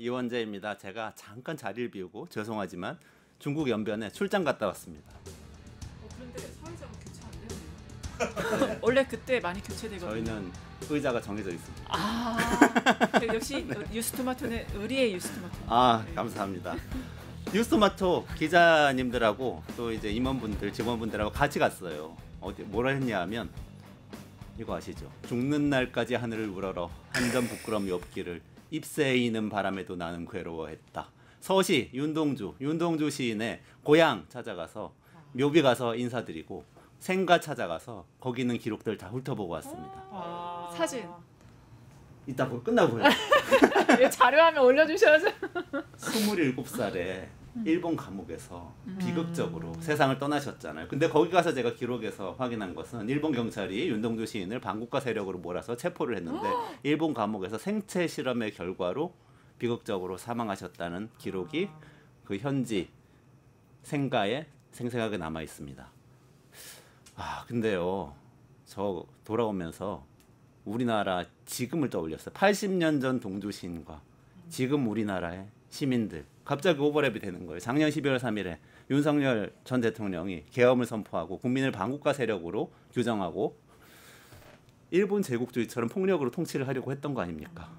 이원재입니다. 제가 잠깐 자리를 비우고 죄송하지만 중국 연변에 출장 갔다 왔습니다. 그런데 사회자가 교체 안 되네요. 원래 그때 많이 교체되거든요. 저희는 의자가 정해져 있습니다. 아, 역시 뉴스토마토는 의리의 뉴스토마토. 아, 감사합니다. 뉴스토마토 기자님들하고 또 이제 임원분들, 직원분들하고 같이 갔어요. 어디 뭐라 했냐 하면 이거 아시죠? 죽는 날까지 하늘을 우러러 한 점 부끄럼이 없기를 잎새이는 바람에도 나는 괴로워했다. 서시 윤동주 시인의 고향 찾아가서 묘비 가서 인사드리고 생가 찾아가서 거기 있는 기록들 다 훑어보고 왔습니다. 사진 이따 끝나고 보여요. 자료화면 올려주셔야죠. 27살에 일본 감옥에서 비극적으로 세상을 떠나셨잖아요. 근데 거기 가서 제가 기록에서 확인한 것은 일본 경찰이 윤동주 시인을 반국가 세력으로 몰아서 체포를 했는데 일본 감옥에서 생체 실험의 결과로 비극적으로 사망하셨다는 기록이 그 현지 생가에 생생하게 남아 있습니다. 아, 근데요, 저 돌아오면서 우리나라 지금을 떠올렸어요. 80년 전 동주 시인과 지금 우리나라의 시민들 갑자기 오버랩이 되는 거예요. 작년 12월 3일에 윤석열 전 대통령이 계엄을 선포하고 국민을 반국가 세력으로 규정하고 일본 제국주의처럼 폭력으로 통치를 하려고 했던 거 아닙니까?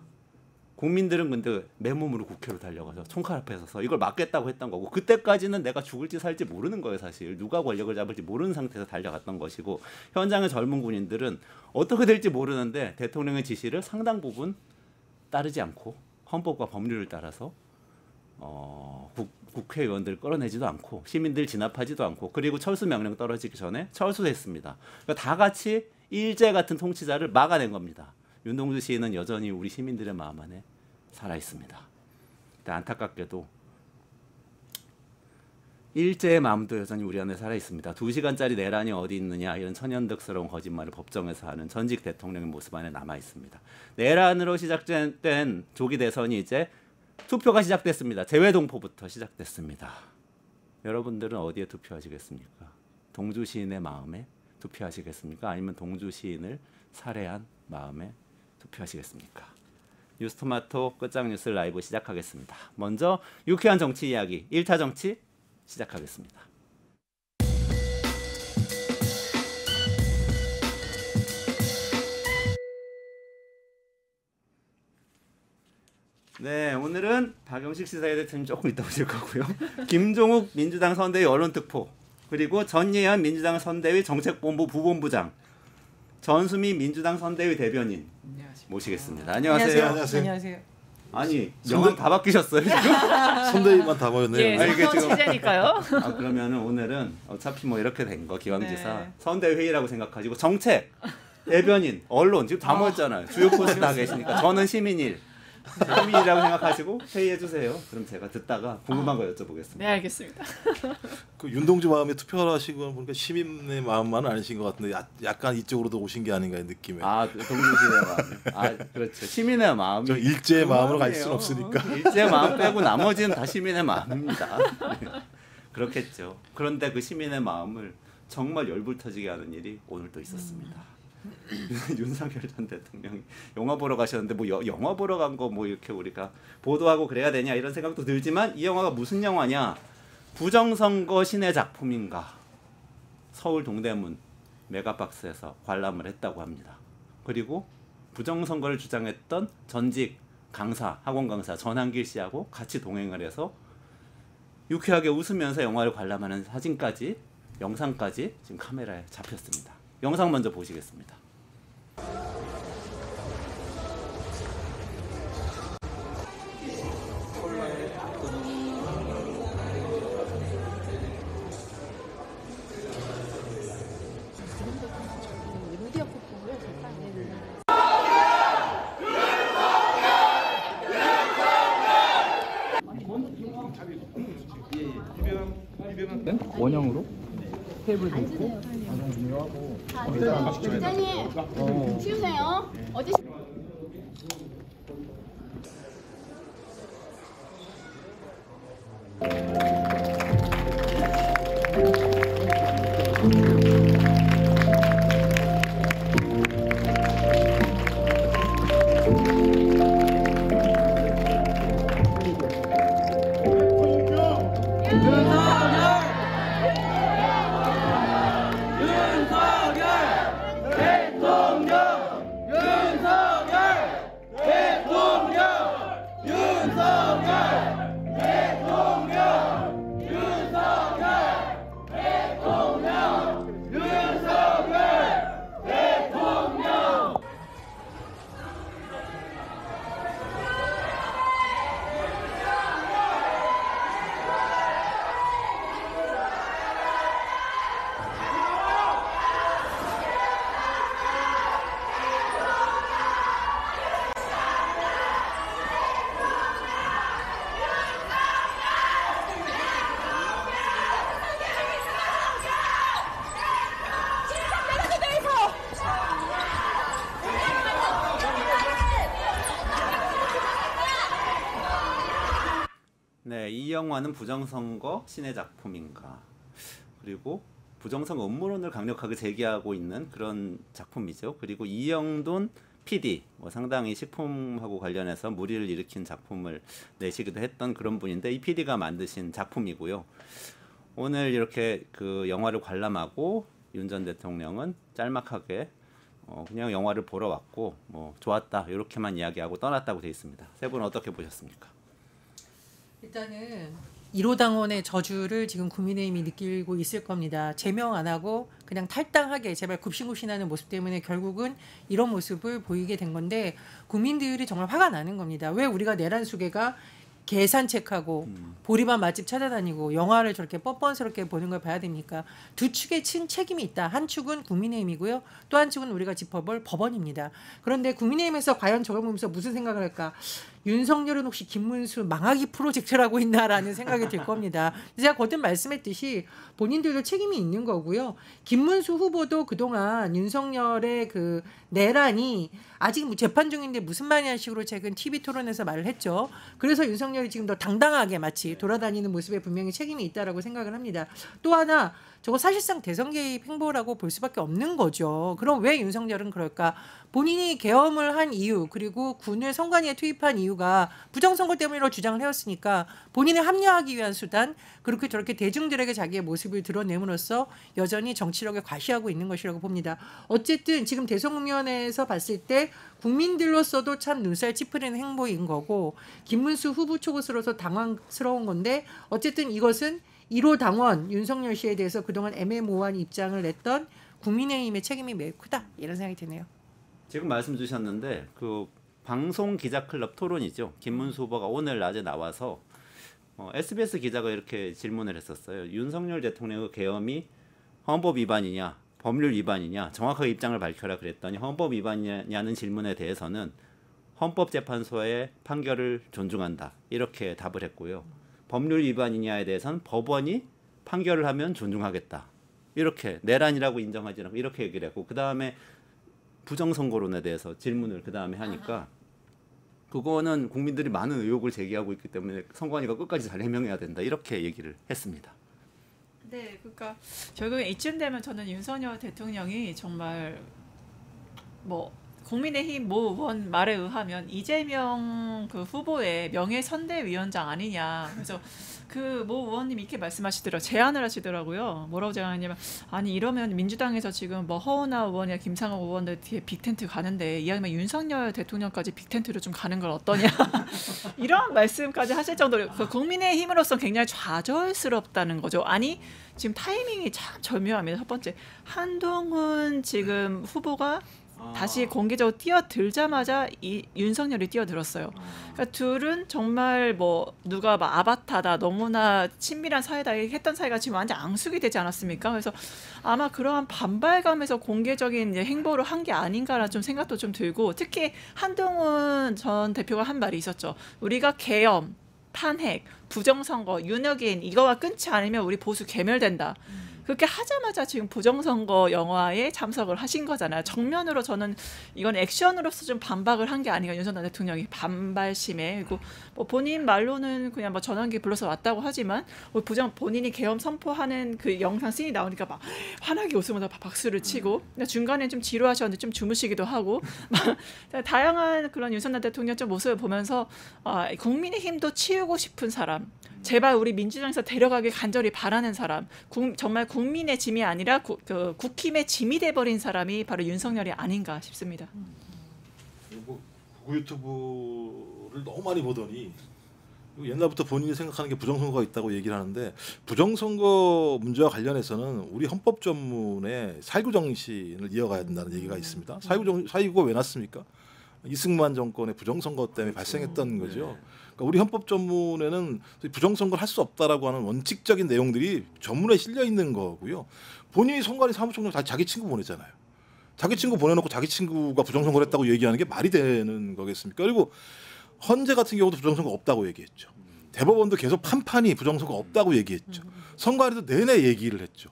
국민들은 근데 맨몸으로 국회로 달려가서 총칼 앞에 서서 이걸 막겠다고 했던 거고, 그때까지는 내가 죽을지 살지 모르는 거예요. 사실 누가 권력을 잡을지 모르는 상태에서 달려갔던 것이고, 현장의 젊은 군인들은 어떻게 될지 모르는데 대통령의 지시를 상당 부분 따르지 않고 헌법과 법률을 따라서 국회의원들 끌어내지도 않고 시민들 진압하지도 않고, 그리고 철수 명령 떨어지기 전에 철수했습니다. 그러니까 다 같이 일제 같은 통치자를 막아낸 겁니다. 윤동주 시인은 여전히 우리 시민들의 마음 안에 살아 있습니다. 근데 안타깝게도 일제의 마음도 여전히 우리 안에 살아 있습니다. 2시간짜리 내란이 어디 있느냐, 이런 천연덕스러운 거짓말을 법정에서 하는 전직 대통령의 모습 안에 남아 있습니다. 내란으로 시작된 조기 대선이 이제 투표가 시작됐습니다. 재외동포부터 시작됐습니다. 여러분들은 어디에 투표하시겠습니까? 동주 시인의 마음에 투표하시겠습니까? 아니면 동주 시인을 살해한 마음에 투표하시겠습니까? 뉴스토마토 끝장뉴스 라이브 시작하겠습니다. 먼저 유쾌한 정치 이야기 1타 정치 시작하겠습니다. 네, 오늘은 박영식 시사회 대표님 조금 이따 오실 거고요. 김종욱 민주당 선대위 언론특보, 그리고 전예현 민주당 선대위 정책본부 부본부장, 전수미 민주당 선대위 대변인 모시겠습니다. 안녕하세요. 안녕하세요. 아니, 명함 다 바뀌셨어요 지금? 선대위만 다 모였네요. 예, 선거 체제니까요. 아, 그러면은 오늘은 어차피 뭐 이렇게 된 거 기왕지사 네. 선대위 회의라고 생각하시고 정책, 대변인, 언론 지금 다 모였잖아요. 주요 포스트 다 계시니까 저는 시민이라고 생각하시고 회의해 주세요. 그럼 제가 듣다가 궁금한 거 여쭤보겠습니다. 네, 알겠습니다. 그 윤동주 마음에 투표를 하시고 보니까 시민의 마음만은 아니신 것 같은데 약간 이쪽으로도 오신 게 아닌가 느낌에. 아, 동주시의 마음. 아, 그렇죠. 시민의 마음이. 저 일제의 마음으로 갈 수는 없으니까. 일제의 마음 빼고 나머지는 다 시민의 마음입니다. 그렇겠죠. 그런데 그 시민의 마음을 정말 열불터지게 하는 일이 오늘 또 있었습니다. 윤석열 전 대통령이 영화 보러 가셨는데 뭐 영화 보러 간 거 뭐 이렇게 우리가 보도하고 그래야 되냐 이런 생각도 들지만, 이 영화가 무슨 영화냐? 부정선거 신의 작품인가? 서울 동대문 메가박스에서 관람을 했다고 합니다. 그리고 부정선거를 주장했던 전직 강사, 학원 강사 전한길 씨하고 같이 동행을 해서 유쾌하게 웃으면서 영화를 관람하는 사진까지, 영상까지 지금 카메라에 잡혔습니다. 영상 먼저 보시겠습니다. 원형으로 테이블 놓고 기자님 치우세요. 어디 네, 이 영화는 부정선거 신의 작품인가, 그리고 부정선거 음모론을 강력하게 제기하고 있는 그런 작품이죠. 그리고 이영돈 PD, 상당히 식품하고 관련해서 물의를 일으킨 작품을 내시기도 했던 그런 분인데, 이 PD가 만드신 작품이고요. 오늘 이렇게 그 영화를 관람하고 윤 전 대통령은 짤막하게 그냥 영화를 보러 왔고 좋았다 이렇게만 이야기하고 떠났다고 되어 있습니다. 세 분은 어떻게 보셨습니까? 일단은 1호 당원의 저주를 지금 국민의힘이 느끼고 있을 겁니다. 제명 안 하고 그냥 탈당하게 제발 굽신굽신하는 모습 때문에 결국은 이런 모습을 보이게 된 건데, 국민들이 정말 화가 나는 겁니다. 왜 우리가 내란 수계가 계산책하고 보리밥 맛집 찾아다니고 영화를 저렇게 뻔뻔스럽게 보는 걸 봐야 됩니까? 두 축에 친 책임이 있다. 한 축은 국민의힘이고요. 또 한 축은 우리가 짚어볼 법원입니다. 그런데 국민의힘에서 과연 저걸 보면서 무슨 생각을 할까? 윤석열은 혹시 김문수 망하기 프로젝트라고 있나라는 생각이 들 겁니다. 제가 거듭 말씀했듯이 본인들도 책임이 있는 거고요. 김문수 후보도 그동안 윤석열의 그 내란이 아직 재판 중인데 무슨 말이냐는 식으로 최근 TV 토론에서 말을 했죠. 그래서 윤석열이 지금 더 당당하게 마치 돌아다니는 모습에 분명히 책임이 있다라고 생각을 합니다. 또 하나, 저거 사실상 대선 개입 행보라고 볼 수밖에 없는 거죠. 그럼 왜 윤석열은 그럴까? 본인이 계엄을 한 이유, 그리고 군을 선관위에 투입한 이유가 부정선거 때문이라고 주장을 해왔으니까 본인이 합리화하기 위한 수단, 그렇게 저렇게 대중들에게 자기의 모습을 드러내므로써 여전히 정치력을 과시하고 있는 것이라고 봅니다. 어쨌든 지금 대선국면에서 봤을 때 국민들로서도 참 눈살 찌푸리는 행보인 거고, 김문수 후보 쪽으로서 당황스러운 건데, 어쨌든 이것은 1호 당원 윤석열 씨에 대해서 그동안 애매모호한 입장을 냈던 국민의힘의 책임이 매우 크다, 이런 생각이 드네요. 지금 말씀 주셨는데 그 방송 기자 클럽 토론이죠. 김문수 후보가 오늘 낮에 나와서 SBS 기자가 이렇게 질문을 했었어요. 윤석열 대통령의 계엄이 헌법 위반이냐 법률 위반이냐 정확하게 입장을 밝혀라 그랬더니, 헌법 위반이냐는 질문에 대해서는 헌법재판소의 판결을 존중한다 이렇게 답을 했고요. 법률 위반이냐에 대해서는 법원이 판결을 하면 존중하겠다 이렇게, 내란이라고 인정하지 않고 이렇게 얘기를 했고, 그 다음에 부정선거론에 대해서 질문을 그 다음에 하니까, 그거는 국민들이 많은 의혹을 제기하고 있기 때문에 선관위가 끝까지 잘 해명해야 된다 이렇게 얘기를 했습니다. 네, 그러니까 결국에 이쯤 되면 저는 윤석열 대통령이 정말 국민의힘 모 의원 말에 의하면 이재명 그 후보의 명예선대위원장 아니냐. 그래서 그 모 의원님이 이렇게 말씀하시더라고요. 제안을 하시더라고요. 뭐라고 제안하냐면, 아니 이러면 민주당에서 지금 허은하 의원이나 김상호 의원들 뒤에 빅텐트 가는데 이왕이면 윤석열 대통령까지 빅텐트로 좀 가는 건 어떠냐. 이런 말씀까지 하실 정도로 국민의힘으로서 굉장히 좌절스럽다는 거죠. 아니 지금 타이밍이 참 절묘합니다. 첫 번째, 한동훈 지금 후보가 다시 공개적으로 뛰어들자마자 이 윤석열이 뛰어들었어요. 그러니까 둘은 정말 누가 아바타다, 너무나 친밀한 사이다 했던 사이가 지금 완전 앙숙이 되지 않았습니까? 그래서 아마 그러한 반발감에서 공개적인 행보를 한 게 아닌가라는 좀 생각도 좀 들고, 특히 한동훈 전 대표가 한 말이 있었죠. 우리가 계엄, 탄핵, 부정선거, 윤혁인 이거가 끊지 않으면 우리 보수 괴멸된다. 그렇게 하자마자 지금 부정선거 영화에 참석을 하신 거잖아요. 정면으로 저는 이건 액션으로서 좀 반박을 한 게 아닌가, 윤석열 대통령이 반발심에. 그리고 본인 말로는 그냥 전환기 불러서 왔다고 하지만 본인이 계엄 선포하는 그 영상 씬이 나오니까 막 환하게 웃으면서 박수를 치고, 중간에 좀 지루하셨는데 좀 주무시기도 하고 다양한 그런 윤석열 대통령 좀 모습을 보면서 국민의힘도 치우고 싶은 사람, 제발 우리 민주당에서 데려가길 간절히 바라는 사람, 정말 국민의 짐이 아니라 국힘의 짐이 돼버린 사람이 바로 윤석열이 아닌가 싶습니다. 구구 유튜브 부정선거를 너무 많이 보더니 옛날부터 본인이 생각하는 게 부정선거가 있다고 얘기를 하는데 부정선거 문제와 관련해서는 우리 헌법 전문의 사이구 정신을 이어가야 된다는 얘기가 있습니다. 사이구가 왜 났습니까? 이승만 정권의 부정선거 때문에 발생했던 거죠. 그러니까 우리 헌법 전문에는 부정선거를 할 수 없다라고 하는 원칙적인 내용들이 전문에 실려 있는 거고요. 본인이 선관위 사무총장 다 자기 친구 보냈잖아요. 자기 친구 보내놓고 자기 친구가 부정선거를 했다고 얘기하는 게 말이 되는 거겠습니까? 그리고 헌재 같은 경우도 부정선거 없다고 얘기했죠. 대법원도 계속 판판이 부정선거 없다고 얘기했죠. 선관위도 내내 얘기를 했죠.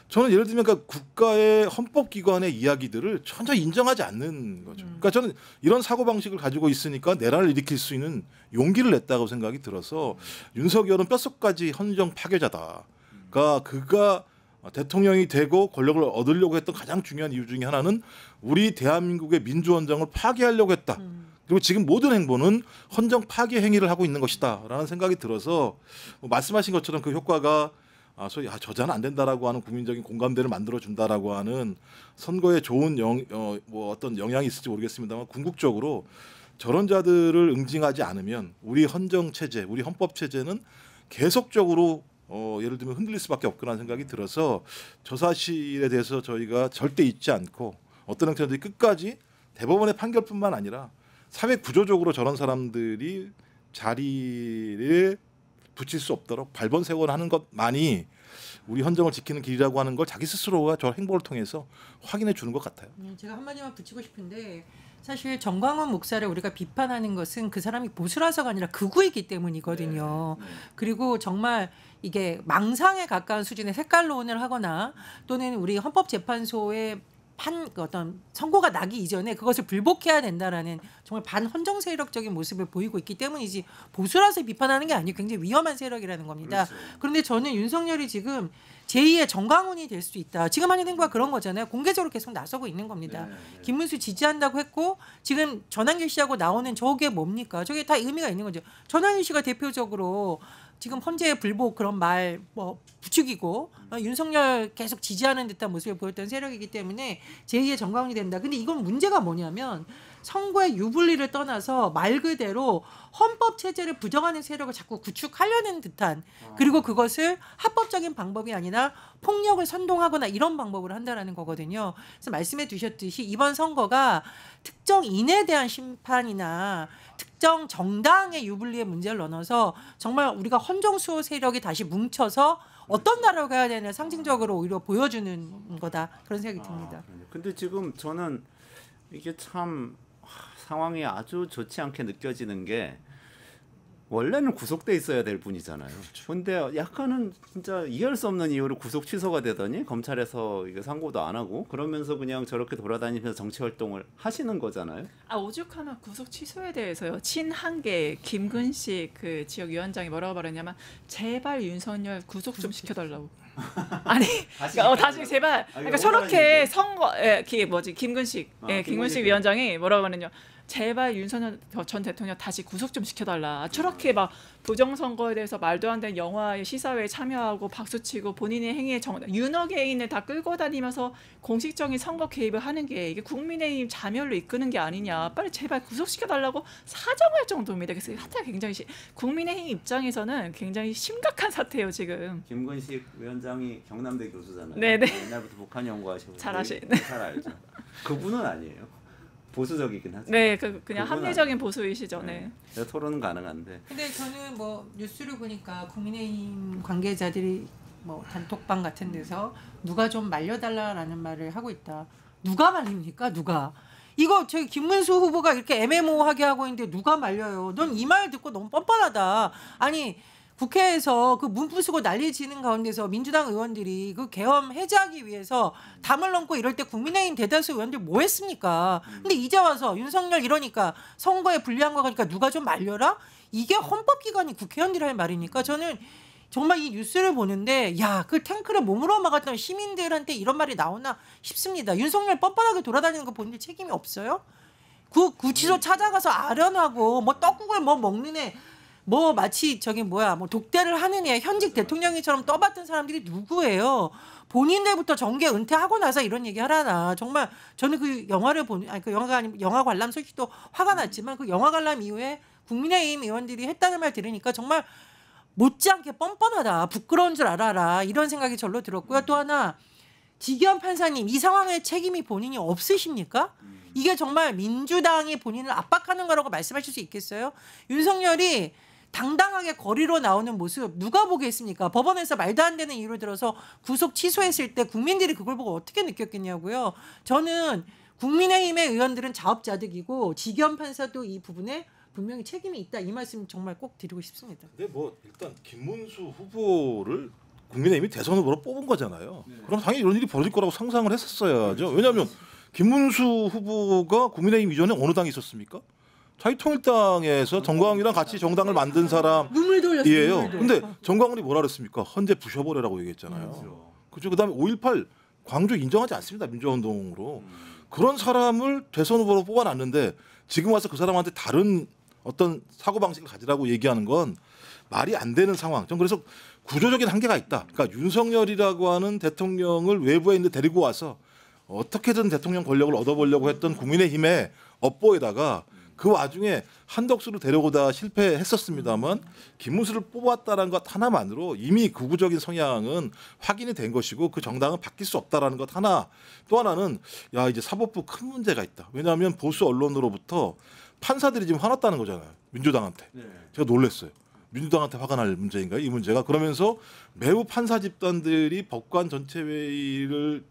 저는 예를 들면 그러니까 국가의 헌법기관의 이야기들을 전혀 인정하지 않는 거죠. 그러니까 저는 이런 사고방식을 가지고 있으니까 내란을 일으킬 수 있는 용기를 냈다고 생각이 들어서 윤석열은 뼛속까지 헌정 파괴자다. 그러니까 그가 대통령이 되고 권력을 얻으려고 했던 가장 중요한 이유 중에 하나는 우리 대한민국의 민주헌정을 파괴하려고 했다. 그리고 지금 모든 행보는 헌정 파괴 행위를 하고 있는 것이다라는 생각이 들어서 말씀하신 것처럼 그 효과가 소위 저자는 안 된다라고 하는 국민적인 공감대를 만들어 준다라고 하는 선거에 좋은 어떤 영향이 있을지 모르겠습니다만 궁극적으로 저런 자들을 응징하지 않으면 우리 헌정 체제, 우리 헌법 체제는 계속적으로 예를 들면 흔들릴 수밖에 없구나 생각이 들어서 저 사실에 대해서 저희가 절대 잊지 않고 어떤 형태든지 끝까지 대법원의 판결뿐만 아니라 사회 구조적으로 저런 사람들이 자리에 붙일 수 없도록 발본색원을 하는 것만이 우리 헌정을 지키는 길이라고 하는 걸 자기 스스로가 저 행보를 통해서 확인해 주는 것 같아요. 제가 한마디만 붙이고 싶은데 사실 정광훈 목사를 우리가 비판하는 것은 그 사람이 보수라서가 아니라 극우이기 때문이거든요. 그리고 정말 이게 망상에 가까운 수준의 색깔론을 하거나 또는 우리 헌법재판소의 어떤 선고가 나기 이전에 그것을 불복해야 된다라는 정말 반헌정 세력적인 모습을 보이고 있기 때문이지 보수라서 비판하는 게 아니고 굉장히 위험한 세력이라는 겁니다. 그렇죠. 그런데 저는 윤석열이 지금 제2의 정광훈이 될 수 있다. 지금 하는 행보가 그런 거잖아요. 공개적으로 계속 나서고 있는 겁니다. 김문수 지지한다고 했고 지금 전환길 씨하고 나오는 저게 뭡니까? 저게 다 의미가 있는 거죠. 전환길 씨가 대표적으로 지금 헌재의 불복 그런 말 부추기고 윤석열 계속 지지하는 듯한 모습을 보였던 세력이기 때문에 제2의 정광훈이 된다. 근데 이건 문제가 뭐냐면 선거의 유불리를 떠나서 말 그대로 헌법 체제를 부정하는 세력을 자꾸 구축하려는 듯한 그리고 그것을 합법적인 방법이 아니라 폭력을 선동하거나 이런 방법으로 한다라는 거거든요. 그래서 말씀해 주셨듯이 이번 선거가 특정인에 대한 심판이나 특정 정당의 유불리의 문제를 넘어서 정말 우리가 헌정수호 세력이 다시 뭉쳐서 어떤 나라로 가야 되나 상징적으로 오히려 보여주는 거다 그런 생각이 듭니다. 근데 지금 저는 이게 참 상황이 아주 좋지 않게 느껴지는 게 원래는 구속돼 있어야 될 분이잖아요. 근데 약간은 진짜 이해할 수 없는 이유로 구속 취소가 되더니 검찰에서 이게 상고도 안 하고 그러면서 그냥 저렇게 돌아다니면서 정치 활동을 하시는 거잖아요. 오죽하면 구속 취소에 대해서요. 친한계 김근식 그 지역위원장이 뭐라고 말했냐면 제발 윤석열 구속 좀 시켜달라고. 아니, 다시 제발. 그러니까 저렇게 선거, 김근식 위원장이 뭐라고 하느냐. 제발 윤석열 전 대통령 다시 구속 좀 시켜달라. 저렇게 막 부정선거에 대해서 말도 안 되는 영화에 시사회에 참여하고 박수치고 본인의 행위에 윤핵인을 다 끌고 다니면서 공식적인 선거 개입을 하는 게 이게 국민의힘 자멸로 이끄는 게 아니냐. 빨리 제발 구속시켜달라고 사정할 정도입니다. 그래서 사태가 굉장히 국민의힘 입장에서는 굉장히 심각한 사태예요 지금. 김근식 위원장이 경남대 교수잖아요. 네네. 옛날부터 북한 연구하시고 잘 알죠. 그분은 아니에요. 보수적이긴 하죠. 네, 그냥 합리적인 보수이시죠. 네. 토론은 가능한데. 근데 저는 뉴스를 보니까 국민의힘 관계자들이 단톡방 같은 데서 누가 좀 말려달라라는 말을 하고 있다. 누가 말립니까? 누가? 이거 저기 김문수 후보가 이렇게 애매모호하게 하고 있는데 누가 말려요? 넌 이 말 듣고 너무 뻔뻔하다. 아니 국회에서 그 문구 쓰고 난리지는 가운데서 민주당 의원들이 그 계엄 해제하기 위해서 담을 넘고 이럴 때 국민의힘 대다수 의원들 뭐 했습니까? 근데 이제 와서 윤석열 이러니까 선거에 불리한 거 가니까 누가 좀 말려라? 이게 헌법기관이 국회의원들이 할 말이니까 저는 정말 이 뉴스를 보는데 그 탱크를 몸으로 막았던 시민들한테 이런 말이 나오나 싶습니다. 윤석열 뻔뻔하게 돌아다니는 거 보는데 책임이 없어요? 구치소 찾아가서 아련하고 떡국을 먹는 애 마치 독대를 하는 애 현직 대통령이처럼 떠받든 사람들이 누구예요? 본인들부터 정계 은퇴하고 나서 이런 얘기 하라나. 정말 저는 그 영화를 그 영화 관람 소식도 화가 났지만 그 영화 관람 이후에 국민의힘 의원들이 했다는 말 들으니까 정말 못지않게 뻔뻔하다. 부끄러운 줄 알아라. 이런 생각이 절로 들었고요. 또 하나 지기현 판사님 이 상황에 책임이 본인이 없으십니까? 이게 정말 민주당이 본인을 압박하는 거라고 말씀하실 수 있겠어요? 윤석열이 당당하게 거리로 나오는 모습 누가 보겠습니까? 법원에서 말도 안 되는 이유를 들어서 구속 취소했을 때 국민들이 그걸 보고 어떻게 느꼈겠냐고요. 저는 국민의힘의 의원들은 자업자득이고 지기현 판사도 이 부분에 분명히 책임이 있다. 이 말씀 정말 꼭 드리고 싶습니다. 근데 뭐 일단 김문수 후보를 국민의힘이 대선 후보로 뽑은 거잖아요. 그럼 당연히 이런 일이 벌어질 거라고 상상을 했었어야죠. 왜냐하면 김문수 후보가 국민의힘 이전에 어느 당이 있었습니까? 자유통일당에서 정광훈이랑 같이 정당을 만든 눈물 돌렸어요. 사람이에요. 근데 정광훈이 뭐라 그랬습니까? 헌재 부셔버려라고 얘기했잖아요. 그죠? 그다음에 5.18 광주 인정하지 않습니다. 민주화운동으로. 그런 사람을 대선 후보로 뽑아놨는데 지금 와서 그 사람한테 다른 어떤 사고방식을 가지라고 얘기하는 건 말이 안 되는 상황. 전 그래서 구조적인 한계가 있다. 그러니까 윤석열이라고 하는 대통령을 외부에 있는 데리고 와서 어떻게든 대통령 권력을 얻어보려고 했던 국민의힘의 업보에다가 그 와중에 한덕수를 데려오다 실패했었습니다만 김문수를 뽑았다는 것 하나만으로 이미 극우적인 성향은 확인이 된 것이고 그 정당은 바뀔 수 없다라는 것 하나. 또 하나는 야 이제 사법부 큰 문제가 있다. 왜냐하면 보수 언론으로부터 판사들이 지금 화났다는 거잖아요. 민주당한테. 제가 놀랐어요. 민주당한테 화가 날 문제인가요? 이 문제가. 그러면서 매우 판사 집단들이 법관 전체 회의를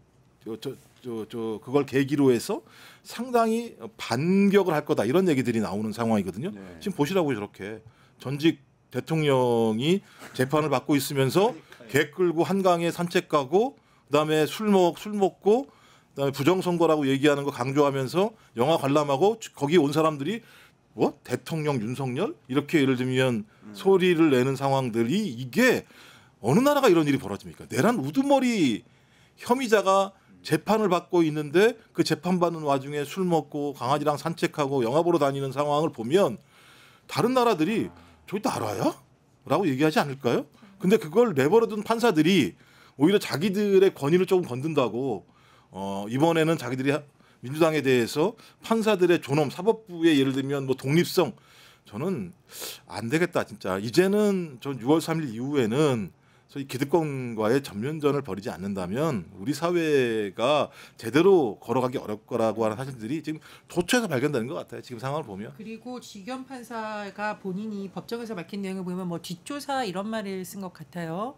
그걸 계기로 해서 상당히 반격을 할 거다 이런 얘기들이 나오는 상황이거든요. 지금 보시라고요. 저렇게 전직 대통령이 재판을 받고 있으면서 개 끌고 한강에 산책 가고 그다음에 술 먹고 그다음에 부정선거라고 얘기하는 거 강조하면서 영화 관람하고 거기 온 사람들이 뭐 대통령 윤석열 이렇게 예를 들면 소리를 내는 상황들이 이게 어느 나라가 이런 일이 벌어집니까? 내란 우두머리 혐의자가 재판을 받고 있는데 그 재판받는 와중에 술 먹고 강아지랑 산책하고 영화 보러 다니는 상황을 보면 다른 나라들이 저기 따라야? 라고 얘기하지 않을까요? 근데 그걸 내버려둔 판사들이 오히려 자기들의 권위를 조금 건든다고 이번에는 자기들이 민주당에 대해서 판사들의 존엄, 사법부의 예를 들면 뭐 독립성 저는 안 되겠다 진짜. 이제는 전 6월 3일 이후에는 소위 기득권과의 전면전을 벌이지 않는다면 우리 사회가 제대로 걸어가기 어려울 거라고 하는 사실들이 지금 도처에서 발견되는 것 같아요. 지금 상황을 보면. 그리고 지기현 판사가 본인이 법정에서 밝힌 내용을 보면 뭐 뒷조사 이런 말을 쓴 것 같아요.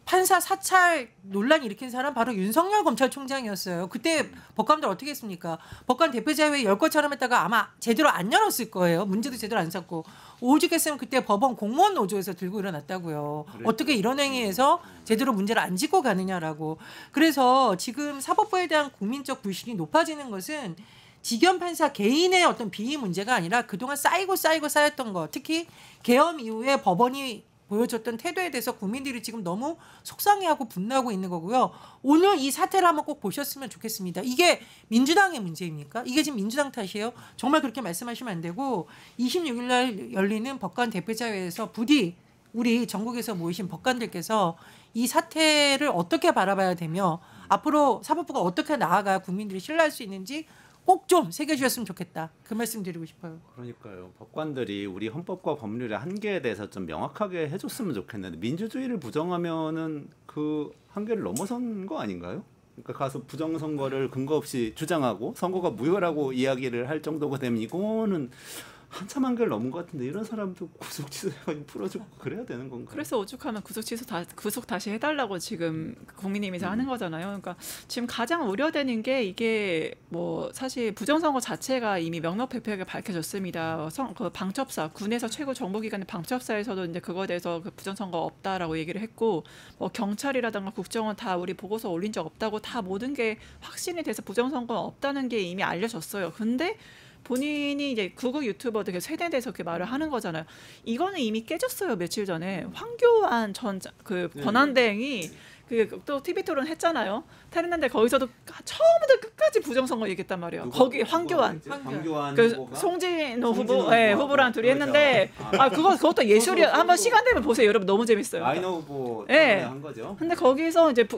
판사 사찰 논란 일으킨 사람 바로 윤석열 검찰총장이었어요. 그때 법관들 어떻게 했습니까? 법관 대표자회의 열 것처럼 했다가 아마 제대로 안 열었을 거예요. 문제도 제대로 안 썼고. 오죽했으면 그때 법원 공무원 노조에서 들고 일어났다고요. 그래. 어떻게 이런 행위에서 제대로 문제를 안 짚고 가느냐라고. 그래서 지금 사법부에 대한 국민적 불신이 높아지는 것은 지기현 판사 개인의 어떤 비위 문제가 아니라 그동안 쌓였던 거. 특히 계엄 이후에 법원이 보여줬던 태도에 대해서 국민들이 지금 너무 속상해하고 분노하고 있는 거고요. 오늘 이 사태를 한번 꼭 보셨으면 좋겠습니다. 이게 민주당의 문제입니까? 이게 지금 민주당 탓이에요? 정말 그렇게 말씀하시면 안 되고 26일 날 열리는 법관 대표자회에서 부디 우리 전국에서 모이신 법관들께서 이 사태를 어떻게 바라봐야 되며 앞으로 사법부가 어떻게 나아가야 국민들이 신뢰할 수 있는지 꼭 좀 새겨주셨으면 좋겠다. 그 말씀 드리고 싶어요. 그러니까요. 법관들이 우리 헌법과 법률의 한계에 대해서 좀 명확하게 해줬으면 좋겠는데 민주주의를 부정하면은 그 한계를 넘어선 거 아닌가요? 그러니까 가서 부정선거를 근거 없이 주장하고 선거가 무효라고 이야기를 할 정도가 되면 이거는 한참 한계를 넘은 것 같은데 이런 사람도 구속 취소해가지고 풀어주고 그래야 되는 건가요? 그래서 오죽하면 구속 다시 해달라고 지금 국민의힘에서 하는 거잖아요. 그러니까 지금 가장 우려되는 게 이게 뭐 사실 부정선거 자체가 이미 명명백백하게 밝혀졌습니다. 그 방첩사 군에서 최고 정보기관의 방첩사에서도 이제 그거에 대해서 그 부정선거 없다라고 얘기를 했고 뭐 경찰이라든가 국정원 다 우리 보고서 올린 적 없다고 다 모든 게 확신이 돼서 부정선거 없다는 게 이미 알려졌어요. 근데 본인이 이제 극우 유튜버들 세대에서 그렇게 말을 하는 거잖아요. 이거는 이미 깨졌어요. 며칠 전에 황교안 전 그 권한대행이 또 TV 토론 했잖아요. 했는데 거기서도 처음부터 끝까지 부정선거 얘기했단 말이에요. 거기 황교안, 그 후보가? 송진호 후보, 송진호 예, 후보하고. 후보랑 둘이 그렇죠. 했는데 그것도 예술이야. 한번 시간 되면 보세요, 여러분. 너무 재밌어요. 마이너 후보 예. 한 거죠. 근데 거기서 이제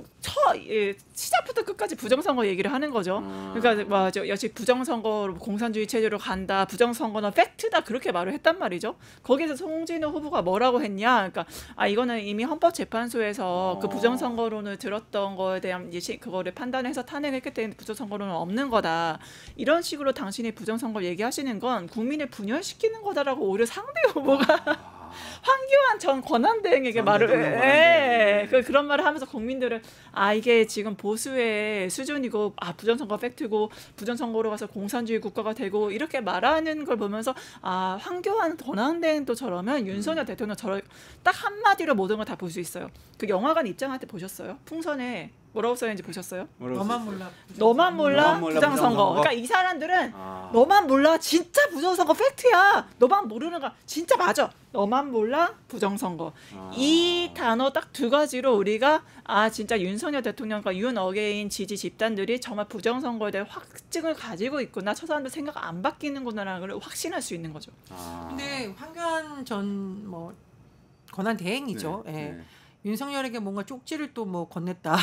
시작부터 끝까지 부정선거 얘기를 하는 거죠. 그러니까 맞아, 역시 부정선거로 공산주의 체제로 간다. 부정선거는 팩트다 그렇게 말을 했단 말이죠. 거기서 송진호 후보가 뭐라고 했냐? 그러니까 이거는 이미 헌법재판소에서 그 부정선거론을 들었던 거에 대한 이제 그거를 판단해서 탄핵했기 때문에 부정선거론은 없는 거다. 이런 식으로 당신이 부정선거 얘기하시는 건 국민을 분열시키는 거다라고 오히려 상대 후보가 황교안 전 권한대행에게 말을 그런 말을 하면서 국민들은 이게 지금 보수의 수준이고 부정선거 팩트고 부정선거로 가서 공산주의 국가가 되고 이렇게 말하는 걸 보면서 황교안 권한대행도 저러면 윤석열 대통령 저러 딱 한마디로 모든 걸 다 볼 수 있어요. 그 영화관 입장할 때 보셨어요? 풍선에 뭐라고 써있는지 보셨어요? 너만 몰라. 너만 몰라 부정선거. 그러니까 이 사람들은 너만 몰라 진짜 부정선거 팩트야. 너만 모르는 거 진짜 맞아. 너만 몰라 부정선거. 이 단어 딱 두 가지로 우리가 진짜 윤석열 대통령과 윤어게인 지지 집단들이 정말 부정선거에 대해 확증을 가지고 있구나. 저 사람들 생각 안 바뀌는구나라는 걸 확신할 수 있는 거죠. 근데 황교안 전 권한 대행이죠. 네, 예. 네. 윤석열에게 뭔가 쪽지를 또 건넸다.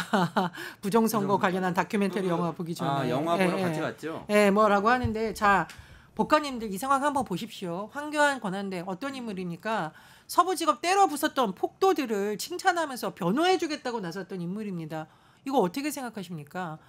부정선거 관련한 다큐멘터리 영화 보기 전에. 영화 보러 같이 갔죠. 예, 뭐라고 하는데 자 법관님들 이 상황 한번 보십시오. 황교안 권한대행 어떤 인물입니까? 서부지법 때려 부쉈던 폭도들을 칭찬하면서 변호해주겠다고 나섰던 인물입니다. 이거 어떻게 생각하십니까?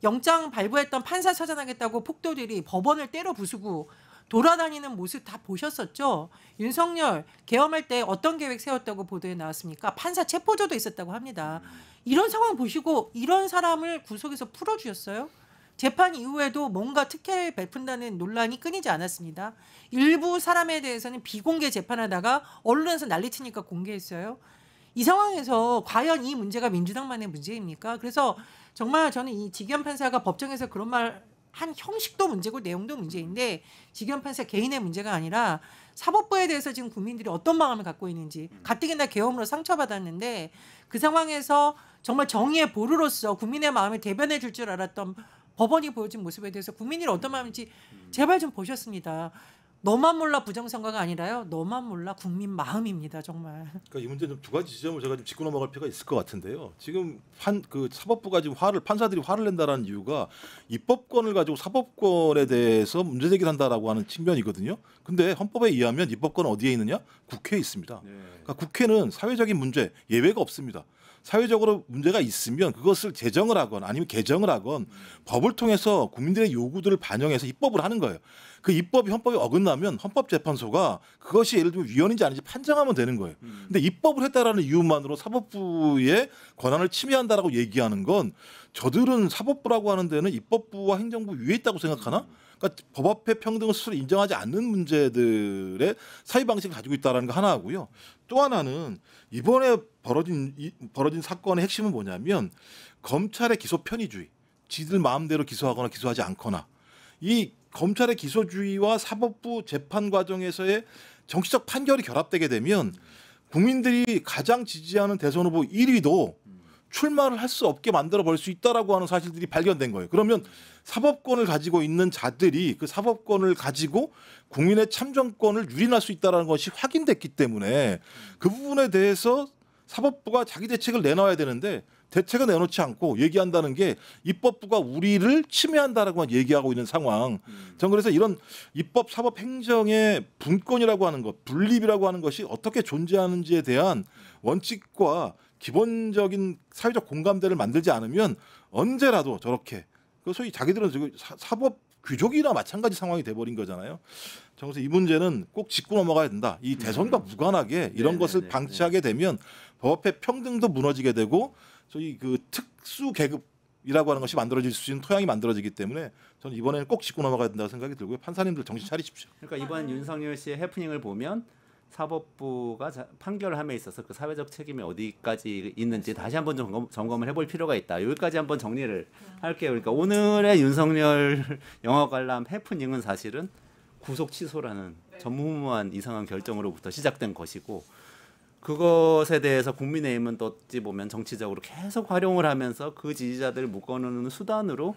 영장 발부했던 판사 처단하겠다고 폭도들이 법원을 때려 부수고 돌아다니는 모습 다 보셨었죠? 윤석열 계엄할 때 어떤 계획 세웠다고 보도에 나왔습니까? 판사 체포조도 있었다고 합니다. 이런 상황 보시고 이런 사람을 구속해서 풀어주셨어요? 재판 이후에도 뭔가 특혜를 베푼다는 논란이 끊이지 않았습니다. 일부 사람에 대해서는 비공개 재판하다가 언론에서 난리치니까 공개했어요. 이 상황에서 과연 이 문제가 민주당만의 문제입니까? 그래서 정말 저는 이 지기현 판사가 법정에서 그런 말 한 형식도 문제고 내용도 문제인데 지기현 판사 개인의 문제가 아니라 사법부에 대해서 지금 국민들이 어떤 마음을 갖고 있는지 가뜩이나 계엄으로 상처받았는데 그 상황에서 정말 정의의 보루로서 국민의 마음을 대변해 줄 줄 알았던 법원이 보여준 모습에 대해서 국민들이 어떤 마음인지 제발 좀 보셨습니다. 너만 몰라 부정선거가 아니라요. 너만 몰라 국민 마음입니다. 정말. 그러니까 이 문제는 두 가지 지점을 제가 좀 짚고 넘어갈 필요가 있을 것 같은데요. 지금 그 사법부가 지금 판사들이 화를 낸다라는 이유가 입법권을 가지고 사법권에 대해서 문제 제기를 한다라고 하는 측면이거든요. 근데 헌법에 의하면 입법권은 어디에 있느냐? 국회에 있습니다. 그러니까 국회는 사회적인 문제 예외가 없습니다. 사회적으로 문제가 있으면 그것을 제정을 하건 아니면 개정을 하건 법을 통해서 국민들의 요구들을 반영해서 입법을 하는 거예요. 그 입법이 헌법에 어긋나면 헌법재판소가 그것이 예를 들면 위헌인지 아닌지 판정하면 되는 거예요. 근데 입법을 했다라는 이유만으로 사법부의 권한을 침해한다라고 얘기하는 건 저들은 사법부라고 하는 데는 입법부와 행정부 위에 있다고 생각하나? 그러니까 법 앞에 평등을 스스로 인정하지 않는 문제들의 사회 방식을 가지고 있다는 거 하나고요. 또 하나는 이번에 벌어진 사건의 핵심은 뭐냐면 검찰의 기소 편의주의, 지들 마음대로 기소하거나 기소하지 않거나 이 검찰의 기소주의와 사법부 재판 과정에서의 정치적 판결이 결합되게 되면 국민들이 가장 지지하는 대선 후보 1위도 출마를 할 수 없게 만들어 버릴 수 있다라고 하는 사실들이 발견된 거예요. 그러면 사법권을 가지고 있는 자들이 그 사법권을 가지고 국민의 참정권을 유린할 수 있다는 것이 확인됐기 때문에 그 부분에 대해서 사법부가 자기 대책을 내놔야 되는데 대책을 내놓지 않고 얘기한다는 게 입법부가 우리를 침해한다라고 얘기하고 있는 상황. 저는 그래서 이런 입법, 사법, 행정의 분권이라고 하는 것, 분립이라고 하는 것이 어떻게 존재하는지에 대한 원칙과 기본적인 사회적 공감대를 만들지 않으면 언제라도 저렇게 소위 자기들은 지금 사법 귀족이나 마찬가지 상황이 돼버린 거잖아요. 그래서 이 문제는 꼭 짚고 넘어가야 된다. 이 대선과 무관하게 이런 것을 방치하게 되면 법 앞에 평등도 무너지게 되고 저희 그 특수 계급이라고 하는 것이 만들어질 수 있는 토양이 만들어지기 때문에 저는 이번에는 꼭 짚고 넘어가야 된다고 생각이 들고요. 판사님들 정신 차리십시오. 그러니까 이번 윤석열 씨의 해프닝을 보면 사법부가 판결을 함에 있어서 그 사회적 책임이 어디까지 있는지 다시 한번 점검을 해볼 필요가 있다. 여기까지 한번 정리를 할게요. 그러니까 오늘의 윤석열 영화 관람 해프닝은 사실은 구속 취소라는 전무후무한 이상한 결정으로부터 시작된 것이고 그것에 대해서 국민의힘은 또 어찌 보면 정치적으로 계속 활용을 하면서 그 지지자들을 묶어놓는 수단으로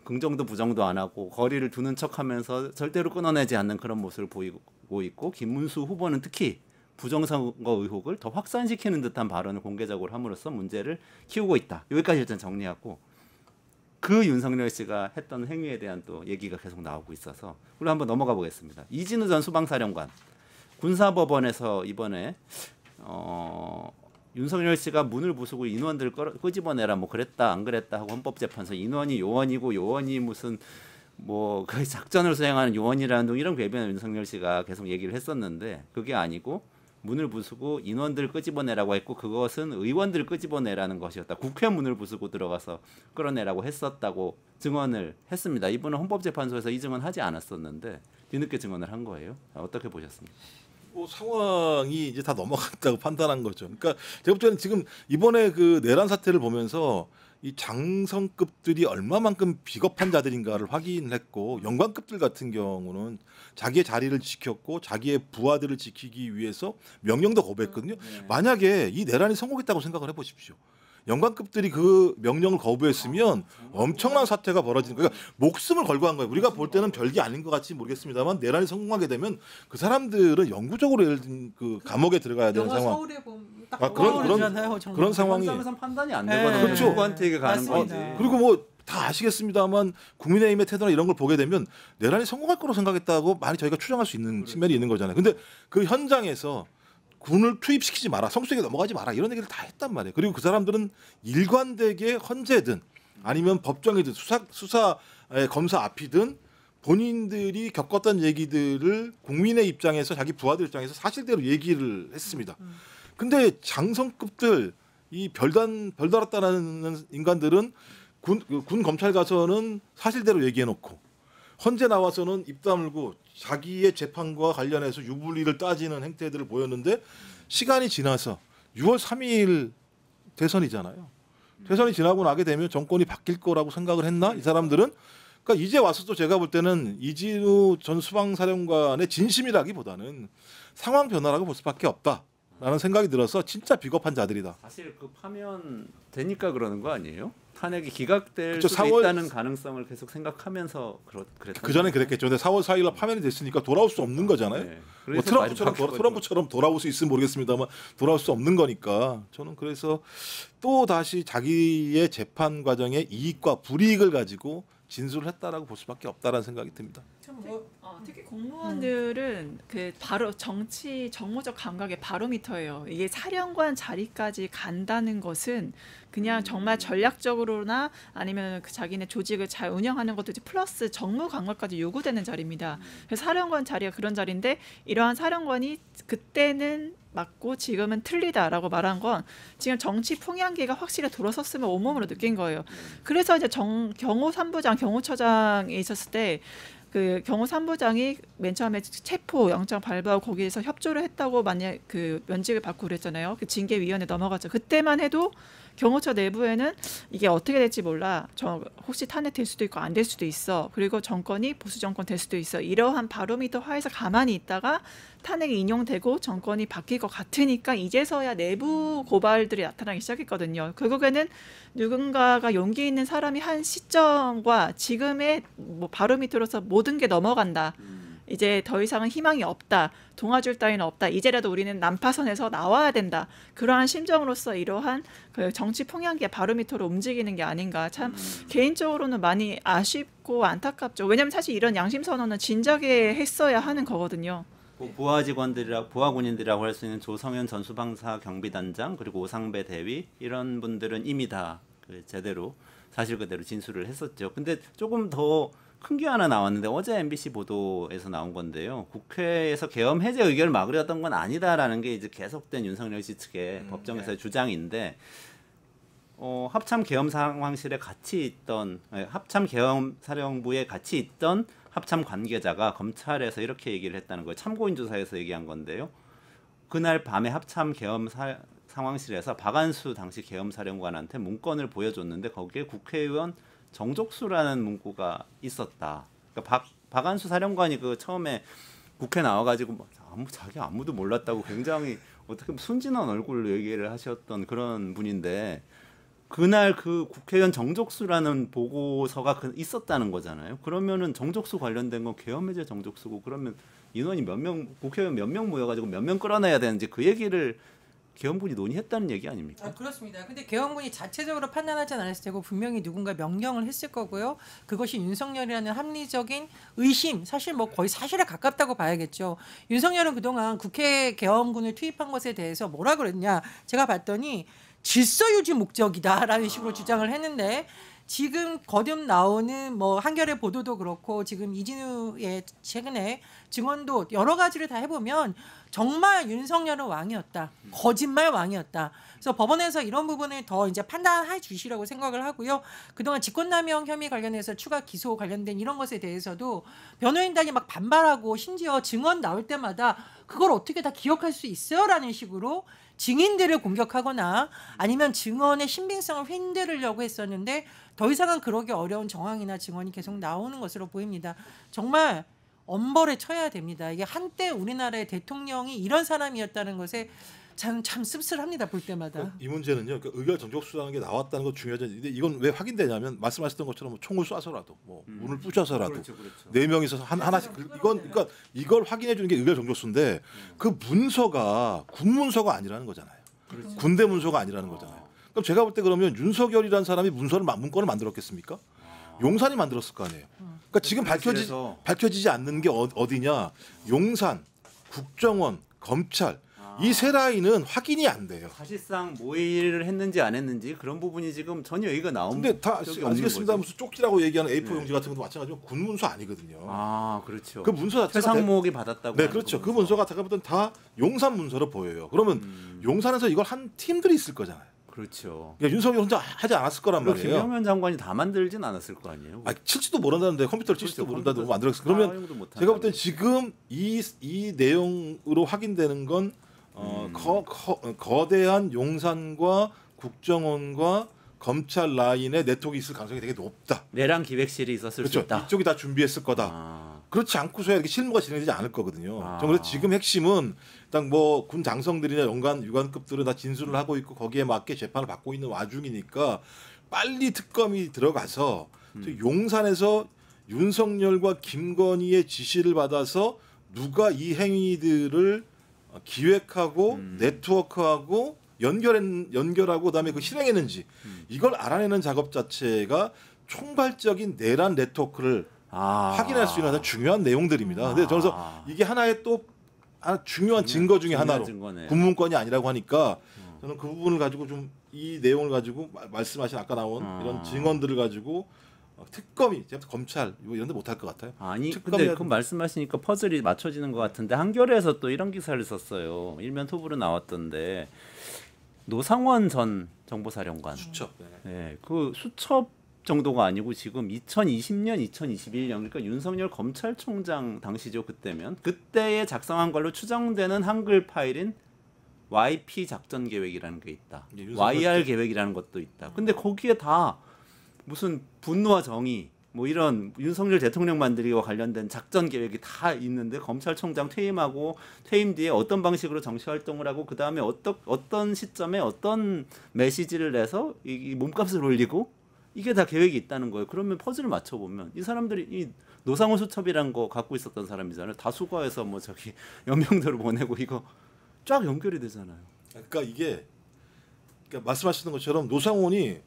긍정도 부정도 안 하고 거리를 두는 척하면서 절대로 끊어내지 않는 그런 모습을 보이고 있고 김문수 후보는 특히 부정선거 의혹을 더 확산시키는 듯한 발언을 공개적으로 함으로써 문제를 키우고 있다. 여기까지 일단 정리하고 그 윤석열 씨가 했던 행위에 대한 또 얘기가 계속 나오고 있어서 그리고 한번 넘어가 보겠습니다. 이진우 전 수방사령관 군사법원에서 이번에 윤석열 씨가 문을 부수고 인원들을 끄집어내라 뭐 그랬다 안 그랬다 하고 헌법재판소 인원이 요원이고 요원이 무슨 뭐 그 작전을 수행하는 요원이라는 등 이런 궤변을 윤석열 씨가 계속 얘기를 했었는데 그게 아니고 문을 부수고 인원들을 끄집어내라고 했고 그것은 의원들을 끄집어내라는 것이었다. 국회 문을 부수고 들어가서 끌어내라고 했었다고 증언을 했습니다. 이분은 헌법재판소에서 이 증언하지 않았었는데 뒤늦게 증언을 한 거예요. 어떻게 보셨습니까? 뭐 상황이 이제 다 넘어갔다고 판단한 거죠. 그러니까 제가 볼 때는 지금 이번에 그 내란 사태를 보면서 이 장성급들이 얼마만큼 비겁한 자들인가를 확인했고 영관급들 같은 경우는 자기의 자리를 지켰고 자기의 부하들을 지키기 위해서 명령도 거부했거든요. 만약에 이 내란이 성공했다고 생각을 해보십시오. 영관급들이 그 명령을 거부했으면 엄청난 사태가 벌어지는 거예요. 그러니까 목숨을 걸고 한 거예요. 우리가 볼 때는 별게 아닌 것 같이 모르겠습니다만 내란이 성공하게 되면 그 사람들은 영구적으로 예를 들면 그 감옥에 들어가야 되는 영화 상황. 서울에 보면 딱 그런 상황이 현장에선 판단이 안 네. 되거든요. 그렇죠. 누구한테 가는 거지. 맞습니다. 그리고 뭐 다 아시겠습니다만 국민의힘의 태도나 이런 걸 보게 되면 내란이 성공할 거로 생각했다고 많이 저희가 추정할 수 있는 측면이 있는 거잖아요. 근데 그 현장에서 군을 투입시키지 마라, 성수에게 넘어가지 마라 이런 얘기를 다 했단 말이에요. 그리고 그 사람들은 일관되게 헌재든 아니면 법정이든 수사의 검사 앞이든 본인들이 겪었던 얘기들을 국민의 입장에서 자기 부하들 입장에서 사실대로 얘기를 했습니다. 근데 장성급들 이 별달았다는 인간들은 군 검찰 가서는 사실대로 얘기해놓고 헌재 나와서는 입 다물고 자기의 재판과 관련해서 유불리를 따지는 행태들을 보였는데 시간이 지나서 6월 3일 대선이잖아요. 대선이 지나고 나게 되면 정권이 바뀔 거라고 생각을 했나? 이 사람들은 그러니까 이제 와서도 제가 볼 때는 이진우 전 수방사령관의 진심이라기보다는 상황 변화라고 볼 수밖에 없다라는 생각이 들어서 진짜 비겁한 자들이다. 사실 그 파면 되니까 그러는 거 아니에요? 탄핵이 기각될 그쵸, 수도 4월 있다는 가능성을 계속 생각하면서 그랬던 그 전에 그랬겠죠. 근데 4월 4일날 파면이 됐으니까 돌아올 수 없는 거잖아요. 네. 뭐 그래서 트럼프처럼 돌아올 수 있으면 모르겠습니다만 돌아올 수 없는 거니까 저는 그래서 또 다시 자기의 재판 과정의 이익과 불이익을 가지고 진술을 했다라고 볼 수밖에 없다라는 생각이 듭니다. 특히 공무원들은 그 바로 정무적 감각의 바로미터예요. 이게 사령관 자리까지 간다는 것은 그냥 정말 전략적으로나 아니면 그 자기네 조직을 잘 운영하는 것도 이제 플러스 정무 감각까지 요구되는 자리입니다. 그래서 사령관 자리가 그런 자리인데 이러한 사령관이 그때는 맞고 지금은 틀리다라고 말한 건 지금 정치 풍향기가 확실히 돌아섰으면 온몸으로 느낀 거예요. 그래서 이제 경호 3부장, 경호처장이 있었을 때 그 경호 3부장이 맨 처음에 체포 영장 발부하고 거기에서 협조를 했다고 만약 그 면직을 받고 그랬잖아요. 그 징계위원회 넘어갔죠. 그때만 해도 경호처 내부에는 이게 어떻게 될지 몰라. 혹시 탄핵될 수도 있고 안 될 수도 있어. 그리고 정권이 보수 정권 될 수도 있어. 이러한 바로미터 하에서 가만히 있다가 탄핵이 인용되고 정권이 바뀔 것 같으니까 이제서야 내부 고발들이 나타나기 시작했거든요. 결국에는 누군가가 용기 있는 사람이 한 시점과 지금의 뭐 바로미터로서 모든 게 넘어간다. 이제 더 이상은 희망이 없다. 동아줄 따위는 없다. 이제라도 우리는 난파선에서 나와야 된다. 그러한 심정으로서 이러한 그 정치 풍향기의 바로미터로 움직이는 게 아닌가. 참 개인적으로는 많이 아쉽고 안타깝죠. 왜냐하면 사실 이런 양심 선언은 진작에 했어야 하는 거거든요. 부하 직원들이라 부하 군인들이라고 할 수 있는 조성현 전수방사 경비단장 그리고 오상배 대위 이런 분들은 이미 다 그 제대로 사실 그대로 진술을 했었죠. 근데 조금 더 큰 게 하나 나왔는데 어제 MBC 보도에서 나온 건데요. 국회에서 계엄 해제 의결을 막으려던 건 아니다라는 게 이제 계속된 윤석열 씨 측의 법정에서의 주장인데 합참 계엄 상황실에 같이 있던 합참 계엄 사령부에 같이 있던 합참 관계자가 검찰에서 이렇게 얘기를 했다는 거예요. 참고인 조사에서 얘기한 건데요. 그날 밤에 합참 계엄 상황실에서 박안수 당시 계엄 사령관한테 문건을 보여줬는데 거기에 국회의원 정족수라는 문구가 있었다. 그러니까 박안수 사령관이 그 처음에 국회 나와가지고 뭐 자기 아무도 몰랐다고 굉장히 어떻게 보면 순진한 얼굴로 얘기를 하셨던 그런 분인데 그날 그 국회의원 정족수라는 보고서가 있었다는 거잖아요. 그러면은 정족수 관련된 건 계엄해제 정족수고 그러면 인원이 몇 명 국회의원 몇 명 모여가지고 몇 명 끌어내야 되는지 그 얘기를 계엄군이 논의했다는 얘기 아닙니까? 그렇습니다. 근데 계엄군이 자체적으로 판단하지 않았을 테고 분명히 누군가 명령을 했을 거고요. 그것이 윤석열이라는 합리적인 의심, 사실 뭐 거의 사실에 가깝다고 봐야겠죠. 윤석열은 그동안 국회 계엄군을 투입한 것에 대해서 뭐라 그랬냐? 제가 봤더니 질서 유지 목적이다라는 식으로 주장을 했는데 지금 거듭 나오는 뭐 한겨레 보도도 그렇고 지금 이진우의 최근에 증언도 여러 가지를 다 해보면 정말 윤석열은 왕이었다. 거짓말 왕이었다. 그래서 법원에서 이런 부분을 더 이제 판단해 주시라고 생각을 하고요. 그동안 직권남용 혐의 관련해서 추가 기소 관련된 이런 것에 대해서도 변호인단이 막 반발하고 심지어 증언 나올 때마다 그걸 어떻게 다 기억할 수 있어요라는 식으로 증인들을 공격하거나 아니면 증언의 신빙성을 훼손되려고 했었는데 더 이상은 그러기 어려운 정황이나 증언이 계속 나오는 것으로 보입니다. 정말 엄벌에 쳐야 됩니다. 이게 한때 우리나라의 대통령이 이런 사람이었다는 것에 참 씁쓸합니다. 볼 때마다. 이 문제는요. 그러니까 의결 정족수라는 게 나왔다는 거 중요하죠. 근데 이건 왜 확인되냐면 말씀하셨던 것처럼 뭐 총을 쏴서라도 뭐 문을 부셔서라도 그렇죠. 네 명이서 하나씩 이건 그러니까 이걸 확인해 주는 게 의결 정족수인데 그 문서가 군 문서가 아니라는 거잖아요. 군대 문서가 아니라는 거잖아요. 그럼 제가 볼 때 그러면 윤석열이라는 사람이 문건을 만들었겠습니까? 용산이 만들었을 거 아니에요. 그러니까 지금 밝혀지지 않는 게 어디냐? 용산, 국정원, 검찰 이 세 라인은 확인이 안 돼요. 사실상 모의를 했는지 안 했는지 그런 부분이 지금 전혀 얘기가 나온 근데 다 아시겠습니다. 무슨 쪽지라고 얘기하는 A4 네. 용지 같은 것도 마찬가지로 군 문서 아니거든요. 아 그렇죠. 그 문서 자체가 최상목이 받았다고. 네, 그렇죠. 그 문서가 제가 보던 다 용산 문서로 보여요. 그러면 용산에서 이걸 한 팀들이 있을 거잖아요. 그렇죠. 그러니까 윤석열 혼자 하지 않았을 거란 말이에요. 김영현 장관이 다 만들진 않았을 거 아니에요. 칠지도 모른다는데 컴퓨터를 칠지도 그렇죠. 모른다고 만들었어요. 그러면 제가 볼 땐 지금 이 내용으로 확인되는 건 거대한 용산과 국정원과 검찰 라인의 네트워크가 있을 가능성이 되게 높다. 내란 기획실이 있었을 그렇죠. 수 있다. 이쪽이 다 준비했을 거다. 그렇지 않고서야 이렇게 실무가 진행되지 않을 거거든요. 그래서 지금 핵심은 일단 뭐 군 장성들이나 유관급들은 다 진술을 하고 있고 거기에 맞게 재판을 받고 있는 와중이니까 빨리 특검이 들어가서 용산에서 윤석열과 김건희의 지시를 받아서 누가 이 행위들을 기획하고 네트워크하고 연결하고 그다음에 그 실행했는지 이걸 알아내는 작업 자체가 총괄적인 내란 네트워크를 확인할 수 있는 아주 중요한 내용들입니다. 근데 저는 그래서 이게 하나의 또 중요한 증거 중에 하나로 군문건이 아니라고 하니까 저는 그 부분을 가지고 좀 이 내용을 가지고 말씀하신 아까 나온 이런 증언들을 가지고 특검이 검찰 이런 데 못할 것 같아요. 아니 근데 그 말씀하시니까 퍼즐이 맞춰지는 것 같은데 한겨레에서 또 이런 기사를 썼어요. 일면 토부로 나왔던데 노상원 전 정보사령관 수첩. 네, 그 수첩 정도가 아니고 지금 2020년, 2021년 그러니까 윤석열 검찰총장 당시죠. 그때에 작성한 걸로 추정되는 한글 파일인 YP 작전 계획이라는 게 있다. YR 계획이라는 것도 있다. 근데 거기에 다 무슨 분노와 정의 뭐 이런 윤석열 대통령 만들기와 관련된 작전 계획이 다 있는데 검찰총장 퇴임하고 퇴임 뒤에 어떤 방식으로 정치 활동을 하고 그 다음에 어떤 시점에 어떤 메시지를 내서 이 몸값을 올리고 이게 다 계획이 있다는 거예요. 그러면 퍼즐을 맞춰보면 이 사람들이 이 노상원 수첩이란 거 갖고 있었던 사람이잖아요. 다 수거해서 뭐 저기 연명대로 보내고 이거 쫙 연결이 되잖아요. 그러니까 말씀하시는 것처럼 노상원이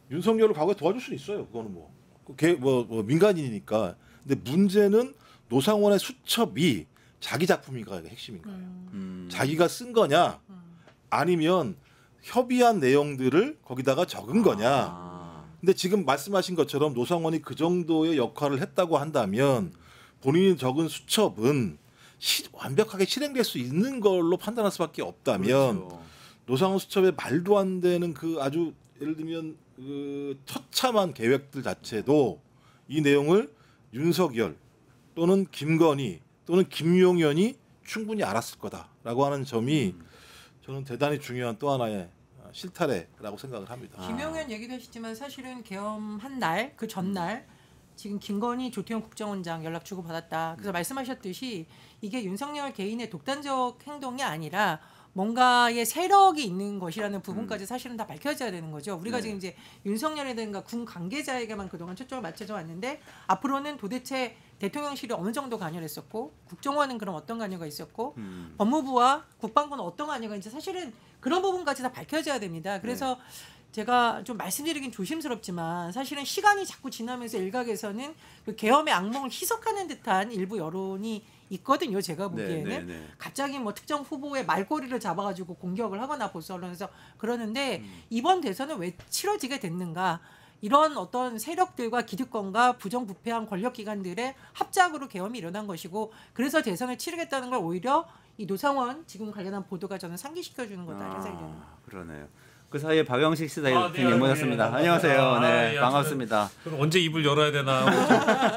윤석열을 과거에 도와줄 수는 있어요. 그거는 뭐 민간인이니까. 근데 문제는 노상원의 수첩이 자기 작품인가가 핵심인 거예요. 자기가 쓴 거냐, 아니면 협의한 내용들을 거기다가 적은 거냐. 근데 지금 말씀하신 것처럼 노상원이 그 정도의 역할을 했다고 한다면 본인이 적은 수첩은 완벽하게 실행될 수 있는 걸로 판단할 수밖에 없다면 그렇죠. 노상원 수첩에 말도 안 되는 그 아주 예를 들면 그 처참한 계획들 자체도 이 내용을 윤석열 또는 김건희 또는 김용현이 충분히 알았을 거다라고 하는 점이 저는 대단히 중요한 또 하나의 실타래라고 생각을 합니다. 김용현 얘기도 하시지만 사실은 계엄한 날 그 전날 지금 김건희 조태용 국정원장 연락 주고 받았다. 그래서 말씀하셨듯이 이게 윤석열 개인의 독단적 행동이 아니라 뭔가의 세력이 있는 것이라는 부분까지 사실은 다 밝혀져야 되는 거죠. 우리가 네. 지금 이제 윤석열이든가 군 관계자에게만 그동안 초점을 맞춰져 왔는데 앞으로는 도대체 대통령실이 어느 정도 관여를 했었고 국정원은 그럼 어떤 관여가 있었고 법무부와 국방부는 어떤 관여가 있는지 사실은 그런 부분까지 다 밝혀져야 됩니다. 그래서 제가 좀 말씀드리긴 조심스럽지만 사실은 시간이 자꾸 지나면서 일각에서는 그 계엄의 악몽을 희석하는 듯한 일부 여론이 있거든요. 제가 보기에는 갑자기 뭐 특정 후보의 말꼬리를 잡아가지고 공격을 하거나 보수 언론에서 그러는데 이번 대선은 왜 치러지게 됐는가? 이런 어떤 세력들과 기득권과 부정부패한 권력기관들의 합작으로 계엄이 일어난 것이고 그래서 대선을 치르겠다는 걸 오히려 이 노상원 지금 관련한 보도가 저는 상기시켜주는 거다 이런 생각이 듭니다. 그러네요. 그 사이에 박영식 시사 네, 대표님 모셨습니다. 안녕하세요. 네, 반갑습니다. 그럼 언제 입을 열어야 되나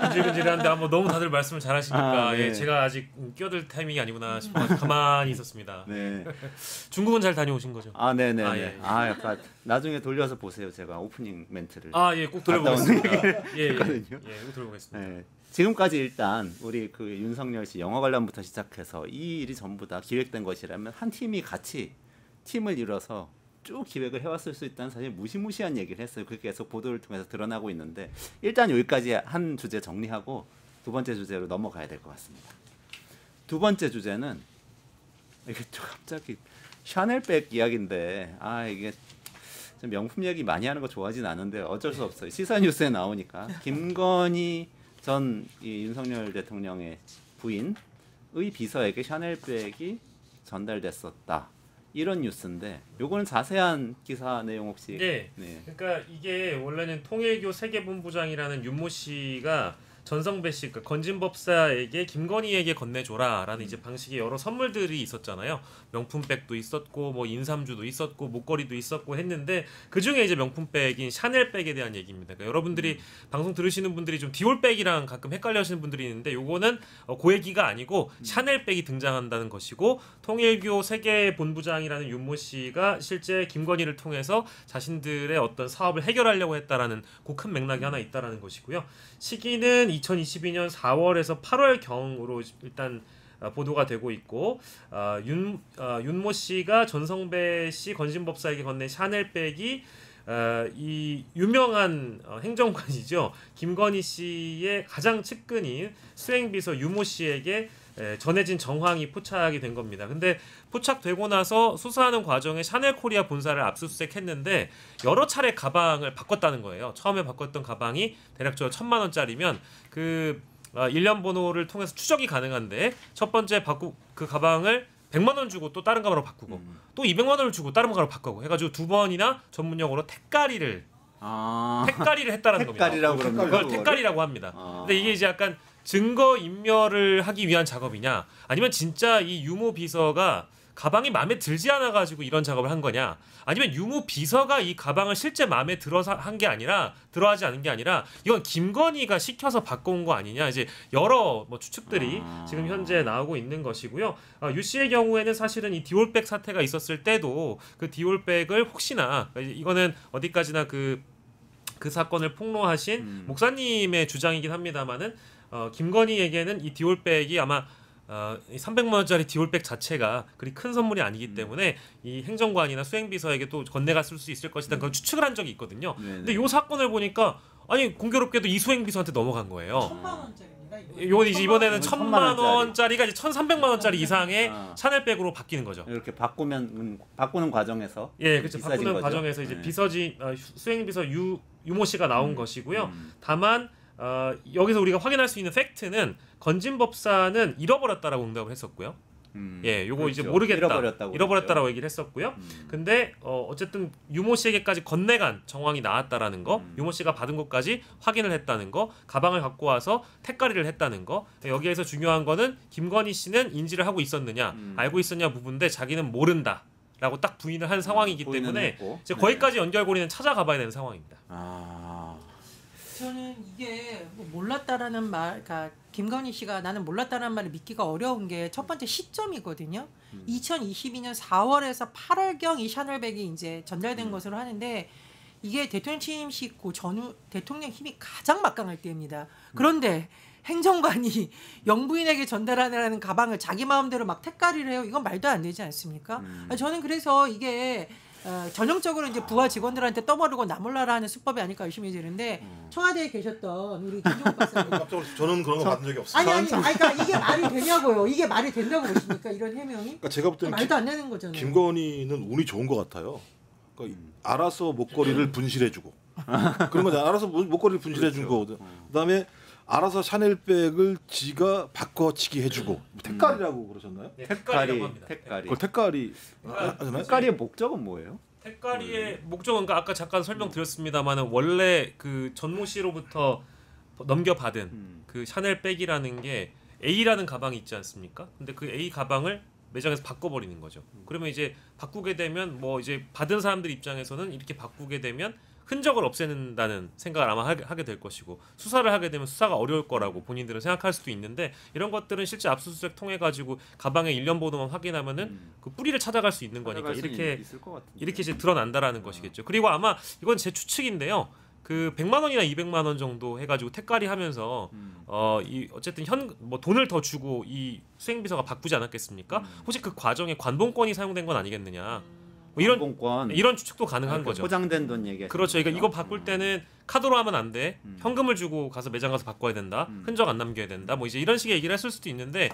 근질근질한데 뭐 너무 다들 말씀을 잘하시니까 네. 예, 제가 아직 끼어들 타이밍이 아니구나 싶어 가만히 있었습니다. 네. 중국은 잘 다녀오신 거죠? 네네. 예. 약간 나중에 돌려서 보세요. 제가 오프닝 멘트를. 예, 꼭 돌려보겠습니다. 예, 했거든요. 꼭 돌려보겠습니다. 네. 지금까지 일단 우리 그 윤석열 씨 영화 관련부터 시작해서 이 일이 전부 다 기획된 것이라면 한 팀이 같이 팀을 이뤄서 쭉 기획을 해왔을 수 있다는 사실 무시무시한 얘기를 했어요. 그게 계속 보도를 통해서 드러나고 있는데 일단 여기까지 한 주제 정리하고 두 번째 주제로 넘어가야 될 것 같습니다. 두 번째 주제는 이게 또 갑자기 샤넬백 이야기인데 이게 좀 명품 얘기 많이 하는 거 좋아하진 않은데 어쩔 수 없어요. 시사뉴스에 나오니까 김건희 전 이 윤석열 대통령의 부인의 비서에게 샤넬백이 전달됐었다. 이런 뉴스인데 요거는 자세한 기사 내용 혹시 네. 그러니까 이게 원래는 통일교 세계본부장이라는 윤모 씨가 전성배 씨, 그러니까 건진법사에게 김건희에게 건네줘라라는 이제 방식의 여러 선물들이 있었잖아요. 명품백도 있었고, 뭐 인삼주도 있었고, 목걸이도 있었고 했는데 그 중에 이제 명품백인 샤넬백에 대한 얘기입니다. 그러니까 여러분들이 방송 들으시는 분들이 좀 디올백이랑 가끔 헷갈려하시는 분들이 있는데 요거는 그 얘기가 아니고 샤넬백이 등장한다는 것이고 통일교 세계본부장이라는 윤모 씨가 실제 김건희를 통해서 자신들의 어떤 사업을 해결하려고 했다라는 그 큰 맥락이 하나 있다라는 것이고요. 시기는 2022년 4월에서 8월경으로 일단 보도가 되고 있고 윤모 씨가 전성배 씨 건진법사에게 건넨 샤넬백이 이 유명한 행정관이죠. 김건희 씨의 가장 측근인 수행비서 유모 씨에게 전해진 정황이 포착이 된 겁니다. 근데 포착되고 나서 수사하는 과정에 샤넬코리아 본사를 압수수색했는데 여러 차례 가방을 바꿨다는 거예요. 처음에 바꿨던 가방이 대략적으로 1,000만 원짜리면 그 일련 번호를 통해서 추적이 가능한데 첫 번째 그 가방을 100만 원 주고 또 다른 가방으로 바꾸고 또 200만 원을 주고 다른 가방으로 바꾸고 해가지고 두 번이나 전문용어로 택가리를 했다라는 겁니다. 택가리라고 그럽니까? 그걸 택가리라고 합니다. 근데 이게 이제 약간 증거 인멸을 하기 위한 작업이냐 아니면 진짜 이 유모 비서가 가방이 마음에 들지 않아 가지고 이런 작업을 한 거냐 아니면 유모 비서가 이 가방을 실제 마음에 들어서 한 게 아니라 들어하지 않은 게 아니라 이건 김건희가 시켜서 바꿔온 거 아니냐 이제 여러 뭐 추측들이 지금 현재 나오고 있는 것이고요. 유 씨의 경우에는 사실은 이 디올백 사태가 있었을 때도 그 디올백을 혹시나 이거는 어디까지나 그 사건을 폭로하신 목사님의 주장이긴 합니다만은 김건희에게는 이 디올백이 아마 300만 원짜리 디올백 자체가 그리 큰 선물이 아니기 때문에 이 행정관이나 수행비서에게 또 건네갔을 수 있을 것이다. 그런 추측을 한 적이 있거든요. 근데 이 사건을 보니까 아니 공교롭게도 이 수행비서한테 넘어간 거예요. 1,000만 원짜리입니다. 이건 이제 이번에는 1,000만 원짜리가 이제 1,300만 원짜리 이상의 샤넬백으로 바뀌는 거죠. 이렇게 바꾸는 과정에서 그렇죠. 바꾸는 거죠? 과정에서 이제 수행비서 유모 씨가 나온 것이고요. 다만 여기서 우리가 확인할 수 있는 팩트는 건진법사는 잃어버렸다라고 응답을 했었고요. 요거 그렇죠. 이제 모르겠다. 잃어버렸다라고 그랬죠. 얘기를 했었고요. 근데 어쨌든 유모 씨에게까지 건네간 정황이 나왔다라는 거, 유모 씨가 받은 것까지 확인을 했다는 거, 가방을 갖고 와서 택가리를 했다는 거. 여기에서 중요한 거는 김건희 씨는 인지를 하고 있었느냐, 알고 있었냐 부분인데 자기는 모른다. 라고 딱 부인을 한 상황이기 때문에 이제 거기까지 연결고리는 찾아가봐야 되는 상황입니다. 저는 이게 뭐 몰랐다라는 말, 그러니까 김건희 씨가 나는 몰랐다라는 말을 믿기가 어려운 게 첫 번째 시점이거든요. 2022년 4월에서 8월경 이 샤넬백이 이제 전달된 것으로 하는데 이게 대통령 취임식 고 전후 대통령 힘이 가장 막강할 때입니다. 그런데 행정관이 영부인에게 전달하라는 가방을 자기 마음대로 막 택가리를 해요. 이건 말도 안 되지 않습니까? 저는 그래서 이게 전형적으로 이제 부하 직원들한테 떠먹으고 나몰라라 하는 수법이 아닐까 의심이 드는데 청와대에 계셨던 우리 김종국 박사님. 저는 그런 거 받은 적이 없어요. 아니 그러니까 이게 말이 되냐고요. 이게 말이 된다고 보십니까? 이런 해명이? 그러니까 제가 볼 때는 말도 안 되는 거잖아요. 김건희는 운이 좋은 것 같아요. 그러니까 알아서 목걸이를 분실해주고 그런 거잖아. 알아서 목걸이를 분실해준 거거든. 그다음에 알아서 샤넬백을 지가 바꿔치기 해주고 택갈이라고 그러셨나요? 네, 택갈이. 그걸 택갈이 택갈이의 목적은 뭐예요? 택가리의 목적은 아까 잠깐 설명드렸습니다만은 원래 그 전모 씨로부터 넘겨받은 그 샤넬백이라는 게 A라는 가방이 있지 않습니까? 근데 그 A 가방을 매장에서 바꿔버리는 거죠. 그러면 이제 바꾸게 되면 뭐 이제 받은 사람들 입장에서는 이렇게 바꾸게 되면 흔적을 없애는다는 생각을 아마 하게 될 것이고 수사를 하게 되면 수사가 어려울 거라고 본인들은 생각할 수도 있는데 이런 것들은 실제 압수수색 통해 가지고 가방의 일련 번호만 확인하면은 그 뿌리를 찾아갈 수 있는 거니까 이렇게 이제 드러난다라는 것이겠죠. 그리고 아마 이건 제 추측인데요. 그 100만 원이나 200만 원 정도 해가지고 택가리 하면서 이 어쨌든 뭐 돈을 더 주고 이 수행비서가 바꾸지 않았겠습니까? 혹시 그 과정에 관봉권이 사용된 건 아니겠느냐? 뭐 이런 추측도 가능한 거죠. 포장된 돈 얘기. 그렇죠. 그러니까 이거 바꿀 때는 카드로 하면 안 돼. 현금을 주고 가서 매장 가서 바꿔야 된다. 흔적 안 남겨야 된다. 뭐 이제 이런 식의 얘기를 했을 수도 있는데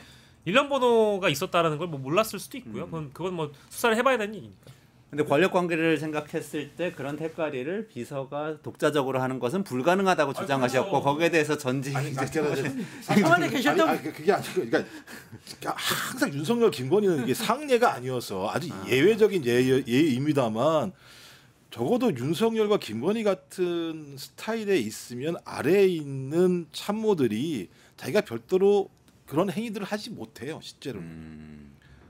일련 번호가 있었다라는 걸 뭐 몰랐을 수도 있고요. 그건 뭐 수사를 해봐야 되는 얘기니까. 근데 권력 관계를 생각했을 때 그런 택가리를 비서가 독자적으로 하는 것은 불가능하다고 주장하셨고 거기에 대해서 전직 청와대 계셨던 그게 아니고 그러니까 항상 윤석열 김건희는 이게 상례가 아니어서 아주 예외적인 예입니다만 적어도 윤석열과 김건희 같은 스타일에 있으면 아래에 있는 참모들이 자기가 별도로 그런 행위들을 하지 못해요 실제로.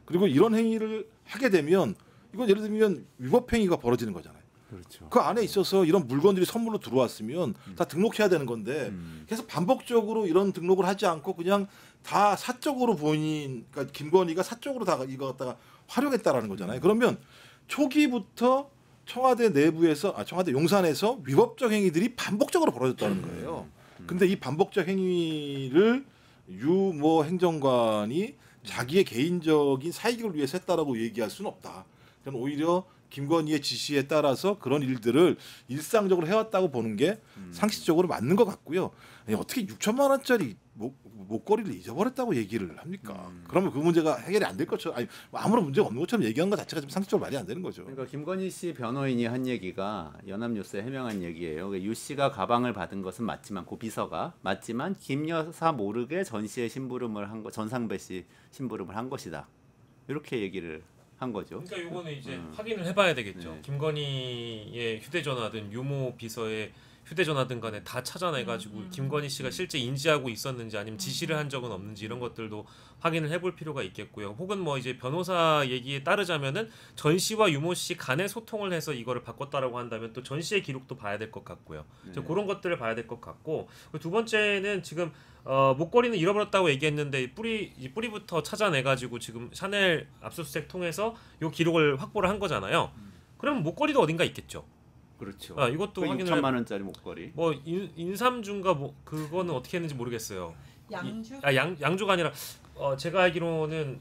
그리고 이런 행위를 하게 되면 이건 예를 들면 위법 행위가 벌어지는 거잖아요. 그렇죠. 그 안에 있어서 이런 물건들이 선물로 들어왔으면 다 등록해야 되는 건데 계속 반복적으로 이런 등록을 하지 않고 그냥 다 사적으로 그러니까 김건희가 사적으로 다 이거 갖다가 활용했다라는 거잖아요. 그러면 초기부터 청와대 내부에서 청와대 용산에서 위법적 행위들이 반복적으로 벌어졌다는 거예요. 근데 이 반복적 행위를 유모 행정관이 자기의 개인적인 사익을 위해서 했다라고 얘기할 수는 없다. 저는 오히려 김건희의 지시에 따라서 그런 일들을 일상적으로 해왔다고 보는 게 상식적으로 맞는 것 같고요. 어떻게 6천만 원짜리 목걸이를 잊어버렸다고 얘기를 합니까? 그러면 그 문제가 해결이 안 될 것처럼 아무런 문제가 없는 것처럼 얘기한 것 자체가 좀 상식적으로 말이 안 되는 거죠. 그러니까 김건희 씨 변호인이 한 얘기가 연합뉴스에 해명한 얘기예요. 유 씨가 가방을 받은 것은 맞지만 그 비서가 맞지만 김 여사 모르게 전 씨의 심부름을 한 거, 전상배 씨 심부름을 한 것이다. 이렇게 얘기를 한 거죠. 그러니까 이거는 이제 확인을 해봐야 되겠죠. 네. 김건희의 휴대전화든 유모 비서의 휴대전화든 간에 다 찾아내가지고 김건희 씨가 실제 인지하고 있었는지 아니면 지시를 한 적은 없는지 이런 것들도 확인을 해볼 필요가 있겠고요. 혹은 뭐 이제 변호사 얘기에 따르자면은 전 씨와 유모 씨 간의 소통을 해서 이거를 바꿨다라고 한다면 또 전 씨의 기록도 봐야 될 것 같고요. 그런 것들을 봐야 될 것 같고 두 번째는 지금 목걸이는 잃어버렸다고 얘기했는데 뿌리부터 찾아내가지고 지금 샤넬 압수수색 통해서 이 기록을 확보를 한 거잖아요. 그러면 목걸이도 어딘가 있겠죠. 그렇죠. 이것도 그 확인을 6천만 원짜리 목걸이. 뭐 인삼주인가 뭐 그거는 어떻게 했는지 모르겠어요. 양주? 양주가 아니라 제가 알기로는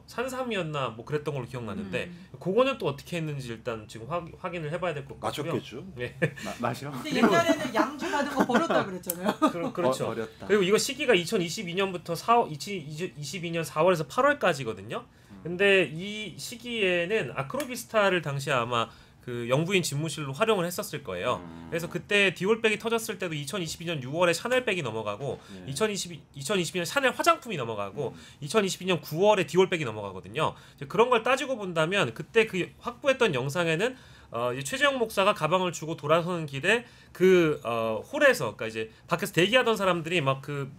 산삼이었나 뭐 그랬던 걸로 기억나는데 그거는 또 어떻게 했는지 일단 지금 확인을 해봐야 될 것 같고요. 맞췄겠죠. 네. 마셔. 근데 옛날에는 양주 받은 거 버렸다 그랬잖아요. 그렇죠. 어렸다. 그리고 이거 시기가 2022년부터 2022년 4월에서 8월까지거든요. 근데 이 시기에는 아크로비스타를 당시에 아마 그 영부인 집무실로 활용을 했었을 거예요. 그래서 그때 디올백이 터졌을 때도 2022년 6월에 샤넬백이 넘어가고 2022년 샤넬 화장품이 넘어가고 2022년 9월에 디올백이 넘어가거든요. 그런 걸 따지고 본다면 그때 그 확보했던 영상에는 최재형 목사가 가방을 주고 돌아서는 길에 그 홀에서 그러니까 이제 밖에서 대기하던 사람들이 막 그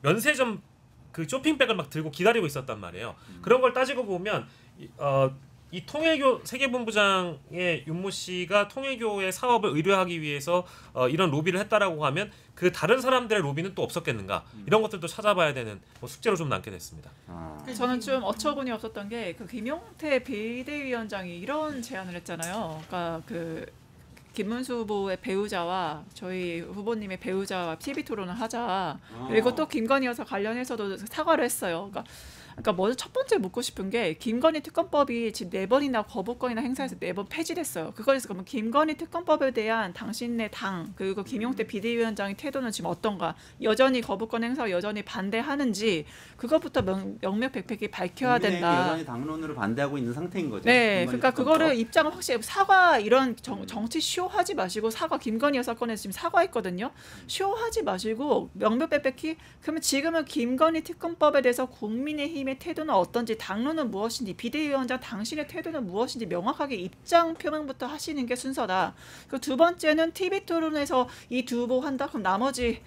면세점 그 쇼핑백을 막 들고 기다리고 있었단 말이에요. 그런 걸 따지고 보면 이 통일교 세계본부장의 윤모 씨가 통일교의 사업을 의뢰하기 위해서 이런 로비를 했다라고 하면 그 다른 사람들의 로비는 또 없었겠는가 이런 것들도 찾아봐야 되는 뭐 숙제로 좀 남게 됐습니다. 저는 좀 어처구니 없었던 게 그 김용태 비대위원장이 이런 제안을 했잖아요. 그러니까 그 김문수 후보의 배우자와 저희 후보님의 배우자와 TV 토론을 하자. 그리고 또 김건희 여사 관련해서도 사과를 했어요. 그러니까 먼저 첫 번째 묻고 싶은 게 김건희 특검법이 지금 4번이나 거부권이나 행사해서 4번 폐지됐어요. 그거에서 그러면 김건희 특검법에 대한 당신네 당 그리고 김용태 비대위원장의 태도는 지금 어떤가? 여전히 거부권 행사와 여전히 반대하는지 그것부터 명명백백히 밝혀야 된다. 여전히 당론으로 반대하고 있는 상태인 거죠. 네, 그러니까 특검법. 그거를 입장을 확실히 사과 이런 정치 쇼하지 마시고 사과 김건희 여사 건에서 지금 사과했거든요. 쇼하지 마시고 명명백백히 그러면 지금은 김건희 특검법에 대해서 국민의힘 의 태도는 어떤지 당론은 무엇인지 비대위원장 당신의 태도는 무엇인지 명확하게 입장 표명부터 하시는 게 순서다. 그 두 번째는 TV 토론에서 이 두 후보 한다. 그럼 나머지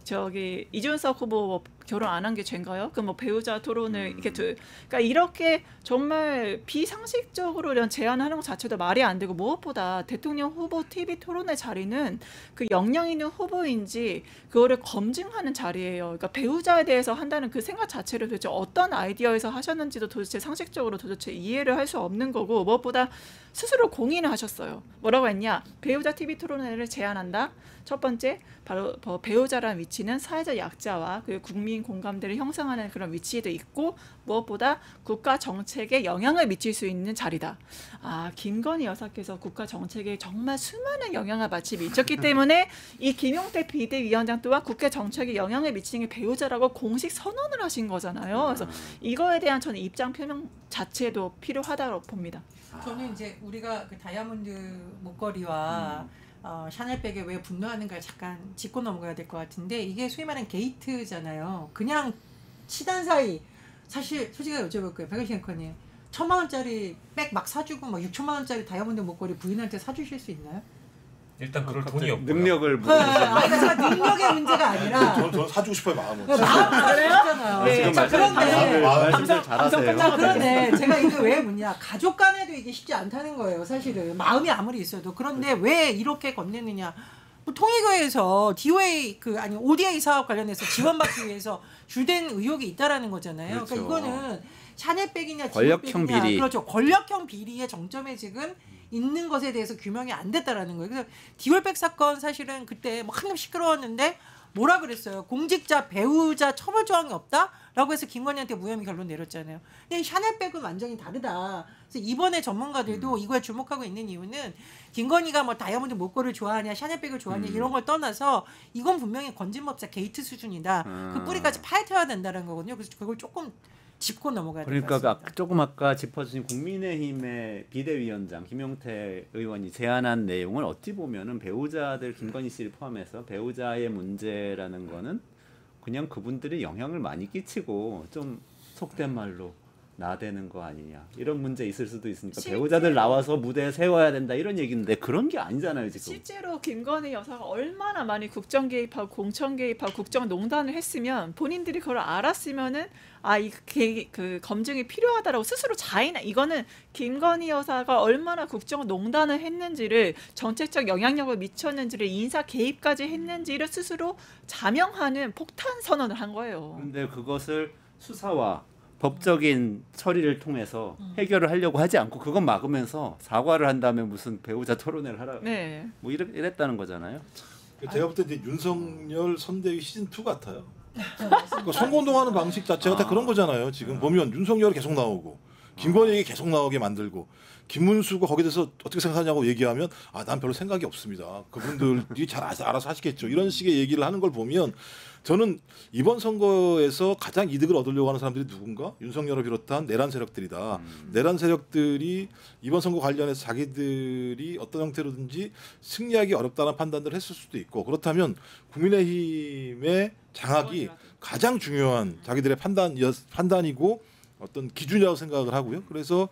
저기 이준석 후보 결혼 안 한 게 죄인가요? 그 뭐 배우자 토론을 이렇게 그러니까 이렇게 정말 비상식적으로 이런 제안하는 것 자체도 말이 안 되고 무엇보다 대통령 후보 TV 토론의 자리는 그 역량 있는 후보인지 그거를 검증하는 자리예요. 그러니까 배우자에 대해서 한다는 그 생각 자체를 도대체 어떤 아이디어에서 하셨는지도 도대체 상식적으로 도대체 이해를 할 수 없는 거고 무엇보다 스스로 공인을 하셨어요. 뭐라고 했냐? 배우자 TV 토론회를 제안한다. 첫 번째 바로 배우자라는 위치는 사회적 약자와 그 국민 공감대를 형성하는 그런 위치에도 있고 무엇보다 국가 정책에 영향을 미칠 수 있는 자리다. 아, 김건희 여사께서 국가 정책에 정말 수많은 영향을 마치 미쳤기 때문에 이 김용태 비대위원장 또한 국가 정책에 영향을 미치는 게 배우자라고 공식 선언을 하신 거잖아요. 그래서 이거에 대한 저는 입장 표명 자체도 필요하다고 봅니다. 저는 이제 우리가 그 다이아몬드 목걸이와 샤넬백에 왜 분노하는가 잠깐 짚고 넘어가야 될 것 같은데 이게 소위 말하는 게이트잖아요. 그냥 치단 사이 사실 솔직히 여쭤볼 거예요. 백은신 앵커님 1,000만 원짜리 백 막 사주고 막 6천만 원짜리 다이아몬드 목걸이 부인한테 사주실 수 있나요? 일단 그럴 돈이 없고요. 능력을 그러니까 능력의 문제가 아니라 저는 사주고 싶어요 마음은. 마음 그래요? 네. 지금 그런데 말씀을 잘하세요. 그런데 제가 이거 왜 묻냐 가족 간에도 이게 쉽지 않다는 거예요. 사실은 마음이 아무리 있어도 그런데 왜 이렇게 건네느냐? 뭐 통일교에서 DOA 아니 ODA 사업 관련해서 지원받기 위해서 주된 의혹이 있다라는 거잖아요. 그렇죠. 그러니까 이거는 샤넬백이냐 권력형 지원백이냐 비리. 그렇죠. 권력형 비리의 정점에 지금 있는 것에 대해서 규명이 안 됐다라는 거예요. 그래서 디올백 사건 사실은 그때 뭐 한참 시끄러웠는데 뭐라 그랬어요? 공직자 배우자 처벌 조항이 없다라고 해서 김건희한테 무혐의 결론 내렸잖아요. 근데 샤넬백은 완전히 다르다. 그래서 이번에 전문가들도 이거에 주목하고 있는 이유는 김건희가 뭐 다이아몬드 목걸이를 좋아하냐 샤넬백을 좋아하냐 이런 걸 떠나서 이건 분명히 건진법사 게이트 수준이다. 그 뿌리까지 파헤쳐야 된다는 거거든요. 그래서 그걸 조금 짚고 넘어가야 될 것 그러니까 같습니다. 조금 아까 짚어주신 국민의힘의 비대위원장 김용태 의원이 제안한 내용을 어찌 보면은 배우자들 김건희 씨를 포함해서 배우자의 문제라는 거는 그냥 그분들이 영향을 많이 끼치고 좀 속된 말로 나대는 거 아니냐 이런 문제 있을 수도 있으니까 배우자들 나와서 무대에 세워야 된다 이런 얘기인데 그런 게 아니잖아요 지금. 실제로 김건희 여사가 얼마나 많이 국정 개입하고 공천 개입하고 국정 농단을 했으면 본인들이 그걸 알았으면은 그 검증이 필요하다라고 스스로 자인해. 이거는 김건희 여사가 얼마나 국정 농단을 했는지를 정책적 영향력을 미쳤는지를 인사 개입까지 했는지를 스스로 자명하는 폭탄 선언을 한 거예요. 그런데 그것을 수사와 법적인 처리를 통해서 해결을 하려고 하지 않고 그건 막으면서 사과를 한 다음에 무슨 배우자 토론회를 하라 네. 뭐 이랬다는 거잖아요. 제가 볼 때 이제 윤석열 선대위 시즌 2 같아요. 그러니까 선거운동하는 방식 자체가 다 그런 거잖아요. 지금 보면 윤석열이 계속 나오고 김건희 얘기 계속 나오게 만들고 김문수가 거기에 대해서 어떻게 생각하냐고 얘기하면 난 별로 생각이 없습니다. 그분들이 잘 알아서 하시겠죠. 이런 식의 얘기를 하는 걸 보면 저는 이번 선거에서 가장 이득을 얻으려고 하는 사람들이 누군가? 윤석열을 비롯한 내란 세력들이다. 내란 세력들이 이번 선거 관련해서 자기들이 어떤 형태로든지 승리하기 어렵다는 판단을 했을 수도 있고 그렇다면 국민의힘의 장악이 가장 중요한 자기들의 판단이고 어떤 기준이라고 생각을 하고요. 그래서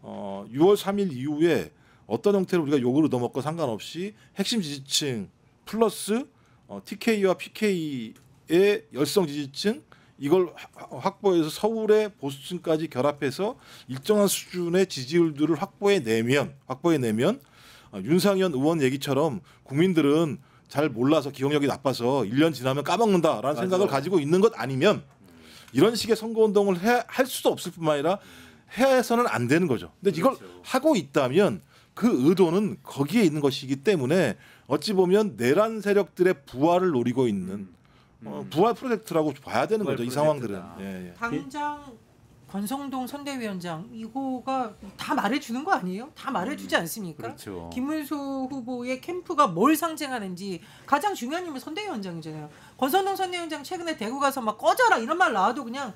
6월 3일 이후에 어떤 형태로 우리가 욕을 얻어먹고 상관없이 핵심 지지층 플러스 TK와 PK의 열성 지지층 이걸 확보해서 서울의 보수층까지 결합해서 일정한 수준의 지지율들을 확보해내면 윤상현 의원 얘기처럼 국민들은 잘 몰라서 기억력이 나빠서 1년 지나면 까먹는다라는 생각을 가지고 있는 것 아니면 이런 식의 선거운동을 할 수도 없을 뿐만 아니라 해서는 안 되는 거죠. 근데 이걸 하고 있다면 그 의도는 거기에 있는 것이기 때문에 어찌 보면 내란 세력들의 부활을 노리고 있는 부활 프로젝트라고 봐야 되는 부활 거죠. 이 프로젝트다. 상황들은. 예, 예. 당장 권성동 선대위원장 이거가 다 말해주는 거 아니에요? 다 말해주지 않습니까? 그렇죠. 김문수 후보의 캠프가 뭘 상징하는지 가장 중요한 인물 선대위원장이잖아요. 권성동 선대위원장 최근에 대구 가서 막 꺼져라 이런 말 나와도 그냥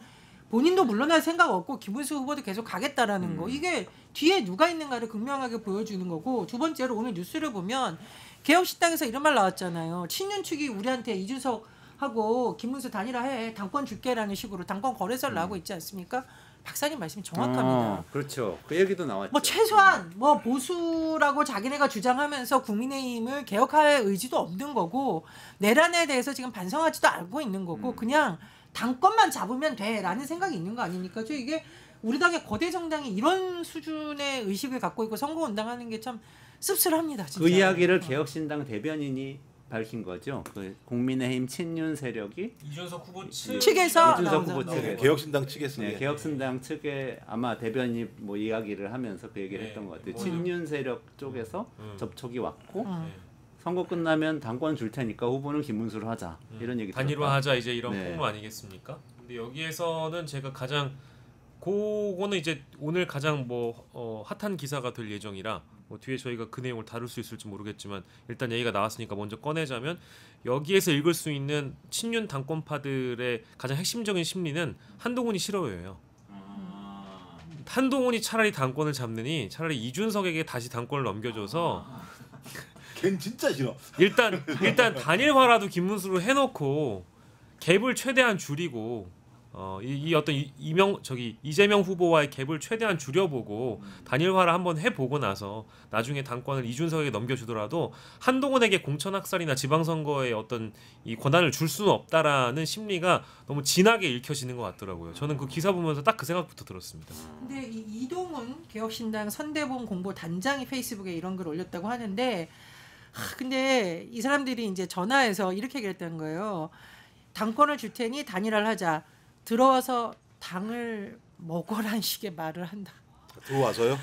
본인도 물러날 생각 없고 김문수 후보도 계속 가겠다라는 거. 이게 뒤에 누가 있는가를 극명하게 보여주는 거고 두 번째로 오늘 뉴스를 보면 개혁식당에서 이런 말 나왔잖아요. 친윤 측이 우리한테 이준석 하고 김문수 단일화해 당권 줄게라는 식으로 당권 거래설을 하고 있지 않습니까? 박사님 말씀이 정확합니다. 그렇죠. 그 얘기도 나왔죠. 뭐 최소한 뭐 보수라고 자기네가 주장하면서 국민의힘을 개혁할 의지도 없는 거고 내란에 대해서 지금 반성하지도 않고 있는 거고 그냥 당권만 잡으면 돼라는 생각이 있는 거 아닙니까? 저 이게 우리 당의 거대 정당이 이런 수준의 의식을 갖고 있고 선거운동하는 게 참 씁쓸합니다. 진짜. 그 이야기를 개혁신당 대변인이 밝힌 거죠. 그 국민의힘 친윤 세력이 이준석 후보 측 측에서 이준석 후보 나오잖아요. 측에 개혁신당 측에서 네, 개혁신당 측에 아마 대변인이 뭐 이야기를 하면서 그 얘기를 했던 것 같아요. 친윤 세력 쪽에서 접촉이 왔고 선거 끝나면 당권 줄 테니까 후보는 김문수로 하자 이런 얘기 단일화하자 이제 이런 네. 폭로 아니겠습니까? 근데 여기에서는 제가 가장 그거는 이제 오늘 가장 뭐 핫한 기사가 될 예정이라 뭐 뒤에 저희가 그 내용을 다룰 수 있을지 모르겠지만 일단 얘기가 나왔으니까 먼저 꺼내자면 여기에서 읽을 수 있는 친윤 당권파들의 가장 핵심적인 심리는 한동훈이 싫어요예요. 한동훈이 차라리 당권을 잡느니 차라리 이준석에게 다시 당권을 넘겨줘서 걘 진짜 싫어. 일단 단일화라도 김문수로 해놓고 갭을 최대한 줄이고 이 어떤 이재명 후보와의 갭을 최대한 줄여보고 단일화를 한번 해보고 나서 나중에 당권을 이준석에게 넘겨주더라도 한동훈에게 공천학살이나 지방선거의 어떤 이 권한을 줄 수는 없다라는 심리가 너무 진하게 읽혀지는 것 같더라고요. 저는 그 기사 보면서 딱 그 생각부터 들었습니다. 근데 이동훈 개혁신당 선대본 공보 단장이 페이스북에 이런 글 올렸다고 하는데 근데 이 사람들이 이제 전화해서 이렇게 얘기했다는 거예요. 당권을 줄 테니 단일화를 하자. 들어와서 당을 먹어라는 식의 말을 한다. 들어와서요?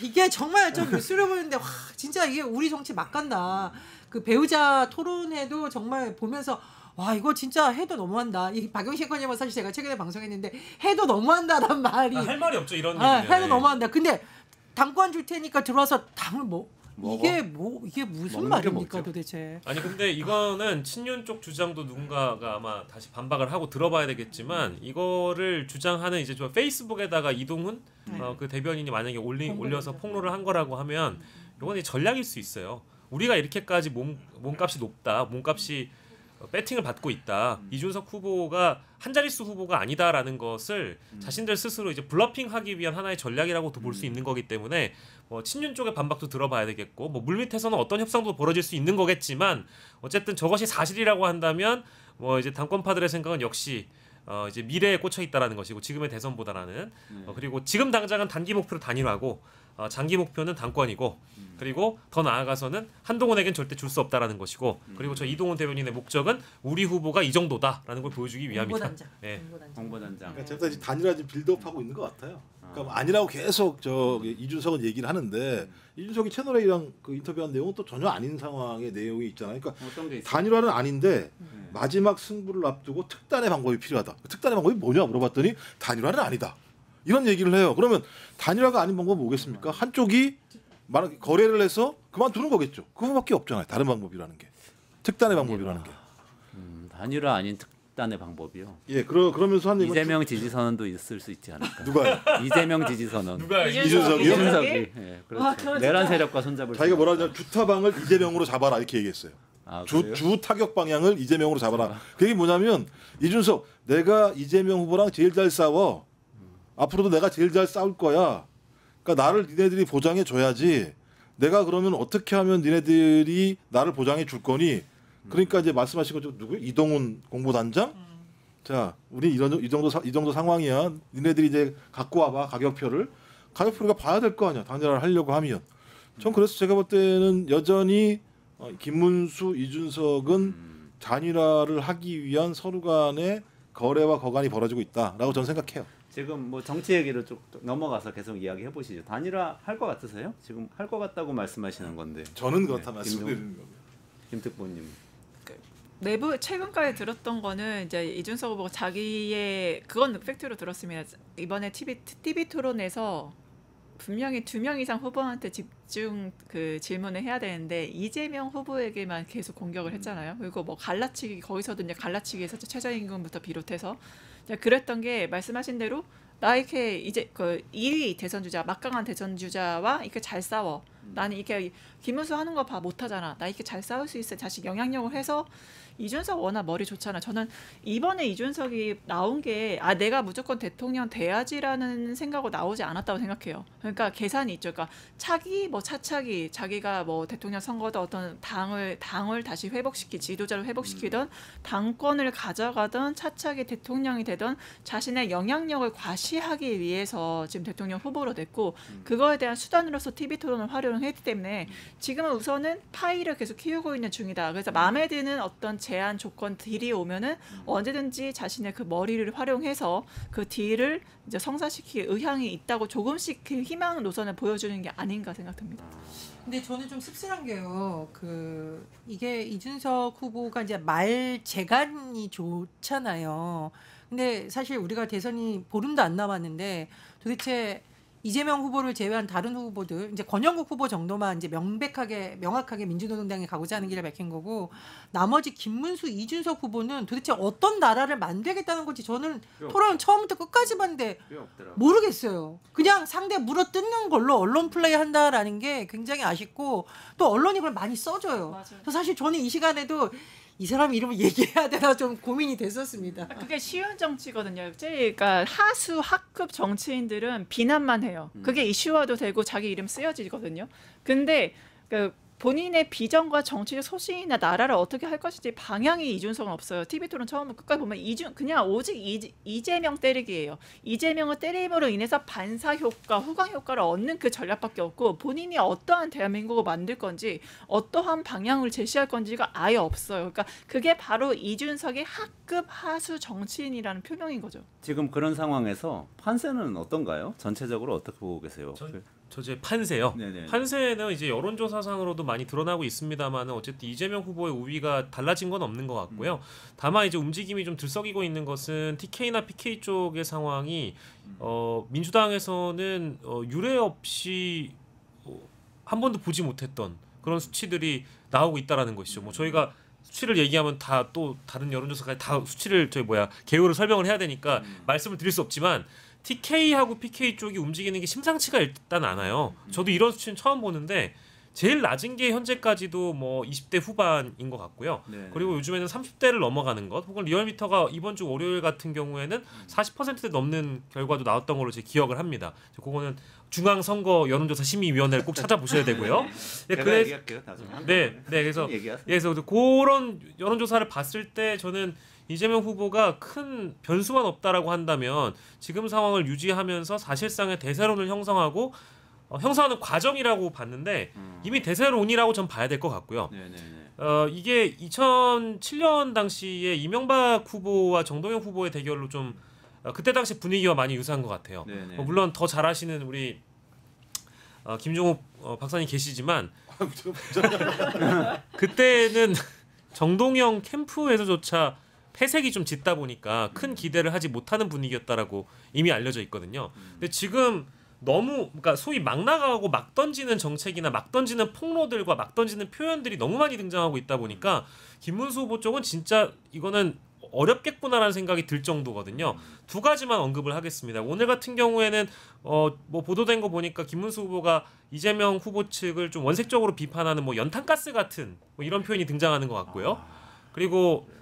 이게 정말 좀 뉴스를 보는데 와 진짜 이게 우리 정치 막 간다. 그 배우자 토론회도 정말 보면서 와 이거 진짜 해도 너무한다. 이 박영식 의원님은 사실 제가 최근에 방송했는데 해도 너무한다란 말이 할 말이 없죠 이런 얘기는. 해도 너무한다. 근데 당권 줄 테니까 들어와서 당을 먹어. 이게 무슨 말입니까 도대체? 아니 근데 이거는 친윤 쪽 주장도 누군가가 아마 다시 반박을 하고 들어봐야 되겠지만 이거를 주장하는 이제 저 페이스북에다가 이동훈 그 대변인이 만약에 올려서 폭로를 한 거라고 하면 이건 전략일 수 있어요. 우리가 이렇게까지 몸값이 높다, 몸값이 배팅을 받고 있다. 이준석 후보가 한 자릿수 후보가 아니다라는 것을 자신들 스스로 이제 블러핑하기 위한 하나의 전략이라고도 볼 수 있는 거기 때문에 친윤 쪽의 반박도 들어봐야 되겠고 물밑에서는 어떤 협상도 벌어질 수 있는 거겠지만 어쨌든 저것이 사실이라고 한다면 이제 당권파들의 생각은 역시 이제 미래에 꽂혀 있다라는 것이고 지금의 대선보다는 그리고 지금 당장은 단기 목표로 단일화고 장기 목표는 당권이고 그리고 더 나아가서는 한동훈에겐 절대 줄 수 없다라는 것이고 그리고 저 이동훈 대변인의 목적은 우리 후보가 이 정도다라는 걸 보여주기 위함이다. 홍보단장. 그러니까 제가 지금 단일화 지금 빌드업하고 있는 것 같아요. 그러니까 아니라고 계속 이준석은 얘기를 하는데 이준석이 채널A랑 그 인터뷰한 내용은 또 전혀 아닌 상황의 내용이 있잖아요. 그러니까 어떤 게 있어요? 단일화는 아닌데 마지막 승부를 앞두고 특단의 방법이 필요하다. 특단의 방법이 뭐냐 물어봤더니 단일화는 아니다. 이런 얘기를 해요. 그러면 단일화가 아닌 방법은 뭐겠습니까? 한쪽이 거래를 해서 그만두는 거겠죠. 그거밖에 없잖아요. 다른 방법이라는 게. 특단의 방법이라는 게. 단일화 아닌 특단의 방법이요. 예, 그러면서 한 이재명 지지선언도 있을 수 있지 않을까? 누가요? 이재명 지지선언. 누가 이준석이요? 이준석이. 예, 그렇죠. 내란 세력과 손잡을. 자기가 뭐라 하냐면 주타방을 이재명으로 잡아라 이렇게 얘기했어요. 주 타격 방향을 이재명으로 잡아라. 그게 뭐냐면 이준석 내가 이재명 후보랑 제일 잘 싸워. 앞으로도 내가 제일 잘 싸울 거야. 그러니까 나를 니네들이 보장해 줘야지. 내가 그러면 어떻게 하면 니네들이 나를 보장해 줄 거니? 그러니까 이제 말씀하신 거 누구요? 이동훈 공보단장? 자, 우리 이 정도 상황이야. 니네들이 이제 갖고 와봐 가격표를. 가격표를 봐야 될 거 아니야. 단일화를 하려고 하면. 전 그래서 제가 볼 때는 여전히 김문수, 이준석은 단일화를 하기 위한 서로 간의 거래와 거간이 벌어지고 있다라고 저는 생각해요. 지금 뭐 정치 얘기를 좀 넘어가서 계속 이야기해 보시죠. 단일화 할 것 같으세요? 지금 할 것 같다고 말씀하시는 건데. 저는 그렇다 네, 말씀드리는 거고요. 김특보님. 내부 최근까지 들었던 거는 이제 이준석 후보가 자기의 그건 팩트로 들었습니다. 이번에 TV 토론에서 분명히 2명 이상 후보한테 집중 그 질문을 해야 되는데 이재명 후보에게만 계속 공격을 했잖아요. 그리고 뭐 갈라치기 거기서도 이제 갈라치기에서 최저임금부터 비롯해서 그랬던 게 말씀하신 대로 나 이렇게 이제 그 2위 대선 주자 막강한 대선 주자와 이렇게 잘 싸워. 나는 이렇게 김문수 하는 거 봐 못하잖아. 나 이렇게 잘 싸울 수 있어. 다시 영향력을 해서 이준석 워낙 머리 좋잖아. 저는 이번에 이준석이 나온 게 내가 무조건 대통령 돼야지라는 생각으로 나오지 않았다고 생각해요. 그러니까 계산이 있죠. 그러니까 차기 뭐 차차기 자기가 뭐 대통령 선거도 어떤 당을 다시 지도자를 회복시키던 당권을 가져가던 차차기 대통령이 되던 자신의 영향력을 과시하기 위해서 지금 대통령 후보로 냈고 그거에 대한 수단으로서 TV 토론을 활용했기 때문에 지금은 우선은 파이를 계속 키우고 있는 중이다. 그래서 마음에 드는 어떤 제한 조건 딜이 오면은 언제든지 자신의 그 머리를 활용해서 그 딜을 이제 성사시킬 의향이 있다고 조금씩 그 희망 노선을 보여주는 게 아닌가 생각됩니다. 근데 저는 좀 씁쓸한 게요. 이게 이준석 후보가 이제 말 재간이 좋잖아요. 근데 사실 우리가 대선이 보름도 안 남았는데 도대체 이재명 후보를 제외한 다른 후보들 이제 권영국 후보 정도만 이제 명확하게 민주노동당에 가고자 하는 길을 밝힌 거고 나머지 김문수, 이준석 후보는 도대체 어떤 나라를 만들겠다는 건지 저는 토론 처음부터 끝까지 봤는데 모르겠어요. 그냥 상대 물어뜯는 걸로 언론 플레이 한다라는 게 굉장히 아쉽고 또 언론이 그걸 많이 써줘요. 맞아요. 사실 저는 이 시간에도 이 사람 이름을 얘기해야 되나 좀 고민이 됐었습니다. 그게 쉬운 정치거든요. 그러니까 하수 하급 정치인들은 비난만 해요. 그게 이슈화도 되고 자기 이름 쓰여지거든요. 근데 본인의 비전과 정치적 소신이나 나라를 어떻게 할 것인지 방향이 이준석은 없어요. TV 토론 처음부터 끝까지 보면 그냥 오직 이재명 때리기예요. 이재명을 때림으로 인해서 반사 효과, 후광 효과를 얻는 그 전략밖에 없고 본인이 어떠한 대한민국을 만들 건지 어떠한 방향을 제시할 건지가 아예 없어요. 그러니까 그게 바로 이준석의 하급 하수 정치인이라는 표명인 거죠. 지금 그런 상황에서 판세는 어떤가요? 전체적으로 어떻게 보고 계세요? 저 이제 판세요. 네네. 판세는 이제 여론조사상으로도 많이 드러나고 있습니다만 어쨌든 이재명 후보의 우위가 달라진 건 없는 것 같고요. 다만 이제 움직임이 좀 들썩이고 있는 것은 TK나 PK 쪽의 상황이 민주당에서는 유례 없이 한 번도 보지 못했던 그런 수치들이 나오고 있다라는 것이죠. 뭐 저희가 수치를 얘기하면 다 또 다른 여론조사까지 다 수치를 개요를 설명을 해야 되니까 말씀을 드릴 수 없지만 TK하고 PK 쪽이 움직이는 게 심상치가 일단 않아요. 저도 이런 수치는 처음 보는데 제일 낮은 게 현재까지도 뭐 20대 후반인 것 같고요. 네. 그리고 요즘에는 30대를 넘어가는 것, 혹은 리얼미터가 이번 주 월요일 같은 경우에는 40%대 넘는 결과도 나왔던 걸로 제 기억을 합니다. 그거는 중앙선거 여론조사 심의위원회를 꼭 찾아보셔야 되고요. 제가 얘기할게요. 그래서 그런 여론조사를 봤을 때 저는 이재명 후보가 큰 변수만 없다라고 한다면 지금 상황을 유지하면서 사실상의 대세론을 형성하는 과정이라고 봤는데 이미 대세론이라고 전 봐야 될 것 같고요. 이게 2007년 당시에 이명박 후보와 정동영 후보의 대결로 좀 그때 당시 분위기와 많이 유사한 것 같아요. 물론 더 잘하시는 우리 김종욱 박사님 계시지만 그때는 정동영 캠프에서조차 패색이 좀 짙다 보니까 큰 기대를 하지 못하는 분위기였다라고 이미 알려져 있거든요. 근데 지금 너무 그러니까 소위 막 나가고 막 던지는 정책이나 막 던지는 폭로들과 막 던지는 표현들이 너무 많이 등장하고 있다 보니까 김문수 후보 쪽은 진짜 이거는 어렵겠구나라는 생각이 들 정도거든요. 두 가지만 언급을 하겠습니다. 오늘 같은 경우에는 뭐 보도된 거 보니까 김문수 후보가 이재명 후보 측을 좀 원색적으로 비판하는 뭐 연탄가스 같은 뭐 이런 표현이 등장하는 것 같고요. 그리고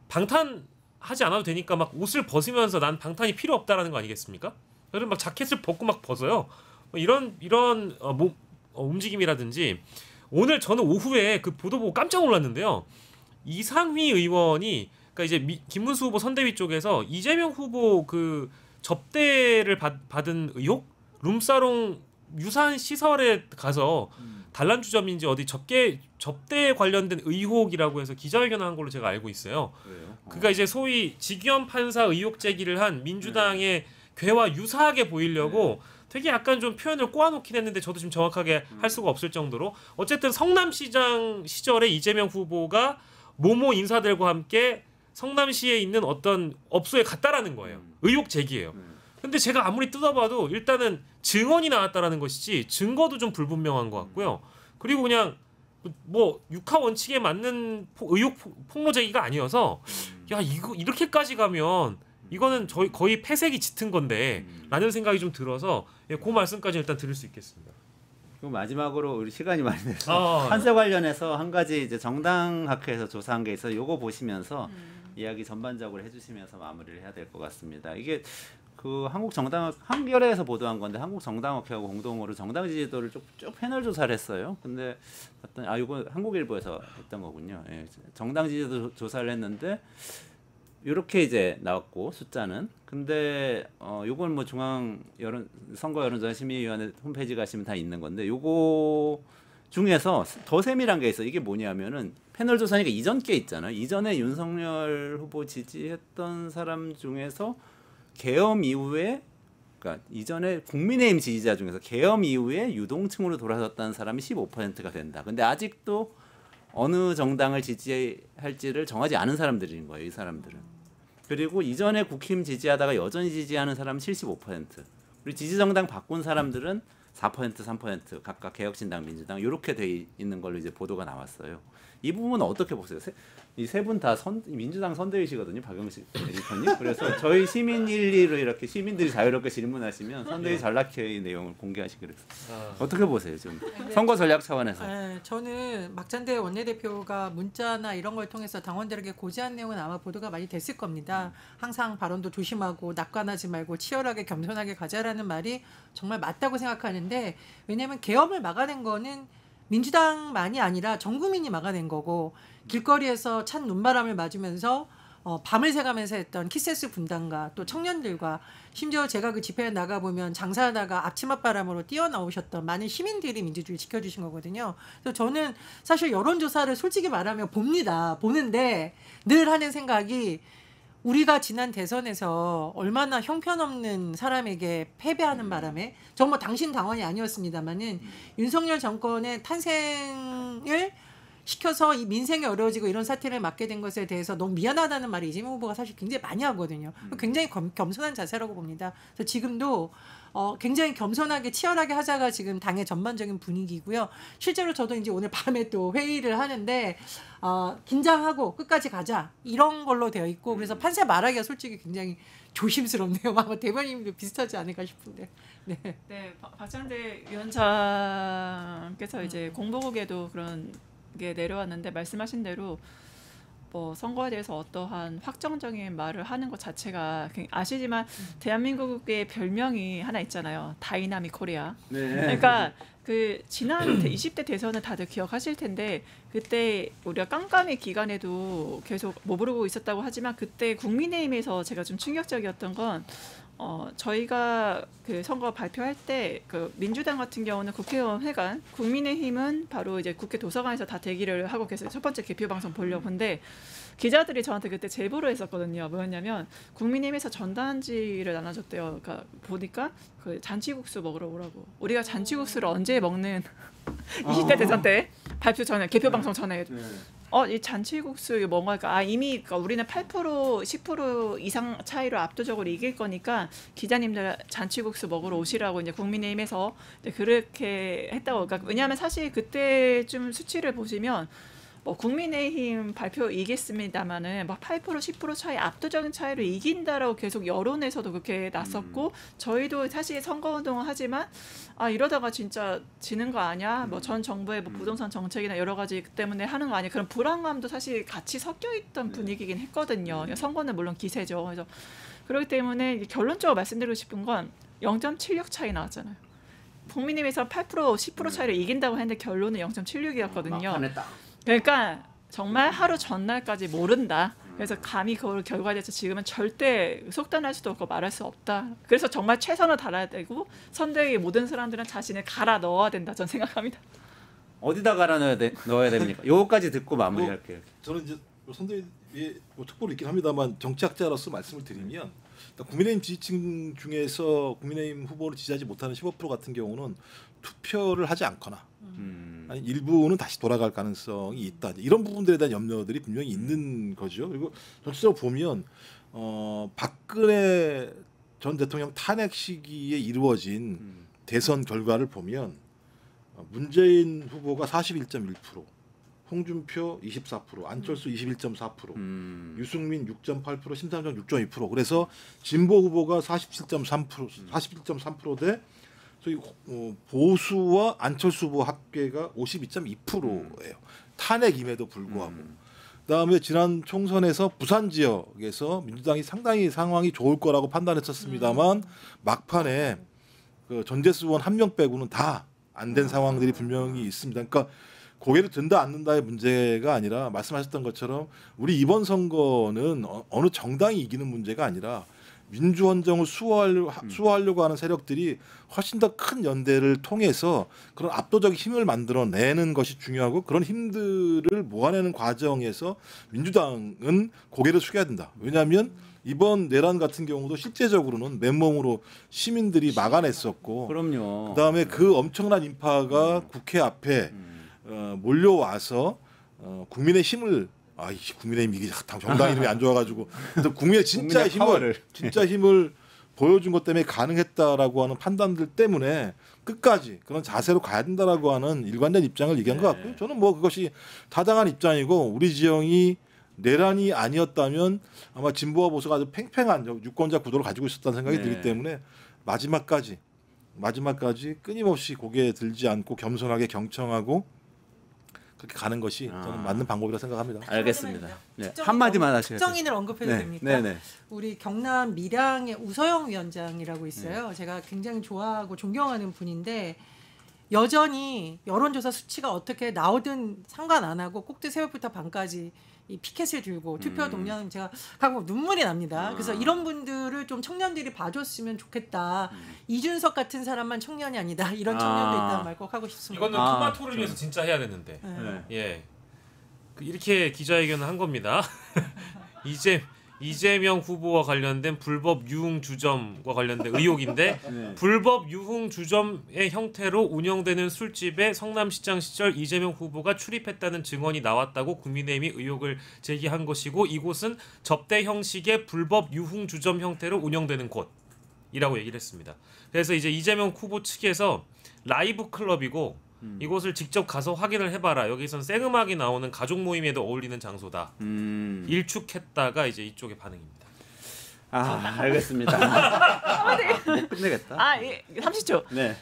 방탄하지 않아도 되니까 막 옷을 벗으면서 난 방탄이 필요 없다라는 거 아니겠습니까? 그래서 막 자켓을 벗고 막 벗어요. 이런 움직임이라든지 오늘 저는 오후에 그 보도 보고 깜짝 놀랐는데요. 이상휘 의원이 그러니까 이제 김문수 후보 선대위 쪽에서 이재명 후보 그 접대를 받은 의혹, 룸사롱 유사한 시설에 가서 단란주점인지 어디 접대에 관련된 의혹이라고 해서 기자회견을 한 걸로 제가 알고 있어요. 그러니까 이제 소위 직위원 판사 의혹 제기를 한 민주당의 괴와 유사하게 보이려고 되게 약간 좀 표현을 꼬아놓긴 했는데 저도 지금 정확하게 할 수가 없을 정도로 어쨌든 성남시장 시절에 이재명 후보가 모모 인사들과 함께 성남시에 있는 어떤 업소에 갔다라는 거예요. 의혹 제기예요. 근데 제가 아무리 뜯어봐도 일단은 증언이 나왔다라는 것이지 증거도 좀 불분명한 것 같고요. 그리고 그냥 뭐 육하 원칙에 맞는 의혹 폭로 제기가 아니어서 야 이거 이렇게까지 가면 이거는 저희 거의 폐색이 짙은 건데라는 생각이 좀 들어서 그 말씀까지 일단 드릴 수 있겠습니다. 그리고 마지막으로 우리 시간이 많이 돼서 판세 관련해서 한 가지 이제 정당학회에서 조사한 게 있어. 요거 보시면서 이야기 전반적으로 해주시면서 마무리를 해야 될 것 같습니다. 이게 그 한국 정당학 한겨레에서 보도한 건데 한국 정당학회하고 공동으로 정당 지지도를 쭉 패널 조사를 했어요. 근데 어떤 이거 한국일보에서 했던 거군요. 예, 정당 지지도 조사를 했는데 이렇게 이제 나왔고 숫자는 근데 요건 뭐 중앙 선거 여론조사 심의위원회 홈페이지 가시면 다 있는 건데 요거 중에서 더 세밀한 게 있어. 이게 뭐냐면은 패널 조사니까 이전 게 있잖아요. 이전에 윤석열 후보 지지했던 사람 중에서 계엄 이후에 그러니까 이전에 국민의힘 지지자 중에서 계엄 이후에 유동층으로 돌아섰다는 사람이 15%가 된다. 근데 아직도 어느 정당을 지지할지를 정하지 않은 사람들인 거예요. 이 사람들은. 그리고 이전에 국힘 지지하다가 여전히 지지하는 사람은 75%. 그리고 지지정당 바꾼 사람들은 4%, 3% 각각 개혁신당, 민주당 이렇게 돼 있는 걸로 이제 보도가 나왔어요. 이 부분은 어떻게 보세요? 이 세 분 다 민주당 선대위시거든요, 박영식 에디터님. 그래서 저희 시민 1위로 이렇게 시민들이 자유롭게 질문하시면 선대위 전략회의 내용을 공개하시기로 했어요. 어떻게 보세요, 좀 선거 전략 차원에서? 네, 저는 막잔대 원내대표가 문자나 이런 걸 통해서 당원들에게 고지한 내용은 아마 보도가 많이 됐을 겁니다. 항상 발언도 조심하고 낙관하지 말고 치열하게 겸손하게 가자라는 말이 정말 맞다고 생각하는데 왜냐하면 계엄을 막아낸 거는 민주당만이 아니라 전 국민이 막아낸 거고 길거리에서 찬 눈바람을 맞으면서 밤을 새가면서 했던 키세스 분단과 또 청년들과 심지어 제가 그 집회에 나가보면 장사하다가 앞치맛바람으로 뛰어나오셨던 많은 시민들이 민주주의 지켜주신 거거든요. 그래서 저는 사실 여론조사를 솔직히 말하면 보는데 늘 하는 생각이 우리가 지난 대선에서 얼마나 형편없는 사람에게 패배하는 바람에 정말 당신 당원이 아니었습니다만은 윤석열 정권의 탄생을 시켜서 이 민생이 어려워지고 이런 사태를 맞게 된 것에 대해서 너무 미안하다는 말을 이재명 후보가 사실 굉장히 많이 하거든요. 굉장히 겸손한 자세라고 봅니다. 그래서 지금도 굉장히 겸손하게 치열하게 하자가 지금 당의 전반적인 분위기고요. 실제로 저도 이제 오늘 밤에 또 회의를 하는데 긴장하고 끝까지 가자 이런 걸로 되어 있고 그래서 판세 말하기가 솔직히 굉장히 조심스럽네요. 아마 대변인도 비슷하지 않을까 싶은데. 네, 박찬대 위원장께서 이제 공보국에도 그런 게 내려왔는데 말씀하신 대로 뭐 선거에 대해서 어떠한 확정적인 말을 하는 것 자체가 아시지만 대한민국의 별명이 하나 있잖아요. 다이나믹 코리아. 네. 그러니까 그 지난 20대 대선을 다들 기억하실 텐데 그때 우리가 깜깜이 기간에도 계속 모르고 있었다고 하지만 그때 국민의힘에서 제가 좀 충격적이었던 건 저희가 그 선거 발표할 때 그 민주당 같은 경우는 국회의원 회관, 국민의힘은 바로 이제 국회 도서관에서 다 대기를 하고 계세요. 첫 번째 개표 방송 보려고. 근데 기자들이 저한테 그때 제보를 했었거든요. 뭐였냐면 국민의힘에서 전단지를 나눠줬대요. 그러니까 보니까 그 잔치국수 먹으러 오라고. 우리가 잔치국수를 언제 먹는 20대 대선 때 발표 전에 개표 방송 전에 이 잔치국수 뭔가 이미 그러니까 우리는 8% 10% 이상 차이로 압도적으로 이길 거니까 기자님들 잔치국수 먹으러 오시라고 이제 국민의힘에서 그렇게 했다고. 그러니까 왜냐하면 사실 그때 좀 수치를 보시면 뭐 국민의힘 발표 이겼습니다마는 막 8% 10% 차이 압도적인 차이로 이긴다라고 계속 여론에서도 그렇게 났었고 저희도 사실 선거운동을 하지만 이러다가 진짜 지는 거 아니야? 뭐 전 정부의 뭐 부동산 정책이나 여러 가지 때문에 하는 거 아니야? 그런 불안감도 사실 같이 섞여 있던 분위기긴 했거든요. 선거는 물론 기세죠. 그래서 그렇기 때문에 결론적으로 말씀드리고 싶은 건 0.76 차이 나왔잖아요. 국민의힘에서 8% 10% 차이로 이긴다고 했는데 결론은 0.76이었거든요. 그러니까 정말 하루 전날까지 모른다. 그래서 감히 그걸 결과에 대해서 지금은 절대 속단할 수도 없고 말할 수 없다. 그래서 정말 최선을 다해야 되고 선대위 모든 사람들은 자신을 갈아 넣어야 된다. 저는 생각합니다. 어디다 갈아 넣어야 됩니까? 요거까지 듣고 마무리할게요. 저는 이제 선대위에 특보로 있긴 합니다만 정치학자로서 말씀을 드리면 국민의힘 지지층 중에서 국민의힘 후보를 지지하지 못하는 15% 같은 경우는 투표를 하지 않거나 아니 일부는 다시 돌아갈 가능성이 있다. 이런 부분들에 대한 염려들이 분명히 있는 거죠. 그리고 전체적으로 보면 박근혜 전 대통령 탄핵 시기에 이루어진 대선 결과를 보면 문재인 후보가 41.1%, 홍준표 24%, 안철수 21.4%, 유승민 6.8%, 심상정 6.2%. 그래서 진보 후보가 47.3%대 저희 보수와 안철수 후보 합계가 52.2%예요. 탄핵임에도 불구하고. 그다음에 지난 총선에서 부산 지역에서 민주당이 상당히 상황이 좋을 거라고 판단했었습니다만 막판에 그 전재수 의원 한 명 빼고는 다 안 된 상황들이 분명히 있습니다. 그러니까 고개를 든다 안 든다의 문제가 아니라 말씀하셨던 것처럼 우리 이번 선거는 어느 정당이 이기는 문제가 아니라 민주헌정을 수호하려고 하는 세력들이 훨씬 더 큰 연대를 통해서 그런 압도적 힘을 만들어내는 것이 중요하고 그런 힘들을 모아내는 과정에서 민주당은 고개를 숙여야 된다. 왜냐하면 이번 내란 같은 경우도 실제적으로는 맨몸으로 시민들이 막아냈었고 그럼요. 그다음에 그 엄청난 인파가 국회 앞에 몰려와서 국민의 힘을 국민의힘 이게 정당 이름이 안 좋아가지고 국민의 진짜 힘을 보여준 것 때문에 가능했다라고 하는 판단들 때문에 끝까지 그런 자세로 가야 된다라고 하는 일관된 입장을 얘기한 것 같고요. 저는 뭐 그것이 타당한 입장이고 우리 지형이 내란이 아니었다면 아마 진보와 보수가 아주 팽팽한 유권자 구도를 가지고 있었다는 생각이 들기 때문에 마지막까지 끊임없이 고개 들지 않고 겸손하게 경청하고 그렇게 가는 것이 저는 맞는 방법이라고 생각합니다. 알겠습니다. 네. 한마디만 하셔야 돼요. 특정인을 언급해도 됩니까? 네네. 우리 경남 밀양의 우서영 위원장이라고 있어요. 제가 굉장히 좋아하고 존경하는 분인데 여전히 여론조사 수치가 어떻게 나오든 상관 안 하고 꼭두 새벽부터 밤까지 이 피켓을 들고 투표 동료는 제가 가끔 눈물이 납니다. 그래서 이런 분들을 좀 청년들이 봐줬으면 좋겠다. 이준석 같은 사람만 청년이 아니다. 이런 청년도 있다는 말 꼭 하고 싶습니다. 이거는 토마토를 위해서 진짜 해야 되는데. 예. 이렇게 기자회견을 한 겁니다. 이재명 후보와 관련된 불법 유흥 주점과 관련된 의혹인데 불법 유흥 주점의 형태로 운영되는 술집에 성남시장 시절 이재명 후보가 출입했다는 증언이 나왔다고 국민의힘이 의혹을 제기한 것이고 이곳은 접대 형식의 불법 유흥 주점 형태로 운영되는 곳이라고 얘기를 했습니다. 그래서 이제 이재명 후보 측에서 라이브 클럽이고 이곳을 직접 가서 확인을 해봐라. 여기선 생음악이 나오는 가족 모임에도 어울리는 장소다. 일축했다가 이제 이쪽의 반응입니다. 알겠습니다. 못 끝내겠다. 30초. 네.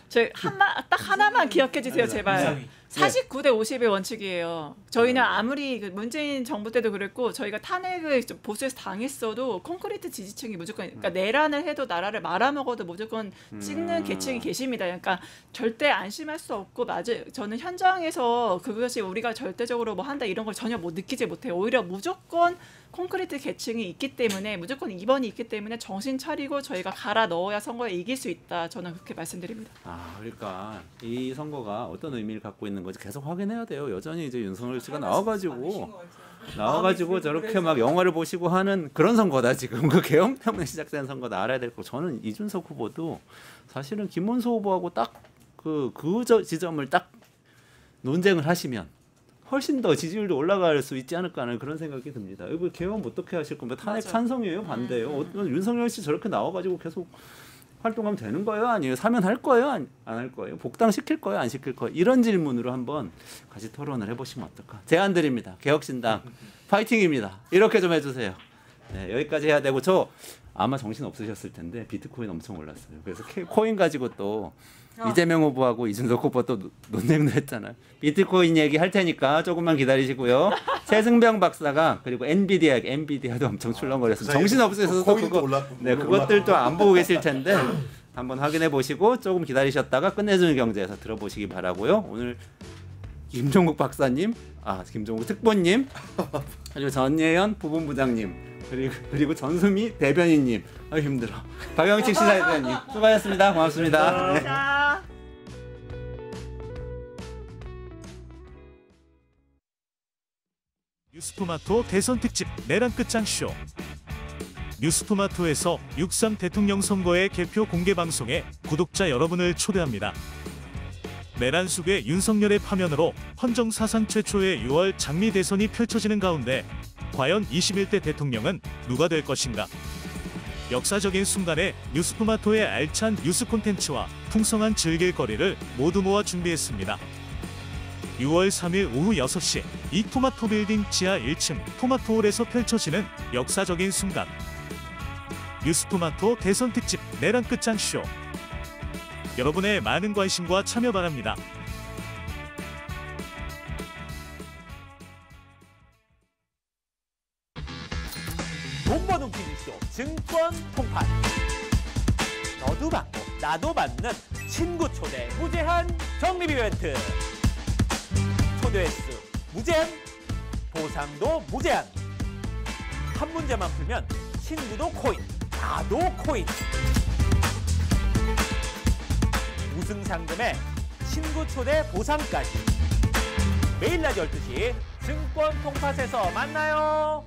딱 하나만 기억해 주세요, 제발. 49대 50의 원칙이에요. 저희는 아무리 문재인 정부 때도 그랬고 저희가 탄핵을 보수에서 당했어도 콘크리트 지지층이 무조건 그러니까 내란을 해도 나라를 말아먹어도 무조건 찍는 계층이 계십니다. 그러니까 절대 안심할 수 없고 맞아요. 저는 현장에서 그것이 우리가 절대적으로 뭐 한다 이런 걸 전혀 느끼지 못해요. 오히려 무조건 콘크리트 계층이 있기 때문에 무조건 2번이 있기 때문에 정신 차리고 저희가 갈아 넣어야 선거에 이길 수 있다. 저는 그렇게 말씀드립니다. 그러니까 이 선거가 어떤 의미를 갖고 있는 건지 계속 확인해야 돼요. 여전히 이제 윤석열 씨가 나와가지고 저렇게 막 영화를 보시고 하는 그런 선거다 지금. 그 개헌 때문에 시작된 선거다 알아야 될 거. 저는 이준석 후보도 사실은 김문수 후보하고 딱 그 지점을 딱 논쟁을 하시면 훨씬 더 지지율도 올라갈 수 있지 않을까 하는 그런 생각이 듭니다. 이거 개헌 어떻게 하실 겁니까? 탄핵 찬성이에요? 반대예요? 윤석열 씨 저렇게 나와가지고 계속 활동하면 되는 거예요? 아니에요? 사면 할 거예요? 안 할 거예요? 복당시킬 거예요? 안 시킬 거예요? 이런 질문으로 한번 같이 토론을 해보시면 어떨까? 제안 드립니다. 개혁신당 파이팅입니다. 이렇게 좀 해주세요. 네, 여기까지 해야 되고 저 아마 정신 없으셨을 텐데 비트코인 엄청 올랐어요. 그래서 코인 가지고 또 이재명 후보하고 이준석 후보 또 논쟁도 했잖아요. 비트코인 얘기 할 테니까 조금만 기다리시고요. 최승병 박사가 그리고 엔비디아도 엄청 출렁거렸어요. 정신 없으셔서 그것들도 안 보고 계실 텐데 한번 확인해 보시고 조금 기다리셨다가 끝내주는 경제에서 들어보시기 바라고요. 오늘 김종국 박사님, 김종국 특보님, 그리고 전예현 부본부장님. 그리고 전수미 대변인님 힘들어. 박영식 시사대변인 수고하셨습니다. 고맙습니다. 네. 뉴스토마토 대선 특집 내란 끝장 쇼. 뉴스토마토에서 6.3 대통령 선거의 개표 공개 방송에 구독자 여러분을 초대합니다. 내란숙의 윤석열의 파면으로 헌정 사상 최초의 6월 장미 대선이 펼쳐지는 가운데 과연 21대 대통령은 누가 될 것인가? 역사적인 순간에 뉴스토마토의 알찬 뉴스 콘텐츠와 풍성한 즐길거리를 모두 모아 준비했습니다. 6월 3일 오후 6시 이 토마토 빌딩 지하 1층 토마토홀에서 펼쳐지는 역사적인 순간. 뉴스토마토 대선 특집 내란 끝장쇼. 여러분의 많은 관심과 참여 바랍니다. 돈버는 TV쇼 증권 통판. 너도 받고 나도 받는 친구 초대 무제한 적립 이벤트. 초대 횟수 무제한, 보상도 무제한. 한 문제만 풀면 친구도 코인, 나도 코인. 우승 상금에 친구 초대 보상까지. 매일 낮 12시 증권 통팟에서 만나요.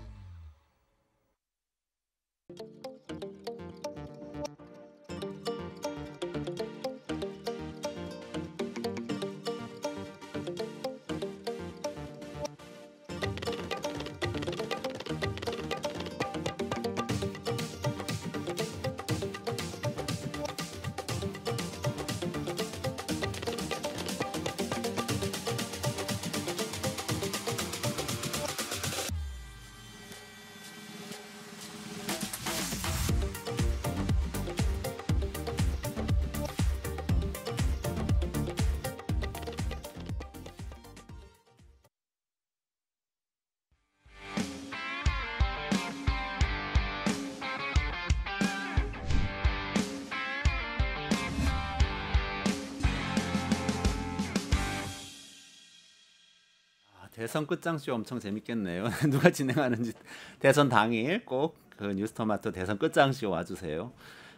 대선 끝장쇼 엄청 재밌겠네요. 누가 진행하는지 대선 당일 꼭 그 뉴스토마토 대선 끝장쇼 와주세요.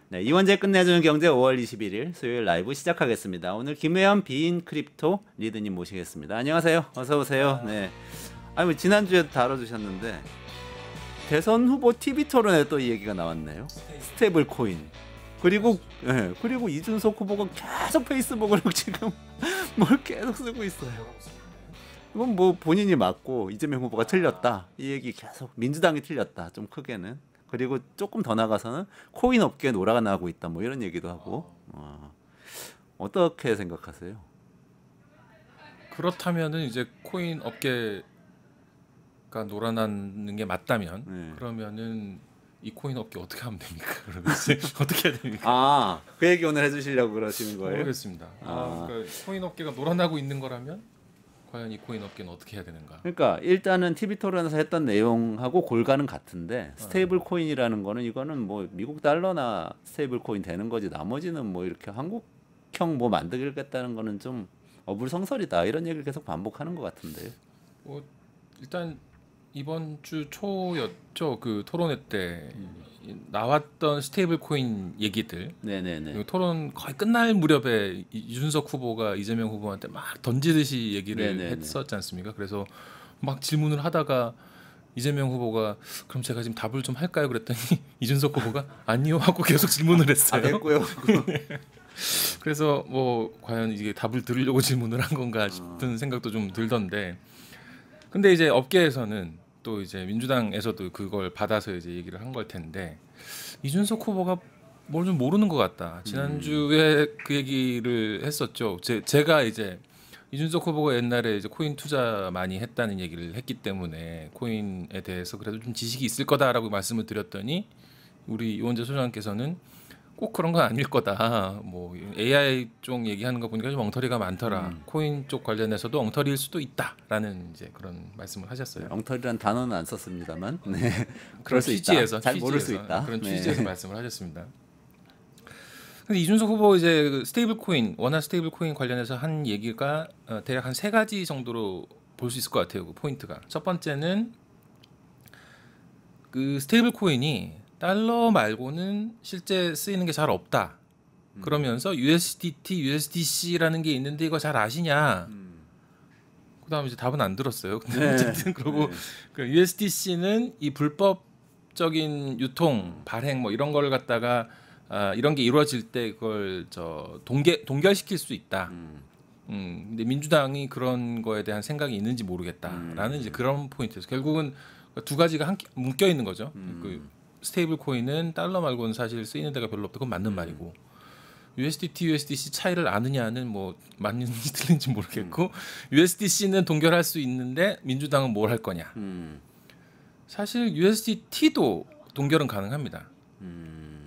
네, 이원재 끝내주는 경제 5월 21일 수요일 라이브 시작하겠습니다. 오늘 김혜연 비인 크립토 리드님 모시겠습니다. 안녕하세요. 어서 오세요. 네. 아니 지난주에 다뤄주셨는데 대선 후보 TV 토론에 또 이 얘기가 나왔네요. 스테이블 코인. 그리고 그리고 이준석 후보가 계속 페이스북으로 지금 뭘 계속 쓰고 있어요. 이건 뭐 본인이 맞고 이재명 후보가 틀렸다 이 얘기 계속 민주당이 틀렸다 좀 크게는. 그리고 조금 더 나가서는 코인 업계에 노라가 나고 있다 뭐 이런 얘기도 하고. 어떻게 생각하세요? 그렇다면은 이제 코인 업계가 놀아나는 게 맞다면 그러면은 이 코인 업계 어떻게 하면 됩니까? 그러면 이제 어떻게 해야 됩니까? 그 얘기 오늘 해주시려고 그러시는 거예요? 모르겠습니다. 그러니까 코인 업계가 놀아나고 있는 거라면 과연 이 코인 업계는 어떻게 해야 되는가? 그러니까 일단은 TV 토론에서 했던 내용하고 골과는 같은데 스테이블 코인이라는 거는 이거는 뭐 미국 달러나 스테이블 코인 되는 거지 나머지는 뭐 이렇게 한국형 뭐 만들겠다는 거는 좀 어불성설이다 이런 얘기를 계속 반복하는 것 같은데요. 일단 이번 주 초였죠. 그 토론회 때 나왔던 스테이블 코인 얘기들. 네네네. 토론 거의 끝날 무렵에 이준석 후보가 이재명 후보한테 막 던지듯이 얘기를 했었지 않습니까? 그래서 막 질문을 하다가 이재명 후보가 그럼 제가 지금 답을 좀 할까요? 그랬더니 이준석 후보가 아니요 하고 계속 질문을 했어요. 됐고요. 그래서 뭐 과연 이게 답을 들으려고 질문을 한 건가 싶은 생각도 좀 들던데. 근데 이제 업계에서는 또 이제 민주당에서도 그걸 받아서 이제 얘기를 한 걸 텐데 이준석 후보가 뭘 좀 모르는 것 같다. 지난주에 그 얘기를 했었죠. 제가 이제 이준석 후보가 옛날에 이제 코인 투자 많이 했다는 얘기를 했기 때문에 코인에 대해서 그래도 좀 지식이 있을 거다라고 말씀을 드렸더니 우리 이원재 소장님께서는 꼭 그런 건 아닐 거다. 뭐 AI 쪽 얘기하는 거 보니까 좀 엉터리가 많더라. 코인 쪽 관련해서도 엉터리일 수도 있다라는 이제 그런 말씀을 하셨어요. 엉터리란 단어는 안 썼습니다만, 네, 그럴 수 있다. 잘 모를 수 있다. 그런 취지에서 말씀을 하셨습니다. 근데 이준석 후보 이제 스테이블 코인, 원화 스테이블 코인 관련해서 한 얘기가 대략 한 3가지 정도로 볼 수 있을 것 같아요. 그 포인트가. 첫 번째는 그 스테이블 코인이 달러 말고는 실제 쓰이는 게 잘 없다. 그러면서 USDT, USDC라는 게 있는데 이거 잘 아시냐? 그다음에 이제 답은 안 들었어요. 근데 어쨌든 그리고 그 USDC는 이 불법 적인 유통, 발행 뭐 이런 걸 갖다가 이런 게 이루어질 때 그걸 동결시킬 수 있다. 근데 민주당이 그런 거에 대한 생각이 있는지 모르겠다라는 이제 그런 포인트에서 결국은 두 가지가 함께 묶여 있는 거죠. 그 스테이블 코인은 달러 말고는 사실 쓰이는 데가 별로 없다. 그건 맞는 말이고 USDT, USDC 차이를 아느냐는 뭐 맞는지 틀린지 모르겠고 USDC는 동결할 수 있는데 민주당은 뭘 할 거냐. 사실 USDT도 동결은 가능합니다.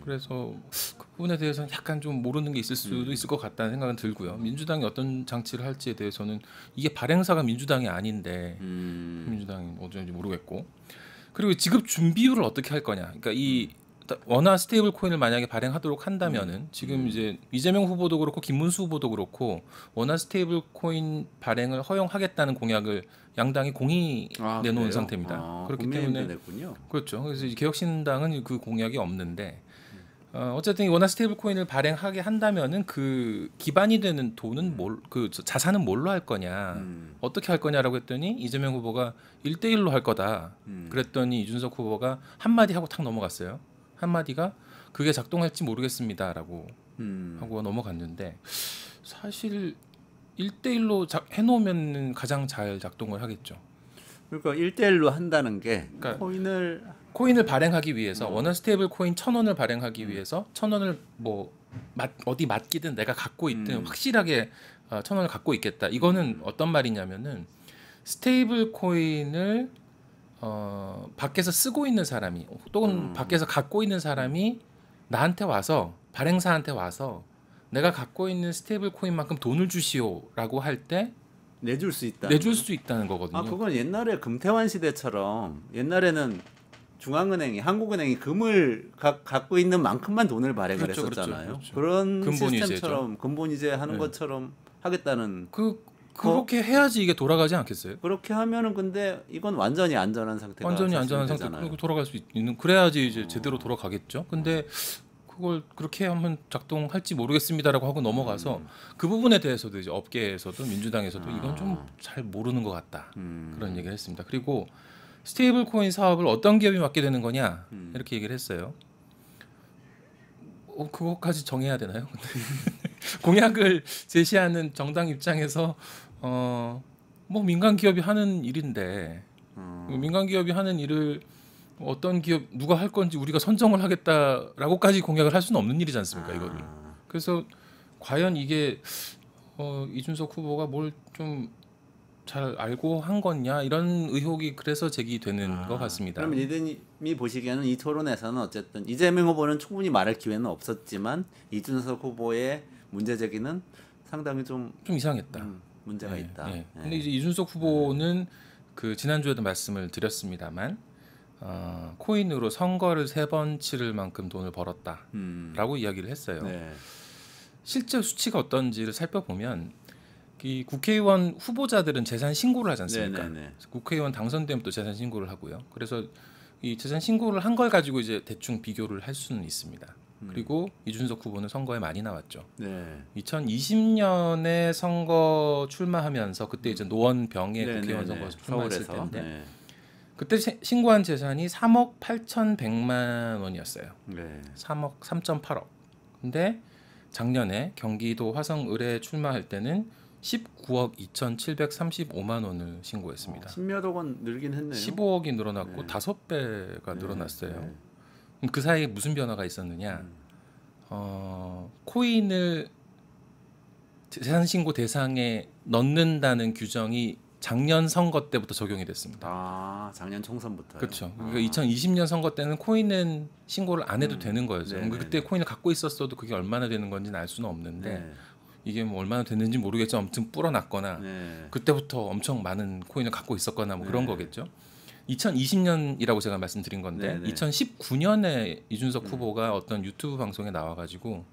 그래서 그 부분에 대해서는 약간 좀 모르는 게 있을 수도 있을 것 같다는 생각은 들고요. 민주당이 어떤 장치를 할지에 대해서는 이게 발행사가 민주당이 아닌데 민주당이 어쩐지 모르겠고 그리고 지급 준비율을 어떻게 할 거냐. 그러니까 이 원화 스테이블 코인을 만약에 발행하도록 한다면은 지금 이제 이재명 후보도 그렇고 김문수 후보도 그렇고 원화 스테이블 코인 발행을 허용하겠다는 공약을 양당이 공히 내놓은 그래요? 상태입니다. 그렇기 때문에 냈군요. 그렇죠. 그래서 개혁신당은 그 공약이 없는데 어쨌든 이 원화 스테이블 코인을 발행하게 한다면은 그 기반이 되는 돈은 그 자산은 뭘로 할 거냐, 어떻게 할 거냐라고 했더니 이재명 후보가 1대1로 할 거다. 그랬더니 이준석 후보가 한마디 하고 탁 넘어갔어요. 한마디가 그게 작동할지 모르겠습니다라고 하고 넘어갔는데 사실 1대1로 해놓으면 가장 잘 작동을 하겠죠. 그러니까 1대1로 한다는 게 그러니까 코인을 발행하기 위해서 원화 스테이블 코인 1,000원을 발행하기 위해서 1,000원을 뭐 어디 맡기든 내가 갖고 있든 확실하게 1,000원을 갖고 있겠다. 이거는 어떤 말이냐면은 스테이블 코인을 밖에서 쓰고 있는 사람이 또는 밖에서 갖고 있는 사람이 나한테 와서 발행사한테 와서 내가 갖고 있는 스테이블 코인만큼 돈을 주시오라고 할 때 내줄 수 있다는 거거든요. 그건 옛날에 금태환 시대처럼 옛날에는 중앙은행이 한국은행이 금을 갖고 있는 만큼만 돈을 발행을 했었잖아요. 그렇죠. 그런 근본이제죠. 시스템처럼 근본이제 하는 것처럼 하겠다는 그렇게 해야지 이게 돌아가지 않겠어요? 그렇게 하면은 근데 이건 완전히 안전한 상태가 완전히 안전한 상태 그리고 돌아갈 수 있는 그래야지 이제 제대로 돌아가겠죠. 근데 그걸 그렇게 하면 작동할지 모르겠습니다라고 하고 넘어가서 그 부분에 대해서도 이제 업계에서도 민주당에서도 이건 좀 잘 모르는 것 같다 그런 얘기를 했습니다. 그리고 스테이블 코인 사업을 어떤 기업이 맡게 되는 거냐 이렇게 얘기를 했어요. 그것까지 정해야 되나요? 공약을 제시하는 정당 입장에서 뭐 민간 기업이 하는 일인데 민간 기업이 하는 일을 어떤 기업 누가 할 건지 우리가 선정을 하겠다라고까지 공약을 할 수는 없는 일이지 않습니까? 이거를. 그래서 과연 이게 이준석 후보가 뭘 좀 잘 알고 한 거냐 이런 의혹이 그래서 제기되는 것 같습니다. 그럼 리드님이 보시기에는 이 토론에서는 어쨌든 이재명 후보는 충분히 말할 기회는 없었지만 이준석 후보의 문제 제기는 상당히 좀 이상했다. 문제가 있다. 근데 이제 이준석 후보는 그 지난주에도 말씀을 드렸습니다만 코인으로 선거를 3번 치를 만큼 돈을 벌었다라고 이야기를 했어요. 실제 수치가 어떤지를 살펴보면 이 국회의원 후보자들은 재산 신고를 하지 않습니까? 국회의원 당선되면 또 재산 신고를 하고요. 그래서 이 재산 신고를 한 걸 가지고 이제 대충 비교를 할 수는 있습니다. 그리고 이준석 후보는 선거에 많이 나왔죠. 2020년에 선거 출마하면서 그때 이제 노원병에 국회의원 선거 출마했을 텐데 그때 신고한 재산이 3억 8,100만 원이었어요. 3억 3.8억. 근데 작년에 경기도 화성 을에 출마할 때는 19억 2,735만 원을 신고했습니다. 10몇 억 원 늘긴 했네요. 15억이 늘어났고 5배가 늘어났어요. 그 사이에 무슨 변화가 있었느냐? 코인을 재산 신고 대상에 넣는다는 규정이 작년 선거 때부터 적용이 됐습니다. 작년 총선부터요. 그렇죠. 그러니까 2020년 선거 때는 코인은 신고를 안 해도 되는 거였어요. 그때 코인을 갖고 있었어도 그게 얼마나 되는 건지는 알 수는 없는데 이게 뭐 얼마나 됐는지 모르겠지만 아무튼 불어났거나 그때부터 엄청 많은 코인을 갖고 있었거나 뭐 그런 거겠죠. 2020년이라고 제가 말씀드린 건데 2019년에 이준석 후보가 어떤 유튜브 방송에 나와가지고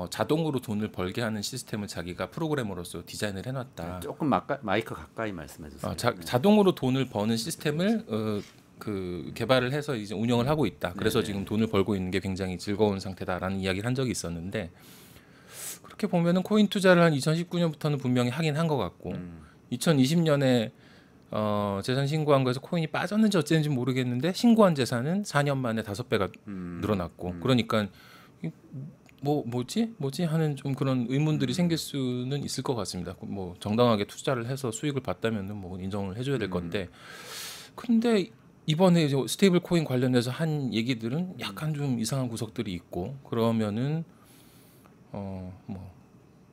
자동으로 돈을 벌게 하는 시스템을 자기가 프로그래머로서 디자인을 해놨다. 조금 마이크 가까이 말씀해 주세요. 자동으로 돈을 버는 시스템을 그 개발을 해서 이제 운영을 하고 있다. 그래서 지금 돈을 벌고 있는 게 굉장히 즐거운 상태다라는 이야기를 한 적이 있었는데 그렇게 보면은 코인 투자를 한 2019년부터는 분명히 하긴 한 것 같고 2020년에 재산 신고한 거에서 코인이 빠졌는지 어쨌는지 모르겠는데 신고한 재산은 4년 만에 5배가 늘어났고 그러니까 뭐지 하는 좀 그런 의문들이 생길 수는 있을 것 같습니다. 뭐 정당하게 투자를 해서 수익을 봤다면은 뭐 인정을 해줘야 될 건데 근데 이번에 이제 스테이블 코인 관련해서 한 얘기들은 약간 좀 이상한 구석들이 있고 그러면은 뭐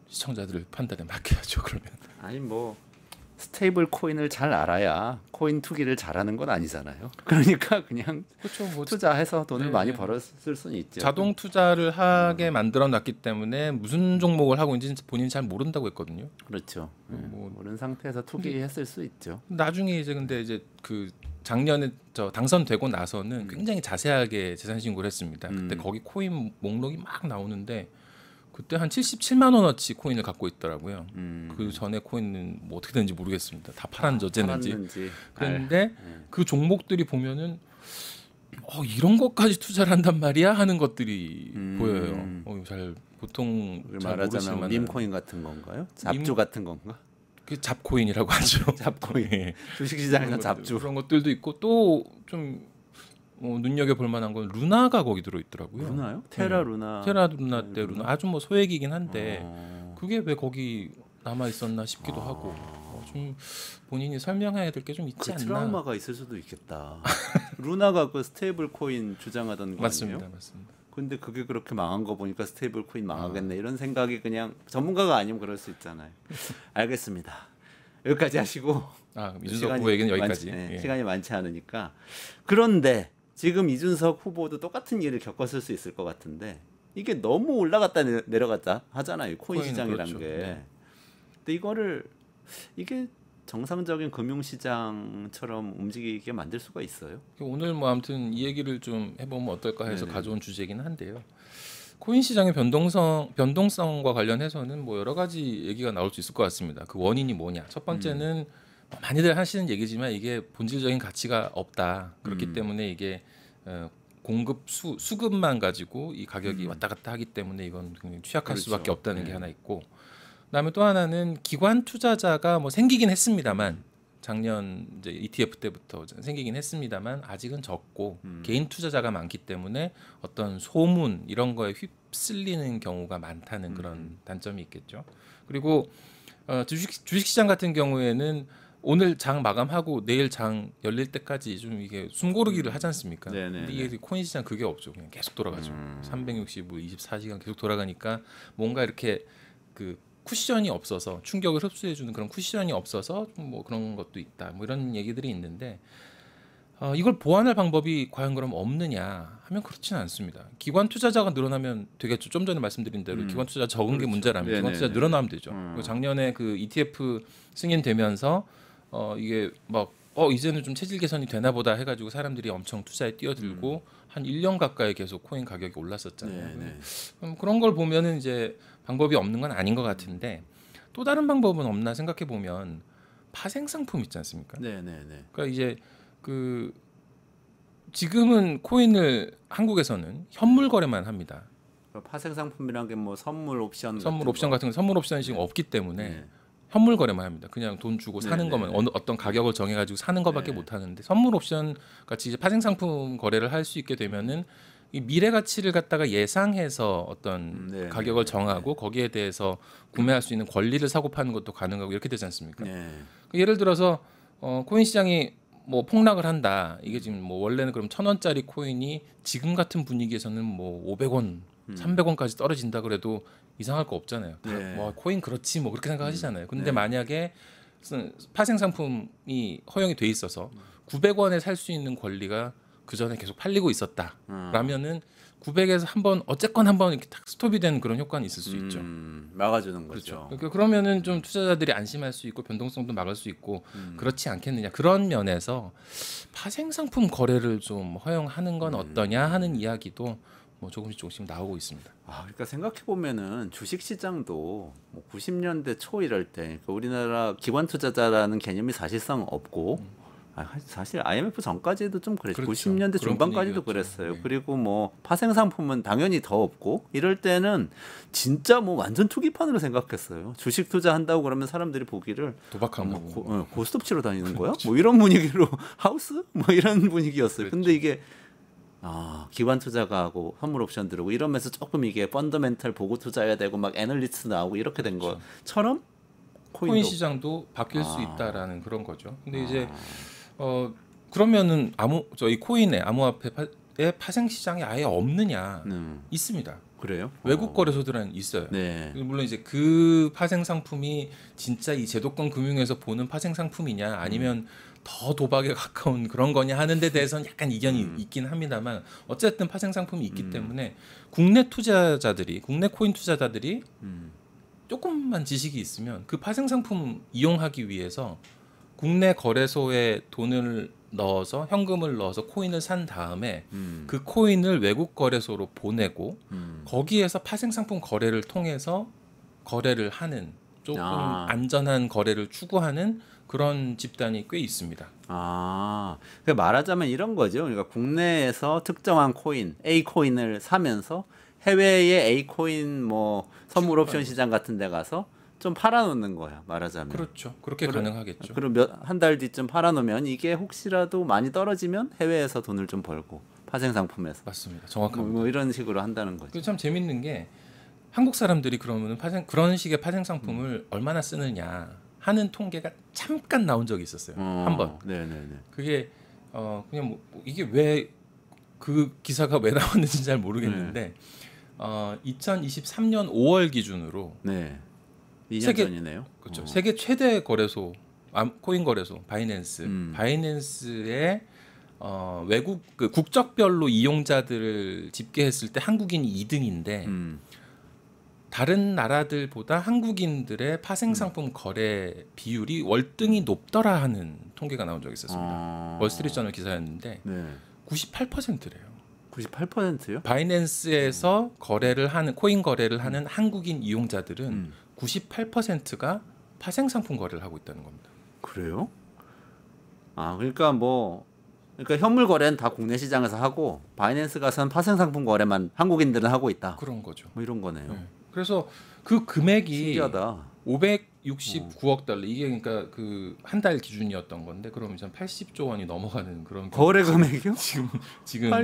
시청자들 판단에 맡겨야죠. 그러면 아니 뭐 스테이블 코인을 잘 알아야 코인 투기를 잘하는 건 아니잖아요. 그러니까 그냥 그렇죠. 뭐 투자해서 돈을 네. 많이 벌었을 수는 있죠. 자동 투자를 하게 만들어 놨기 때문에 무슨 종목을 하고 있는지 본인이 잘 모른다고 했거든요. 그렇죠. 뭐 모르는 상태에서 투기했을 수 있죠. 나중에 이제 근데 이제 그 작년에 당선되고 나서는 굉장히 자세하게 재산 신고를 했습니다. 그때 거기 코인 목록이 막 나오는데 그때 한 77만 원어치 코인을 갖고 있더라고요. 그 전에 코인은 뭐 어떻게 되는지 모르겠습니다. 다 팔았는지 어쨌는지. 그런데 그 종목들이 보면은 이런 것까지 투자를 한단 말이야 하는 것들이 보여요. 잘 보통 잘 말하자면 모르시면 밈코인 같은 건가요? 잡주 같은 건가? 그 잡코인이라고 하죠. 잡코인. 네. 주식시장에서 잡주. 그런 것들도 있고 또 좀 눈여겨 볼 만한 건 루나가 거기 들어 있더라고요. 루나요? 테라 루나. 테라 루나 때 루나 아주 뭐 소액이긴 한데 그게 왜 거기 남아 있었나 싶기도 하고 좀 본인이 설명해야 될 게 좀 있지 않나. 트라우마가 있을 수도 있겠다. 루나가 그 스테이블 코인 주장하던 거 맞습니다, 아니에요? 맞습니다. 근데 그게 그렇게 망한 거 보니까 스테이블 코인 망하겠네 이런 생각이 그냥 전문가가 아니면 그럴 수 있잖아요. 알겠습니다. 여기까지 하시고 이준석 후보 얘기는 여기까지. 시간이 많지 않으니까. 그런데 지금 이준석 후보도 똑같은 일을 겪었을 수 있을 것 같은데 이게 너무 올라갔다 내려갔다 하잖아요. 코인 시장이란 그렇죠. 게. 네. 근데 이게 정상적인 금융시장처럼 움직이게 만들 수가 있어요? 오늘 뭐 아무튼 이 얘기를 좀 해보면 어떨까 해서 가져온 주제이긴 한데요. 코인 시장의 변동성과 관련해서는 뭐 여러 가지 얘기가 나올 수 있을 것 같습니다. 그 원인이 뭐냐? 첫 번째는 많이들 하시는 얘기지만 이게 본질적인 가치가 없다. 그렇기 때문에 이게 공급 수급만 가지고 이 가격이 왔다 갔다 하기 때문에 이건 굉장히 취약할 그렇죠. 수밖에 없다는 게 하나 있고, 그다음에 또 하나는 기관 투자자가 뭐 생기긴 했습니다만 작년 이제 ETF 때부터 생기긴 했습니다만 아직은 적고 개인 투자자가 많기 때문에 어떤 소문 이런 거에 휩쓸리는 경우가 많다는 그런 단점이 있겠죠. 그리고 주식시장 같은 경우에는 오늘 장 마감하고 내일 장 열릴 때까지 좀 이게 숨고르기를 하지 않습니까? 근데 이게 코인 시장 그게 없죠. 그냥 계속 돌아가죠. 365, 24시간 계속 돌아가니까 뭔가 이렇게 그 쿠션이 없어서 충격을 흡수해주는 그런 쿠션이 없어서 뭐 그런 것도 있다. 뭐 이런 얘기들이 있는데 이걸 보완할 방법이 과연 그럼 없느냐 하면 그렇지는 않습니다. 기관 투자자가 늘어나면 되겠죠. 좀 전에 말씀드린 대로 기관 투자 적은 게 문제라면 기관 투자 늘어나면 되죠. 작년에 그 ETF 승인되면서 이게 막 이제는 좀 체질 개선이 되나 보다 해가지고 사람들이 엄청 투자에 뛰어들고 한 1년 가까이 계속 코인 가격이 올랐었잖아요. 그런 걸 보면은 이제 방법이 없는 건 아닌 것 같은데 또 다른 방법은 없나 생각해 보면 파생 상품 있지 않습니까? 그러니까 이제 그 지금은 코인을 한국에서는 현물 거래만 합니다. 파생 상품이란 게 뭐 선물 옵션 같은 거 선물 옵션이 지금 없기 때문에 현물 거래만 합니다. 그냥 돈 주고 사는 것만 어떤 가격을 정해 가지고 사는 것밖에 못 하는데 선물 옵션 같이 이제 파생 상품 거래를 할 수 있게 되면은 이 미래 가치를 갖다가 예상해서 어떤 가격을 정하고 거기에 대해서 구매할 수 있는 권리를 사고 파는 것도 가능하고 이렇게 되지 않습니까? 예를 들어서 코인 시장이 뭐 폭락을 한다. 이게 지금 뭐 원래는 그럼 1,000원짜리 코인이 지금 같은 분위기에서는 뭐 500원, 300원까지 떨어진다 그래도 이상할 거 없잖아요. 뭐 코인 그렇지 뭐 그렇게 생각하시잖아요. 근데 만약에 파생 상품이 허용이 돼 있어서 900원에 살 수 있는 권리가 그 전에 계속 팔리고 있었다라면은 900에서 한번 어쨌건 한번 이렇게 딱 스톱이 되는 그런 효과는 있을 수 있죠. 막아주는 거죠. 그렇죠. 그러면은 좀 투자자들이 안심할 수 있고 변동성도 막을 수 있고 그렇지 않겠느냐. 그런 면에서 파생 상품 거래를 좀 허용하는 건 어떠냐 하는 이야기도 뭐 조금씩 나오고 있습니다. 그러니까 생각해 보면은 주식 시장도 뭐 90년대 초 이럴 때 그러니까 우리나라 기관 투자자라는 개념이 사실상 없고 사실 IMF 전까지도 좀 그랬죠. 그렇죠. 90년대 그런 중반까지도 분위기였죠. 그랬어요. 네. 그리고 뭐 파생 상품은 당연히 더 없고 이럴 때는 진짜 뭐 완전 투기판으로 생각했어요. 주식 투자한다고 그러면 사람들이 보기를 도박하고 고스톱 치러 다니는 거야? 그렇죠. 뭐 이런 분위기로 하우스? 뭐 이런 분위기였어요. 그렇죠. 근데 이게 기관 투자가 하고 선물 옵션 들어오고 이러면서 조금 이게 펀더멘탈 보고 투자해야 되고 막 애널리스트 나오고 이렇게 된 그렇죠. 것처럼 코인 시장도 바뀔 수 있다라는 그런 거죠. 근데 이제 그러면은 저희 코인의 암호화폐의 파생 시장이 아예 없느냐? 있습니다. 그래요? 외국 거래소들은 있어요. 네. 물론 이제 그 파생 상품이 진짜 이 제도권 금융에서 보는 파생 상품이냐 아니면 더 도박에 가까운 그런 거냐 하는 데 대해서는 약간 이견이 있긴 합니다만 어쨌든 파생 상품이 있기 때문에 국내 투자자들이 국내 코인 투자자들이 조금만 지식이 있으면 그 파생 상품 이용하기 위해서 국내 거래소에 돈을 넣어서 현금을 넣어서 코인을 산 다음에 그 코인을 외국 거래소로 보내고 거기에서 파생 상품 거래를 통해서 거래를 하는 조금 안전한 거래를 추구하는 그런 집단이 꽤 있습니다. 그러니까 말하자면 이런 거죠. 그러니까 국내에서 특정한 코인, A 코인을 사면서 해외의 A 코인 뭐 선물 옵션 시장 같은 데 가서 좀 팔아놓는 거야. 말하자면. 그렇죠. 그렇게 가능하겠죠. 그럼 한 달 뒤쯤 팔아놓으면 이게 혹시라도 많이 떨어지면 해외에서 돈을 좀 벌고 파생 상품에서. 맞습니다. 정확합니다. 뭐 이런 식으로 한다는 거죠. 참 재밌는 게 한국 사람들이 그러면 그런 식의 파생 상품을 얼마나 쓰느냐 하는 통계가 잠깐 나온 적이 있었어요. 한 번. 네네네. 그게 그냥 뭐 이게 왜 그 기사가 왜 나왔는지 잘 모르겠는데 2023년 5월 기준으로 2년 전이네요. 그렇죠. 세계 최대 거래소 코인 거래소 바이낸스의 외국 국적별로 이용자들을 집계했을 때 한국인이 2등인데 다른 나라들보다 한국인들의 파생 상품 거래 비율이 월등히 높더라 하는 통계가 나온 적이 있었습니다. 월스트리트저널 기사였는데 98%래요. 98%요? 바이낸스에서 거래를 하는 코인 거래를 하는 한국인 이용자들은 98%가 파생 상품 거래를 하고 있다는 겁니다. 그래요? 그러니까 현물 거래는 다 국내 시장에서 하고 바이낸스 가서는 파생 상품 거래만 한국인들은 하고 있다. 그런 거죠. 뭐 이런 거네요. 네. 그래서 그 금액이 신기하다. 569억 달러 이게 그러니까 그 한 달 기준이었던 건데 그러면 이제 80조 원이 넘어가는 그런 거래 금액이요? 지금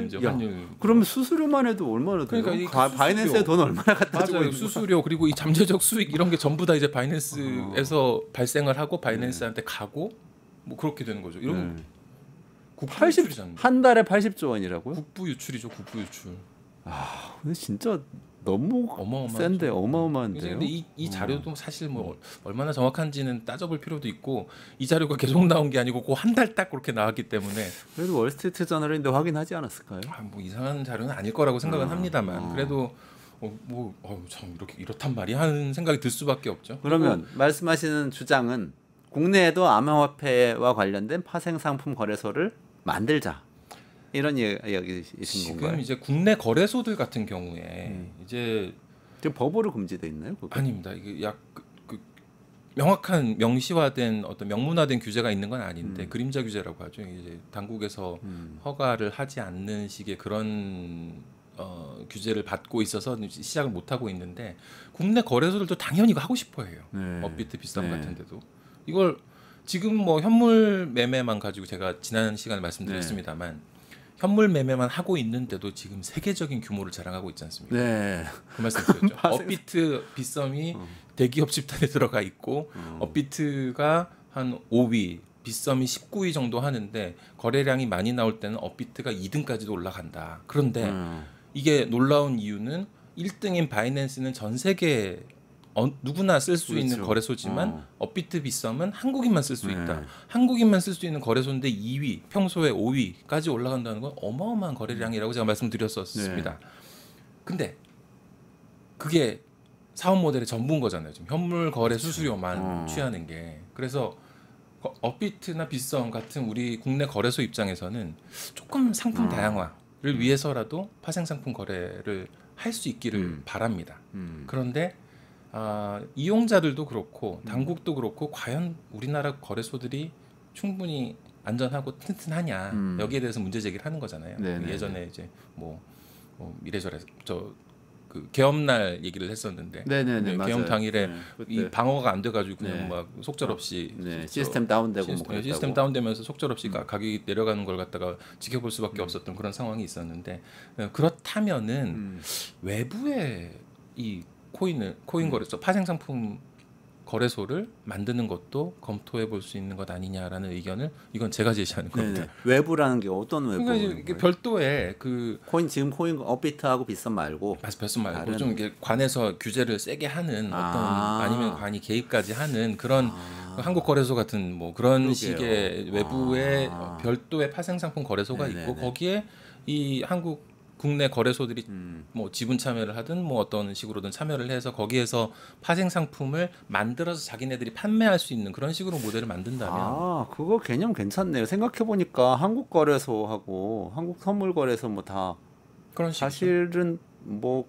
이제 환율. 그러면 수수료만 해도 얼마나 돼요? 그러니까 바이낸스에 돈 얼마나 갖다 주고 있는 수수료 그리고 이 잠재적 수익 이런 게 전부 다 이제 바이낸스에서 발생을 하고 바이낸스한테 가고 뭐 그렇게 되는 거죠. 이런 국부 유출이잖아요. 한 달에 80조 원이라고요? 국부 유출이죠. 국부 유출. 근데 진짜 너무 센데 어마어마한데요. 근데 이 자료도 사실 뭐 얼마나 정확한지는 따져볼 필요도 있고 이 자료가 계속 나온 게 아니고 그 한 달 딱 그렇게 나왔기 때문에 그래도 월스트리트 저널인데 확인하지 않았을까요? 뭐 이상한 자료는 아닐 거라고 생각은 합니다만 그래도 참 이렇단 말이 하는 생각이 들 수밖에 없죠. 그러면 말씀하시는 주장은 국내에도 암호화폐와 관련된 파생 상품 거래소를 만들자. 이런 이야기이신 건가요? 지금 이제 국내 거래소들 같은 경우에 이제 지금 법으로 금지돼 있나요? 그거? 아닙니다. 이게 명확한 명시화된 어떤 명문화된 규제가 있는 건 아닌데 그림자 규제라고 하죠. 이제 당국에서 허가를 하지 않는 식의 그런 규제를 받고 있어서 시작을 못 하고 있는데 국내 거래소들도 당연히 이거 하고 싶어해요. 업비트 비썸 같은데도 이걸 지금 뭐 현물 매매만 가지고 제가 지난 시간에 말씀드렸습니다만. 현물 매매만 하고 있는데도 지금 세계적인 규모를 자랑하고 있지 않습니까? 그 말씀드렸죠. 업비트 빗썸이 대기업 집단에 들어가 있고 업비트가 한 5위, 빗썸이 19위 정도 하는데 거래량이 많이 나올 때는 업비트가 2등까지도 올라간다. 그런데 이게 놀라운 이유는 1등인 바이낸스는 전 세계 누구나 쓸 수 있는 거래소지만 업비트 빗썸은 한국인만 쓸 수 있다. 한국인만 쓸 수 있는 거래소인데 2위, 평소에 5위까지 올라간다는 건 어마어마한 거래량이라고 제가 말씀드렸었습니다. 근데 그게 사업 모델의 전부인 거잖아요. 지금 현물 거래 수수료만 취하는 게. 그래서 업비트나 빗썸 같은 우리 국내 거래소 입장에서는 조금 상품 다양화를 위해서라도 파생 상품 거래를 할 수 있기를 바랍니다. 그런데 이용자들도 그렇고 당국도 그렇고 과연 우리나라 거래소들이 충분히 안전하고 튼튼하냐 여기에 대해서 문제 제기를 하는 거잖아요. 네네. 예전에 이제 뭐 이래저래 그 계엄날 얘기를 했었는데 네네네, 계엄 맞아요. 당일에 네, 그때. 이 방어가 안 돼가지고 그냥 네. 막 속절없이 시스템 다운되고 뭐 시스템, 그랬다고. 시스템 다운되면서 속절없이 가격이 내려가는 걸 갖다가 지켜볼 수밖에 없었던 그런 상황이 있었는데 그렇다면은 외부에 이 코인 거래소 파생 상품 거래소를 만드는 것도 검토해 볼 수 있는 것 아니냐라는 의견을 이건 제가 제시하는 겁니다. 네네. 외부라는 게 어떤 외부? 그러니까 이게 별도의 그 지금 코인 업비트하고 빗썸 말고. 별선 말고 다른- 좀 이게 관에서 규제를 세게 하는 아니면 관이 개입까지 하는 그런 한국 거래소 같은 뭐 그런 그러게요. 식의 외부의 별도의 파생 상품 거래소가 네네네. 있고 거기에 이 한국 국내 거래소들이 뭐 지분 참여를 하든 뭐 어떤 식으로든 참여를 해서 거기에서 파생 상품을 만들어서 자기네들이 판매할 수 있는 그런 식으로 모델을 만든다면 그거 개념 괜찮네요. 생각해 보니까 한국 거래소하고 한국 선물 거래소 뭐 다 그런 식이죠. 사실은 뭐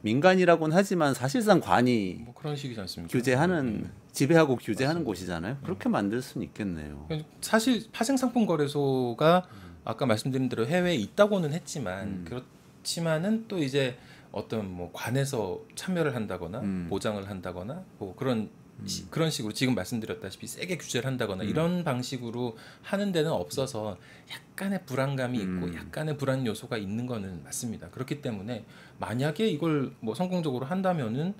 민간이라고는 하지만 사실상 관이 뭐 그런 식이지 않습니까? 규제하는 지배하고 규제하는 곳이잖아요. 그렇게 만들 수는 있겠네요. 사실 파생 상품 거래소가 아까 말씀드린 대로 해외에 있다고는 했지만 그렇지만은 또 이제 어떤 뭐 관에서 참여를 한다거나 보장을 한다거나 뭐 그런 식으로 지금 말씀드렸다시피 세게 규제를 한다거나 이런 방식으로 하는 데는 없어서 약간의 불안감이 있고 약간의 불안 요소가 있는 거는 맞습니다. 그렇기 때문에 만약에 이걸 뭐 성공적으로 한다면은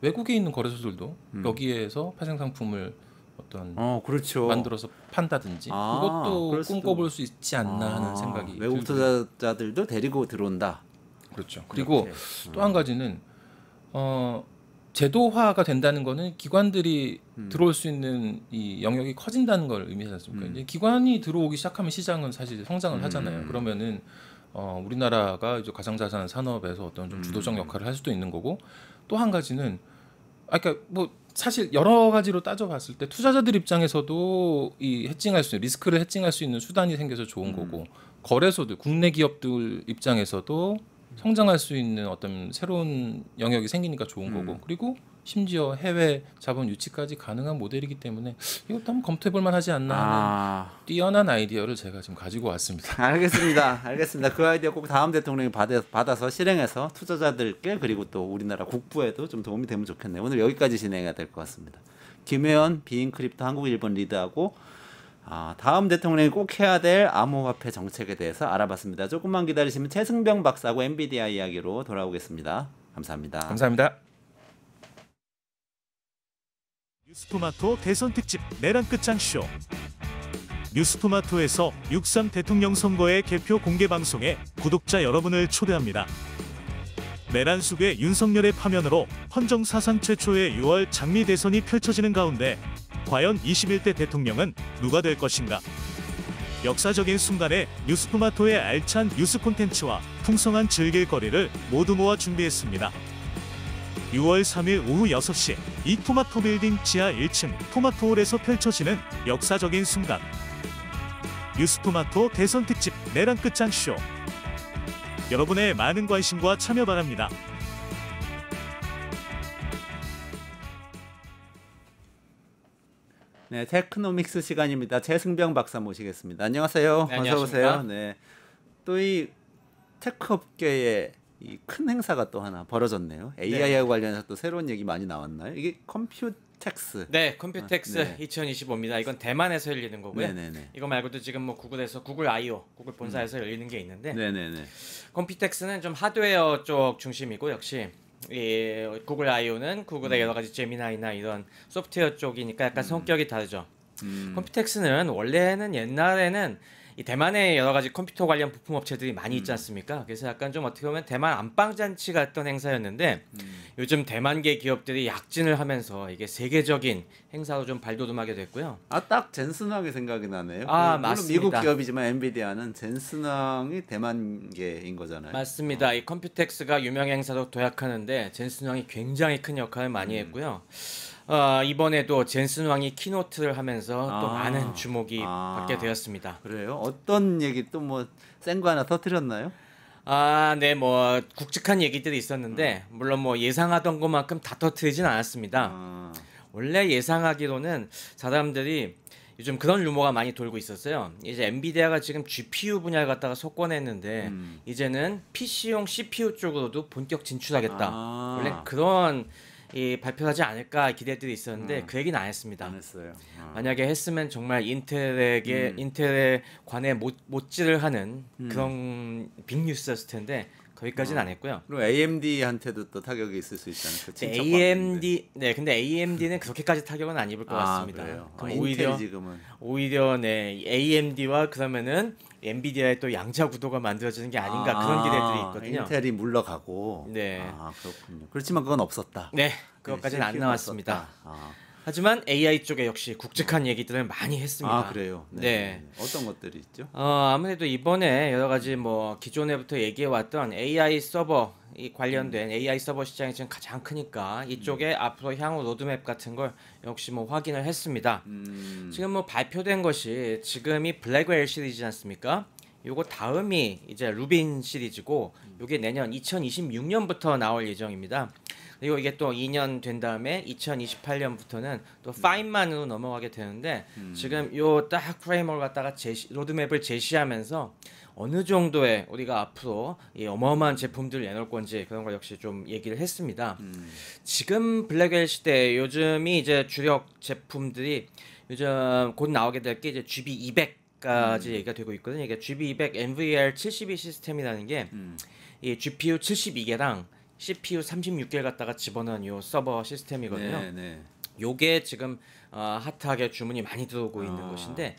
외국에 있는 거래소들도 여기에서 파생 상품을 어떤 그렇죠. 만들어서 판다든지 그것도 그럴 수도- 꿈꿔볼 수 있지 않나 하는 생각이 외국 들고요. 투자자들도 데리고 들어온다. 그렇죠. 그리고 이렇게. 또 한 가지는 제도화가 된다는 거는 기관들이 들어올 수 있는 이 영역이 커진다는 걸 의미하지 않습니까? 이제 기관이 들어오기 시작하면 시장은 사실 성장을 하잖아요. 그러면은 우리나라가 이제 가상자산 산업에서 어떤 좀 주도적 역할을 할 수도 있는 거고 또 한 가지는 그러니까 뭐 사실 여러 가지로 따져봤을 때 투자자들 입장에서도 이 해칭할 수 있는 리스크를 해칭할 수 있는 수단이 생겨서 좋은 거고 거래소들 국내 기업들 입장에서도 성장할 수 있는 어떤 새로운 영역이 생기니까 좋은 거고 그리고 심지어 해외 자본 유치까지 가능한 모델이기 때문에 이것도 한번 검토해볼 만하지 않나 하는 뛰어난 아이디어를 제가 지금 가지고 왔습니다. 알겠습니다. 그 아이디어 꼭 다음 대통령이 받아서 실행해서 투자자들께 그리고 또 우리나라 국부에도 좀 도움이 되면 좋겠네요. 오늘 여기까지 진행해야 될 것 같습니다. 김혜연 비인크립토 한국 일본 리드하고 다음 대통령이 꼭 해야 될 암호화폐 정책에 대해서 알아봤습니다. 조금만 기다리시면 최승병 박사하고 엔비디아 이야기로 돌아오겠습니다. 감사합니다. 감사합니다. 뉴스토마토 대선 특집 내란 끝장쇼. 뉴스토마토에서 6.3 대통령 선거의 개표 공개 방송에 구독자 여러분을 초대합니다. 내란 속의 윤석열의 파면으로 헌정 사상 최초의 6월 장미 대선이 펼쳐지는 가운데 과연 21대 대통령은 누가 될 것인가? 역사적인 순간에 뉴스토마토의 알찬 뉴스 콘텐츠와 풍성한 즐길거리를 모두 모아 준비했습니다. 6월 3일 오후 6시 이 토마토 빌딩 지하 1층 토마토홀에서 펼쳐지는 역사적인 순간. 뉴스토마토 대선 특집 내란 끝장쇼. 여러분의 많은 관심과 참여 바랍니다. 네, 테크노믹스 시간입니다. 최승병 박사 모시겠습니다. 안녕하세요. 네, 어서 오세요. 안녕하십니까? 네. 또 이 테크 업계에 이 큰 행사가 또 하나 벌어졌네요. AI하고 관련해서 또 새로운 얘기 많이 나왔나요? 이게 컴퓨텍스. 네, 컴퓨텍스 네. 2025입니다. 이건 대만에서 열리는 거고요. 네네네. 이거 말고도 지금 뭐 구글에서 구글 I/O, 구글 본사에서 열리는 게 있는데 네네네. 컴퓨텍스는 좀 하드웨어 쪽 중심이고 역시 이 구글 I/O는 구글의 여러 가지 제미나이나 이런 소프트웨어 쪽이니까 약간 성격이 다르죠. 컴퓨텍스는 원래는 옛날에는 이 대만에 여러 가지 컴퓨터 관련 부품 업체들이 많이 있지 않습니까? 그래서 약간 좀 어떻게 보면 대만 안방잔치 같던 행사였는데 요즘 대만계 기업들이 약진을 하면서 이게 세계적인 행사로 좀 발돋움하게 됐고요. 딱 젠슨왕이 생각이 나네요. 물론 맞습니다. 미국 기업이지만 엔비디아는 젠슨왕이 대만계인 거잖아요. 맞습니다. 이 컴퓨텍스가 유명 행사로 도약하는데 젠슨 왕이 굉장히 큰 역할을 많이 했고요. 이번에도 젠슨 왕이 키노트를 하면서 또 많은 주목이 받게 되었습니다. 그래요? 어떤 얘기 또 뭐 센 거 하나 터뜨렸나요? 네, 뭐 굵직한 얘기들이 있었는데 물론 뭐 예상하던 것만큼 다 터뜨리진 않았습니다. 원래 예상하기로는 사람들이 요즘 그런 루머가 많이 돌고 있었어요. 이제 엔비디아가 지금 GPU 분야를 갖다가 석권했는데 이제는 PC용 CPU 쪽으로도 본격 진출하겠다. 원래 그런 발표하지 않을까 기대들이 있었는데 그 얘기는 안 했습니다. 안 했어요. 만약에 했으면 정말 인텔에 관해 못질을 하는 그런 빅뉴스였을 텐데 거기까지는 안 했고요. 그리고 AMD한테도 또 타격이 있을 수 있다는 그 근데 AMD는 그렇게까지 타격은 안 입을 것 같습니다. 그래요? 그럼 인텔 지금은 오히려 AMD와 그러면은 엔비디아의 또 양자 구도가 만들어지는 게 아닌가 그런 기대들이 있거든요. 인텔이 물러가고. 네. 그렇군요. 그렇지만 그건 없었다. 네, 그것까지는 안 나왔습니다. 하지만 AI 쪽에 역시 굵직한 얘기들을 많이 했습니다. 그래요. 네. 어떤 것들이 있죠? 아무래도 이번에 여러 가지 기존에부터 얘기해왔던 AI 서버 관련된 AI 서버 시장이 지금 가장 크니까 이쪽에 앞으로 향후 로드맵 같은 걸 역시 확인을 했습니다. 지금 발표된 것이 지금이 블랙웰 시리즈지 않습니까? 요거 다음이 이제 루빈 시리즈고 요게 내년 2026년부터 나올 예정입니다. 그리고 이게 또 2년 된 다음에 2028년부터는 또 파인만으로 넘어가게 되는데 지금 요 딱 프레임워크 갖다가 로드맵을 제시하면서 어느 정도의 우리가 앞으로 이 어마어마한 제품들을 내놓을 건지 그런 걸 역시 좀 얘기를 했습니다. 지금 블랙웰 시대 요즘이 이제 주력 제품들이 요즘 곧 나오게 될 게 이제 GB200까지 얘기가 되고 있거든요. 이게 GB200 NVR 72 시스템이라는 게 이 GPU 72개랑 CPU 36개를 갖다가 집어넣은 요 서버 시스템이거든요. 요게 지금 핫하게 주문이 많이 들어오고 있는 것인데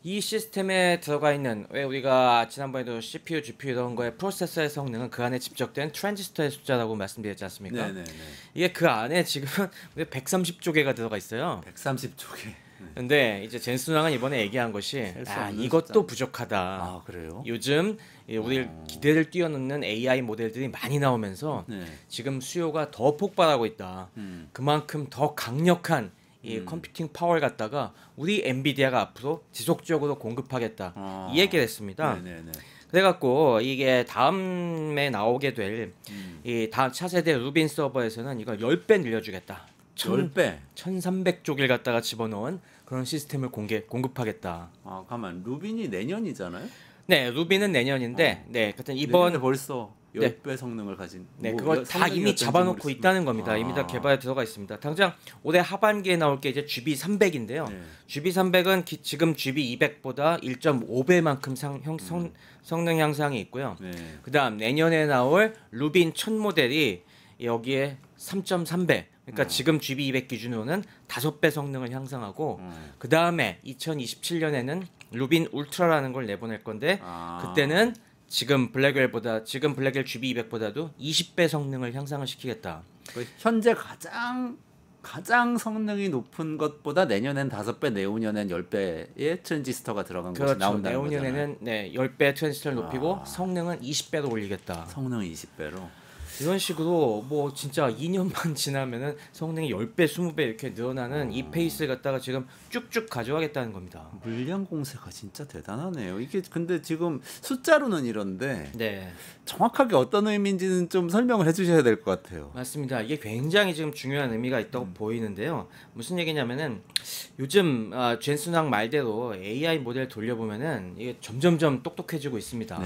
이 시스템에 들어가 있는 왜 우리가 지난번에도 CPU, GPU 이런 거에 프로세서의 성능은 그 안에 집적된 트랜지스터의 숫자라고 말씀드렸지 않습니까? 이게 그 안에 지금 130조개가 들어가 있어요. 130조개. 근데 이제 젠슨왕은 이번에 얘기한 것이 이것도 부족하다. 그래요? 요즘 우리 기대를 뛰어넘는 AI 모델들이 많이 나오면서 지금 수요가 더 폭발하고 있다. 그만큼 더 강력한 이 컴퓨팅 파워를 갖다가 우리 엔비디아가 앞으로 지속적으로 공급하겠다. 이 얘기를 했습니다. 그래갖고 이게 다음에 나오게 될 이 다음 차세대 루빈 서버에서는 이걸 10배 늘려주겠다. 10배? 1300쪽을 갖다가 집어넣은 그런 시스템을 공급하겠다. 가만 루빈이 내년이잖아요? 네, 루빈은 내년인데 하여튼 이번 벌써 10배 성능을 가진 그걸 다 이미 잡아놓고 있다는 겁니다. 이미 다 개발에 들어가 있습니다. 당장 올해 하반기에 나올 게 이제 GB300인데요. GB300은 지금 GB200보다 1.5배만큼 성능 향상이 있고요. 그다음 내년에 나올 루빈 첫 모델이 여기에 3.3배. 그러니까 지금 GB200 기준으로는 5배 성능을 향상하고 그 다음에 2027년에는 루빈 울트라라는 걸 내보낼 건데 그때는 지금 블랙웰 GB200보다도 20배 성능을 향상을 시키겠다. 현재 가장 성능이 높은 것보다 내년엔 5배, 내후년엔 10배의 트랜지스터가 들어간 것이 나온다는 거잖아요. 내후년에는 10배 트랜지스터를 높이고 성능은 20배로 올리겠다. 성능 20배로. 이런 식으로 진짜 2년만 지나면은 성능이 10배, 20배 이렇게 늘어나는 이 페이스를 갖다가 지금 쭉쭉 가져가겠다는 겁니다. 물량 공세가 진짜 대단하네요. 이게 근데 지금 숫자로는 이런데 정확하게 어떤 의미인지는 좀 설명을 해주셔야 될 것 같아요. 맞습니다. 이게 굉장히 지금 중요한 의미가 있다고 보이는데요. 무슨 얘기냐면은 요즘 젠슨왕 말대로 AI 모델 돌려보면은 이게 점점점 똑똑해지고 있습니다.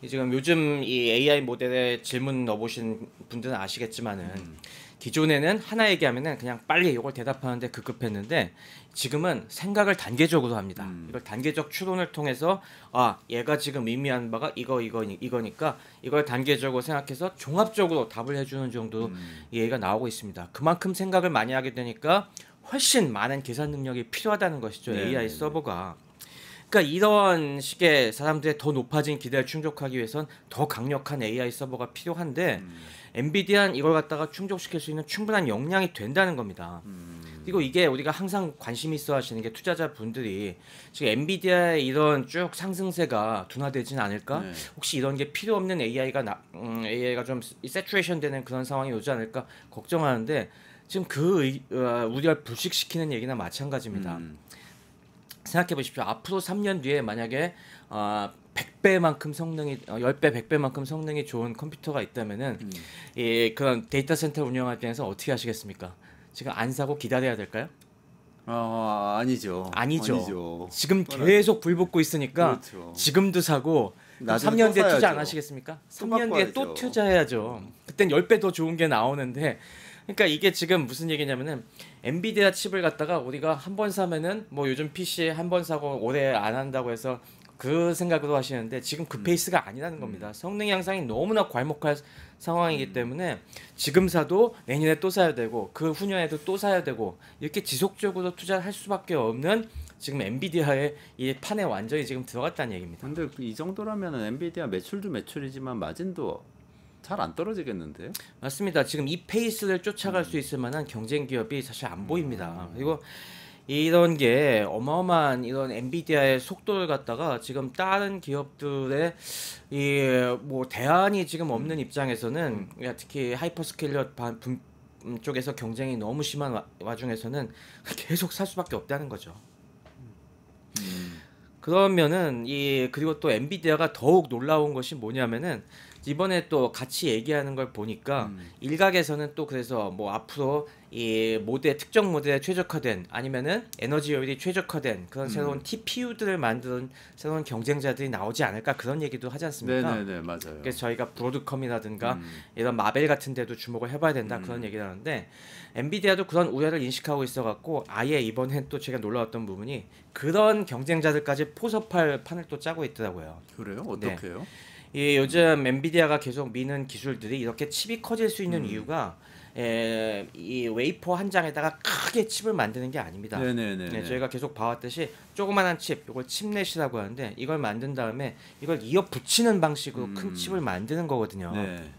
지금 요즘 이 AI 모델에 질문 넣어보신 분들은 아시겠지만은 기존에는 하나 얘기하면은 그냥 빨리 이걸 대답하는데 급급했는데 지금은 생각을 단계적으로 합니다. 이걸 단계적 추론을 통해서 얘가 지금 의미하는 바가 이거니까 이걸 단계적으로 생각해서 종합적으로 답을 해주는 정도로 얘가 나오고 있습니다. 그만큼 생각을 많이 하게 되니까 훨씬 많은 계산 능력이 필요하다는 것이죠. AI 서버가. 그러니까 이런 식의 사람들의 더 높아진 기대를 충족하기 위해선 더 강력한 AI 서버가 필요한데 엔비디아는 이걸 갖다가 충족시킬 수 있는 충분한 역량이 된다는 겁니다. 그리고 이게 우리가 항상 관심 있어 하시는 게 투자자분들이 지금 엔비디아의 이런 쭉 상승세가 둔화되진 않을까? 혹시 이런 게 필요 없는 AI가 좀 세츄레이션 되는 그런 상황이 오지 않을까 걱정하는데 지금 우리가 불식시키는 얘기나 마찬가지입니다. 생각해 보십시오. 앞으로 3년 뒤에 만약에 100배만큼 성능이 10배, 100배만큼 성능이 좋은 컴퓨터가 있다면은 그런 데이터 센터 운영할 때에서 어떻게 하시겠습니까? 지금 안 사고 기다려야 될까요? 아니죠. 아니죠. 지금 계속 불 붙고 있으니까 그렇죠. 지금도 사고 3년 뒤에 투자 안 하시겠습니까? 3년 뒤에 또 투자해야죠. 그땐 10배 더 좋은 게 나오는데 그러니까 이게 지금 무슨 얘기냐면은 엔비디아 칩을 갖다가 우리가 한 번 사면은 뭐 요즘 PC 한 번 사고 오래 안 한다고 해서 그 생각으로 하시는데 지금 그 페이스가 아니라는 겁니다. 성능 향상이 너무나 괄목할 상황이기 때문에 지금 사도 내년에 또 사야 되고 그 후년에도 또 사야 되고 이렇게 지속적으로 투자를 할 수밖에 없는 지금 엔비디아의 이 판에 완전히 지금 들어갔다는 얘기입니다. 근데 이 정도라면 엔비디아 매출도 매출이지만 마진도 잘 안 떨어지겠는데요? 맞습니다. 지금 이 페이스를 쫓아갈 수 있을 만한 경쟁 기업이 사실 안 보입니다. 그리고 이런 게 어마어마한 이런 엔비디아의 속도를 갖다가 지금 다른 기업들의 이 뭐 대안이 지금 없는 입장에서는 특히 하이퍼스케일러 쪽에서 경쟁이 너무 심한 와중에서는 계속 살 수밖에 없다는 거죠. 그러면은 그리고 또 엔비디아가 더욱 놀라운 것이 뭐냐면은 이번에 또 같이 얘기하는 걸 보니까 일각에서는 또 그래서 뭐 앞으로 이 특정 모델에 최적화된 아니면은 에너지 효율이 최적화된 그런 새로운 TPU들을 만드는 새로운 경쟁자들이 나오지 않을까 그런 얘기도 하지 않습니까? 네네네 맞아요. 그래서 저희가 브로드컴이라든가 이런 마벨 같은 데도 주목을 해봐야 된다 그런 얘기를 하는데 엔비디아도 그런 우려를 인식하고 있어갖고 아예 이번엔 또 제가 놀라웠던 부분이 그런 경쟁자들까지 포섭할 판을 또 짜고 있더라고요. 그래요? 어떻게요? 요즘 엔비디아가 계속 미는 기술들이 이렇게 칩이 커질 수 있는 이유가 이 웨이퍼 한 장에다가 크게 칩을 만드는 게 아닙니다. 네네네. 저희가 계속 봐왔듯이 조그만한 칩, 이걸 칩넷이라고 하는데 이걸 만든 다음에 이걸 이어 붙이는 방식으로 큰 칩을 만드는 거거든요. 네.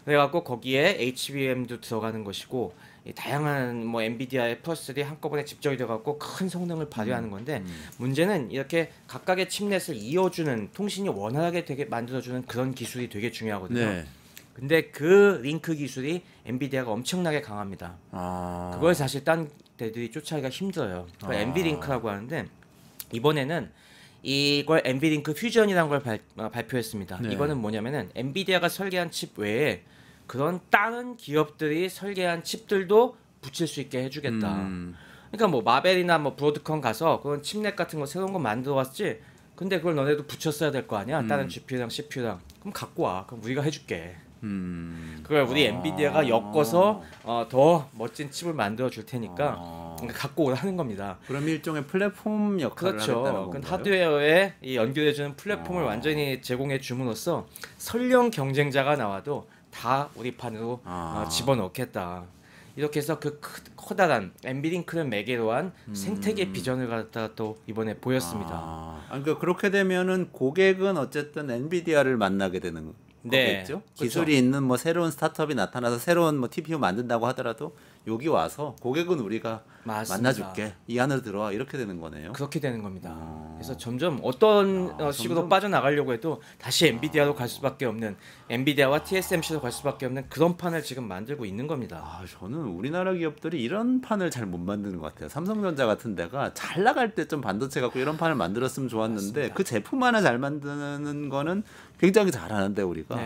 그래갖고 거기에 HBM도 들어가는 것이고 다양한 뭐 엔비디아의 프로세서들이 한꺼번에 집적이 돼갖고 큰 성능을 발휘하는 건데 문제는 이렇게 각각의 칩넷을 이어주는 통신이 원활하게 되게 만들어주는 그런 기술이 되게 중요하거든요. 네. 근데 그 링크 기술이 엔비디아가 엄청나게 강합니다. 그걸 사실 딴 데들이 쫓아가기가 힘들어요. 그걸 엔비링크라고 하는데 이번에는 이걸 엔비링크 퓨전이라는 걸 발표했습니다. 네. 이거는 뭐냐면은 엔비디아가 설계한 칩 외에 그런 다른 기업들이 설계한 칩들도 붙일 수 있게 해주겠다. 그러니까 뭐 마벨이나 뭐 브로드컴 가서 그런 칩넷 같은 거 새로운 거 만들어 왔지. 근데 그걸 너네도 붙였어야 될 거 아니야. 다른 GPU랑 CPU랑. 그럼 갖고 와. 그럼 우리가 해줄게. 그걸 우리 엔비디아가 엮어서 더 멋진 칩을 만들어 줄 테니까 갖고 오라 하는 겁니다. 그럼 일종의 플랫폼 역할을 하겠다는 건가요? 그렇죠. 하드웨어에 연결해주는 플랫폼을 완전히 제공해 줌으로써 설령 경쟁자가 나와도 다 우리 판으로 집어넣겠다. 이렇게 해서 그 커다란 엔비링크를 매개로 한 생태계 비전을 갖다가 또 이번에 보였습니다. 그러니까 그렇게 되면은 고객은 어쨌든 엔비디아를 만나게 되는 거겠죠. 기술이 그렇죠. 있는 뭐 새로운 스타트업이 나타나서 새로운 뭐 TPU 만든다고 하더라도 여기 와서 고객은 우리가 맞습니다. 만나줄게. 이 안으로 들어와 이렇게 되는 거네요. 그렇게 되는 겁니다. 그래서 점점 어떤 식으로 점점... 빠져나가려고 해도 다시 엔비디아로 갈 수밖에 없는 엔비디아와 TSMC로 갈 수밖에 없는 그런 판을 지금 만들고 있는 겁니다. 저는 우리나라 기업들이 이런 판을 잘 못 만드는 것 같아요. 삼성전자 같은 데가 잘 나갈 때 좀 반도체 갖고 이런 판을 만들었으면 좋았는데 맞습니다. 그 제품 하나 잘 만드는 거는 굉장히 잘하는데 우리가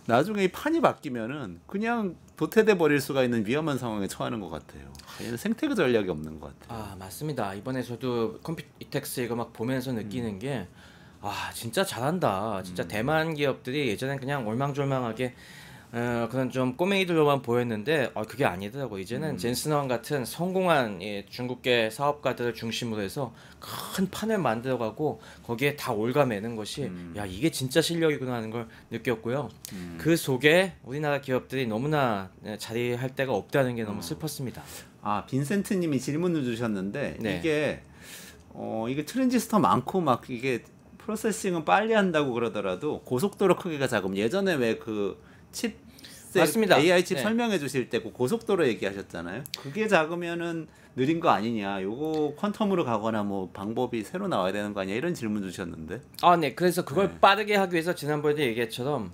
나중에 이 판이 바뀌면은 그냥 도태돼 버릴 수가 있는 위험한 상황에 처하는 것 같아요. 얘는 생태계 전략이 없는 것 같아요. 맞습니다. 이번에 저도 컴퓨텍스 이거 막 보면서 느끼는 게 진짜 잘한다. 진짜 대만 기업들이 예전엔 그냥 올망졸망하게 그런 좀 꼬맹이들로만 보였는데 그게 아니더라고. 이제는 젠슨왕 같은 성공한 중국계 사업가들을 중심으로 해서 큰 판을 만들어가고 거기에 다 올가매는 것이 야 이게 진짜 실력이구나 하는 걸 느꼈고요. 그 속에 우리나라 기업들이 너무나 자리할 데가 없다는 게 너무 슬펐습니다. 빈센트님이 질문을 주셨는데 이게 트랜지스터 많고 막 이게 프로세싱은 빨리 한다고 그러더라도 고속도로 크기가 작으면 예전에 왜 그 칩 맞습니다. AI 칩 설명해 주실 때 그 고속도로 얘기하셨잖아요. 그게 작으면은 느린 거 아니냐. 요거 퀀텀으로 가거나 뭐 방법이 새로 나와야 되는 거 아니야. 이런 질문 주셨는데. 네. 그래서 그걸 빠르게 하기 위해서 지난번에도 얘기했처럼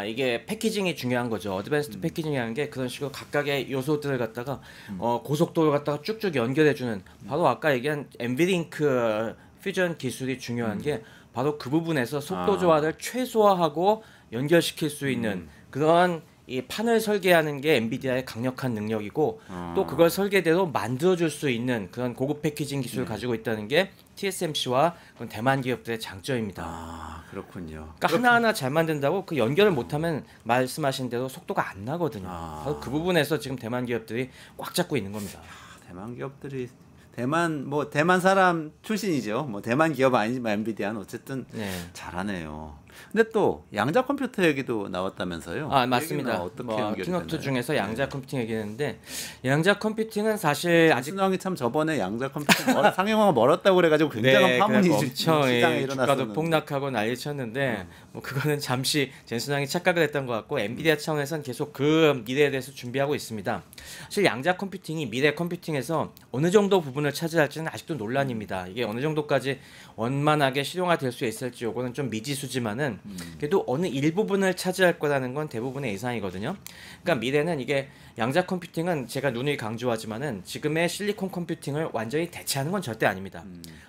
이게 패키징이 중요한 거죠. 어드밴스드 패키징이라는 게 그런 식으로 각각의 요소들을 갖다가 고속도로 갖다가 쭉쭉 연결해주는 바로 아까 얘기한 엔비링크 퓨전 기술이 중요한 게 바로 그 부분에서 속도 조화를 최소화하고 연결시킬 수 있는 그런 이 판을 설계하는 게 엔비디아의 강력한 능력이고 또 그걸 설계대로 만들어줄 수 있는 그런 고급 패키징 기술을 가지고 있다는 게 TSMC와 대만 기업들의 장점입니다. 아, 그렇군요. 그러니까 하나하나 잘 만든다고 그 연결을 못하면 말씀하신 대로 속도가 안 나거든요. 바로 그 부분에서 지금 대만 기업들이 꽉 잡고 있는 겁니다. 대만 기업들이 대만 사람 출신이죠. 뭐 대만 기업 아니지만 엔비디아는 어쨌든 잘하네요. 근데 또 양자 컴퓨터 얘기도 나왔다면서요? 아 맞습니다. 어떻게 키노트 중에서 양자 컴퓨팅 얘기했는데 양자 컴퓨팅은 사실 아직 신왕이 참 저번에 양자 컴퓨팅 상용화가 멀었다고 그래가지고 굉장한 파문이 엄청 시장에 주가도 일어났었는데 폭락하고 난리쳤는데 뭐 그거는 잠시 젠슨왕이 착각을 했던 것 같고 엔비디아 차원에서는 계속 그 미래에 대해서 준비하고 있습니다. 사실 양자 컴퓨팅이 미래 컴퓨팅에서 어느 정도 부분을 차지할지는 아직도 논란입니다. 이게 어느 정도까지 원만하게 실용화될 수 있을지 요거는 좀 미지수지만은 그래도 어느 일부분을 차지할 거라는 건 대부분의 예상이거든요. 그러니까 미래는 이게 양자 컴퓨팅은 제가 누누이 강조하지만은 지금의 실리콘 컴퓨팅을 완전히 대체하는 건 절대 아닙니다.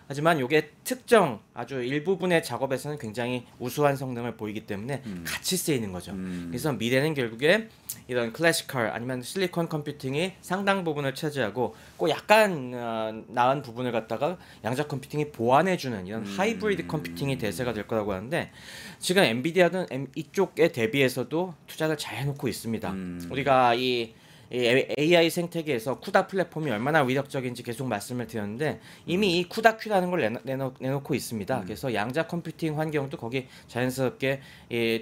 하지만 이게 특정 아주 일부분의 작업에서는 굉장히 우수한 성능을 보이기 때문에 같이 쓰이는 거죠. 그래서 미래는 결국에 이런 클래시컬 아니면 실리콘 컴퓨팅이 상당 부분을 차지하고 꼭 약간 나은 부분을 갖다가 양자 컴퓨팅이 보완해주는 이런 하이브리드 컴퓨팅이 대세가 될 거라고 하는데 지금 엔비디아는 이쪽에 대비해서도 투자를 잘 해놓고 있습니다. 우리가 이 AI 생태계에서 쿠다 플랫폼이 얼마나 위력적인지 계속 말씀을 드렸는데 이미 이 쿠다큐라는 걸 내놓고 있습니다. 그래서 양자 컴퓨팅 환경도 거기 자연스럽게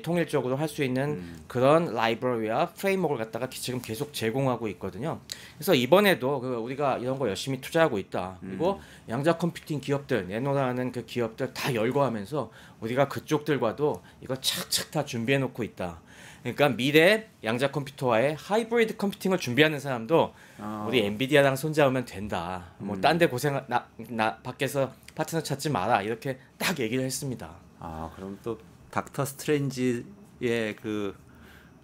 통일적으로 할 수 있는 그런 라이브러리와 프레임워크를 갖다가 지금 계속 제공하고 있거든요. 그래서 이번에도 우리가 이런 거 열심히 투자하고 있다. 그리고 양자 컴퓨팅 기업들 내놓으라는 그 기업들 다 열거하면서 우리가 그쪽들과도 이거 착착 다 준비해 놓고 있다. 그러니까 미래 양자 컴퓨터와의 하이브리드 컴퓨팅을 준비하는 사람도 우리 엔비디아랑 손잡으면 된다. 뭐 딴 데 고생 나 밖에서 파트너 찾지 마라. 이렇게 딱 얘기를 했습니다. 아, 그럼 또 닥터 스트레인지의 그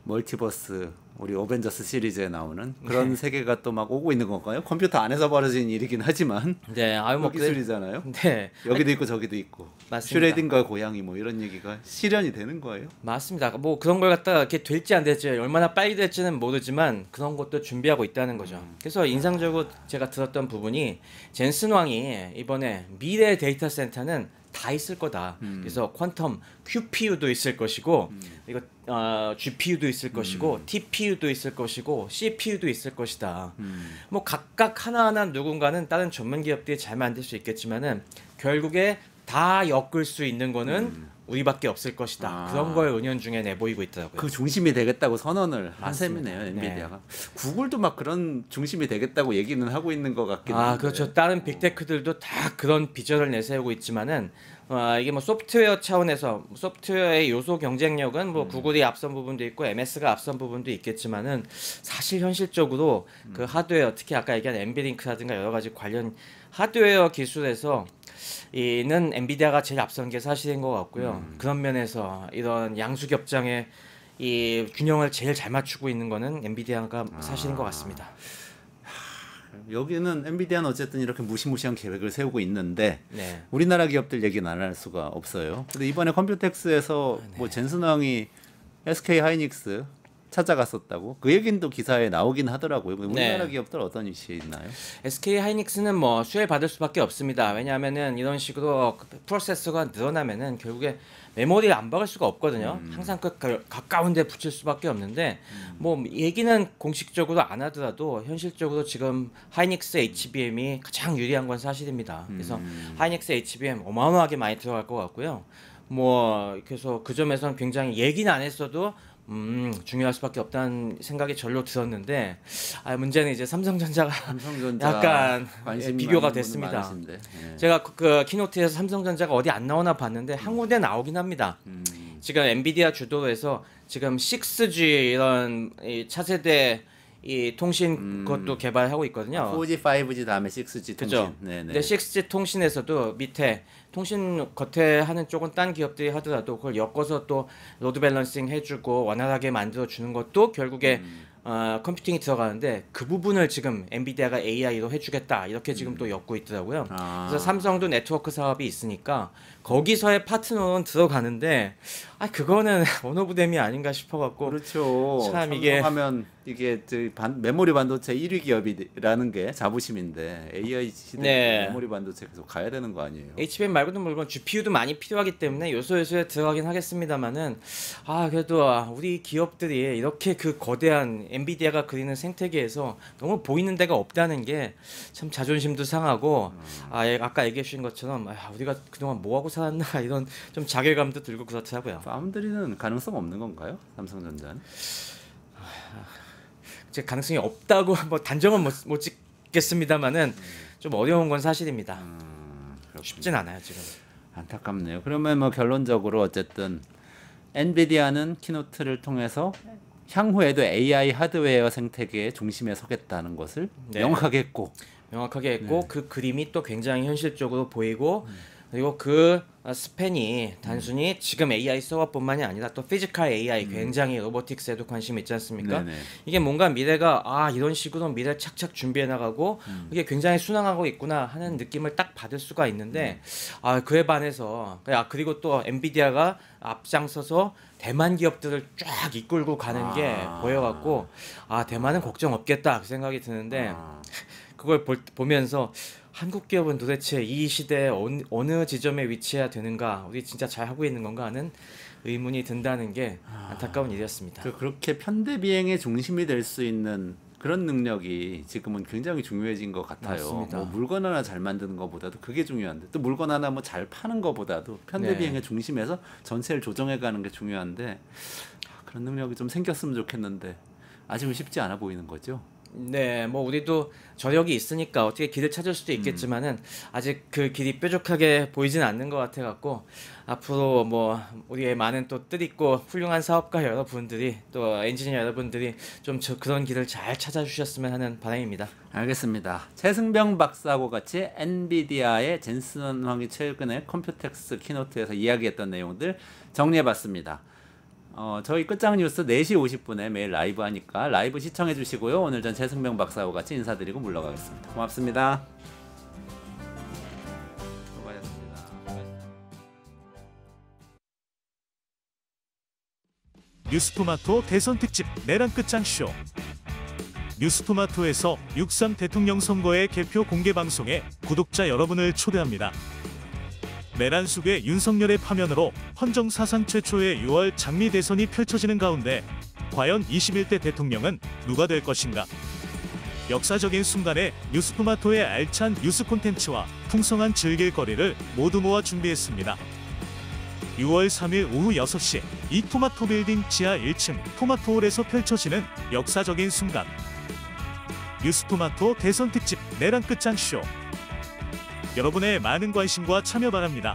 멀티버스 우리 어벤져스 시리즈에 나오는 그런 세계가 또 막 오고 있는 건가요? 컴퓨터 안에서 벌어진 일이긴 하지만 네, 뭐 기술이잖아요. 네, 여기도 있고 저기도 있고. 맞습니다. 슈레딩거 고양이 뭐 이런 얘기가 실현이 되는 거예요? 맞습니다. 뭐 그런 걸 갖다가 이렇게 될지 안 될지 얼마나 빨리 될지는 모르지만 그런 것도 준비하고 있다는 거죠. 그래서 인상적으로 제가 들었던 부분이 젠슨 왕이 이번에 미래 데이터 센터는 다 있을 거다. 그래서 퀀텀 QPU도 있을 것이고 이거 GPU도 있을 것이고 TPU도 있을 것이고 CPU도 있을 것이다. 뭐 각각 하나하나 누군가는 다른 전문 기업들이 잘 만들 수 있겠지만은 결국에 다 엮을 수 있는 거는 우리밖에 없을 것이다. 그런 걸 은연중에 내보이고 있더라고요. 그 중심이 되겠다고 선언을 한 셈이네요, 엔비디아가. 구글도 막 그런 중심이 되겠다고 얘기는 하고 있는 것 같긴 한데. 그렇죠. 다른 빅테크들도 다 그런 비전을 내세우고 있지만은 이게 뭐 소프트웨어 차원에서 소프트웨어의 요소 경쟁력은 뭐 구글이 앞선 부분도 있고 MS가 앞선 부분도 있겠지만은 사실 현실적으로 그 하드웨어 특히 아까 얘기한 엔비링크라든가 여러 가지 관련 하드웨어 기술에서 이는 엔비디아가 제일 앞선 게 사실인 것 같고요. 그런 면에서 이런 양수겹장의 이 균형을 제일 잘 맞추고 있는 거는 엔비디아가 사실인 것 같습니다. 여기는 엔비디아는 어쨌든 이렇게 무시무시한 계획을 세우고 있는데 우리나라 기업들 얘기는 안 할 수가 없어요. 근데 이번에 컴퓨텍스에서 뭐 젠슨 왕이 SK 하이닉스 찾아갔었다고 그 얘기는 또 기사에 나오긴 하더라고요. 우리나라 기업들 어떤 이슈 있나요? SK 하이닉스는 뭐 수혜 받을 수밖에 없습니다. 왜냐하면은 이런 식으로 프로세서가 늘어나면은 결국에 메모리를 안 박을 수가 없거든요. 항상 그 가까운 데 붙일 수밖에 없는데 뭐 얘기는 공식적으로 안 하더라도 현실적으로 지금 하이닉스 HBM이 가장 유리한 건 사실입니다. 그래서 하이닉스 HBM 어마어마하게 많이 들어갈 것 같고요. 뭐 그래서 그 점에서는 굉장히 얘기는 안 했어도 중요할 수밖에 없다는 생각이 절로 들었는데 문제는 이제 삼성전자가 약간 비교가 됐습니다. 제가 그 키노트에서 삼성전자가 어디 안 나오나 봤는데 한 군데 나오긴 합니다. 지금 엔비디아 주도로 해서 지금 6G 이런 이 차세대 이 통신 그것도 개발하고 있거든요. 4G, 5G 다음에 6G 통신. 그죠? 근데 6G 통신에서도 밑에 통신 겉에 하는 쪽은 딴 기업들이 하더라도 그걸 엮어서 또 로드 밸런싱 해주고 원활하게 만들어 주는 것도 결국에 컴퓨팅이 들어가는데 그 부분을 지금 엔비디아가 AI로 해주겠다 이렇게 지금 또 엮고 있더라고요. 그래서 삼성도 네트워크 사업이 있으니까 거기서의 파트너는 들어가는데 그거는 언어부댐이 아닌가 싶어갖고 그렇죠. 참 이게 하면 이게 메모리 반도체 1위 기업이라는 게 자부심인데 AI 시대 네. 메모리 반도체 계속 가야 되는 거 아니에요? HBM 말고도 물론 GPU도 많이 필요하기 때문에 요소요소에 들어가긴 하겠습니다만은 그래도 우리 기업들이 이렇게 그 거대한 엔비디아가 그리는 생태계에서 너무 보이는 데가 없다는 게 참 자존심도 상하고 아까 얘기해 주신 것처럼 우리가 그동안 뭐하고 살았나 이런 좀 자괴감도 들고 그렇더라고요. 파운드리는 가능성 없는 건가요? 삼성전자는? 제 가능성이 없다고 뭐 단정은 못 짓겠습니다만은 좀 어려운 건 사실입니다. 쉽진 않아요 지금. 안타깝네요. 그러면 뭐 결론적으로 어쨌든 엔비디아는 키노트를 통해서 향후에도 AI 하드웨어 생태계의 중심에 서겠다는 것을 명확하게 했고 그 그림이 또 굉장히 현실적으로 보이고 그리고 그 스팬이 단순히 지금 AI 서버뿐만이 아니라 또 피지컬 AI 굉장히 로보틱스에도 관심이 있지 않습니까? 이게 뭔가 미래가 이런 식으로 미래 착착 준비해 나가고 이게 굉장히 순항하고 있구나 하는 느낌을 딱 받을 수가 있는데 그에 반해서 그리고 또 엔비디아가 앞장서서 대만 기업들을 쫙 이끌고 가는 게 보여갖고 대만은 걱정 없겠다 그 생각이 드는데 그걸 보면서 한국 기업은 도대체 이 시대에 어느 지점에 위치해야 되는가, 우리 진짜 잘 하고 있는 건가 하는 의문이 든다는 게 안타까운 일이었습니다. 그렇게 편대 비행의 중심이 될 수 있는 그런 능력이 지금은 굉장히 중요해진 것 같아요. 뭐 물건 하나 잘 만드는 것보다도 그게 중요한데 또 물건 하나 뭐 잘 파는 것보다도 편대 비행의 중심에서 전체를 조정해가는 게 중요한데 그런 능력이 좀 생겼으면 좋겠는데 아직은 쉽지 않아 보이는 거죠. 네, 뭐 우리도 저력이 있으니까 어떻게 길을 찾을 수도 있겠지만은 아직 그 길이 뾰족하게 보이진 않는 것 같아 갖고 앞으로 뭐 우리의 많은 또 뜻있고 훌륭한 사업가 여러분들이 또 엔지니어 여러분들이 좀 그런 길을 잘 찾아주셨으면 하는 바람입니다. 알겠습니다. 최승병 박사하고 같이 엔비디아의 젠슨 황이 최근에 컴퓨텍스 키노트에서 이야기했던 내용들 정리해봤습니다. 저희 끝장 뉴스 4시 50분에 매일 라이브 하니까 라이브 시청해 주시고요. 오늘 전 최승병 박사와 같이 인사드리고 물러가겠습니다. 고맙습니다. 수고하셨습니다. 뉴스토마토 대선 특집 내란 끝장 쇼. 뉴스토마토에서 6.3 대통령 선거의 개표 공개 방송에 구독자 여러분을 초대합니다. 내란 속의 윤석열의 파면으로 헌정 사상 최초의 6월 장미 대선이 펼쳐지는 가운데 과연 21대 대통령은 누가 될 것인가? 역사적인 순간에 뉴스토마토의 알찬 뉴스 콘텐츠와 풍성한 즐길거리를 모두 모아 준비했습니다. 6월 3일 오후 6시 이 토마토 빌딩 지하 1층 토마토홀에서 펼쳐지는 역사적인 순간. 뉴스토마토 대선 특집 내란 끝장 쇼. 여러분의 많은 관심과 참여 바랍니다.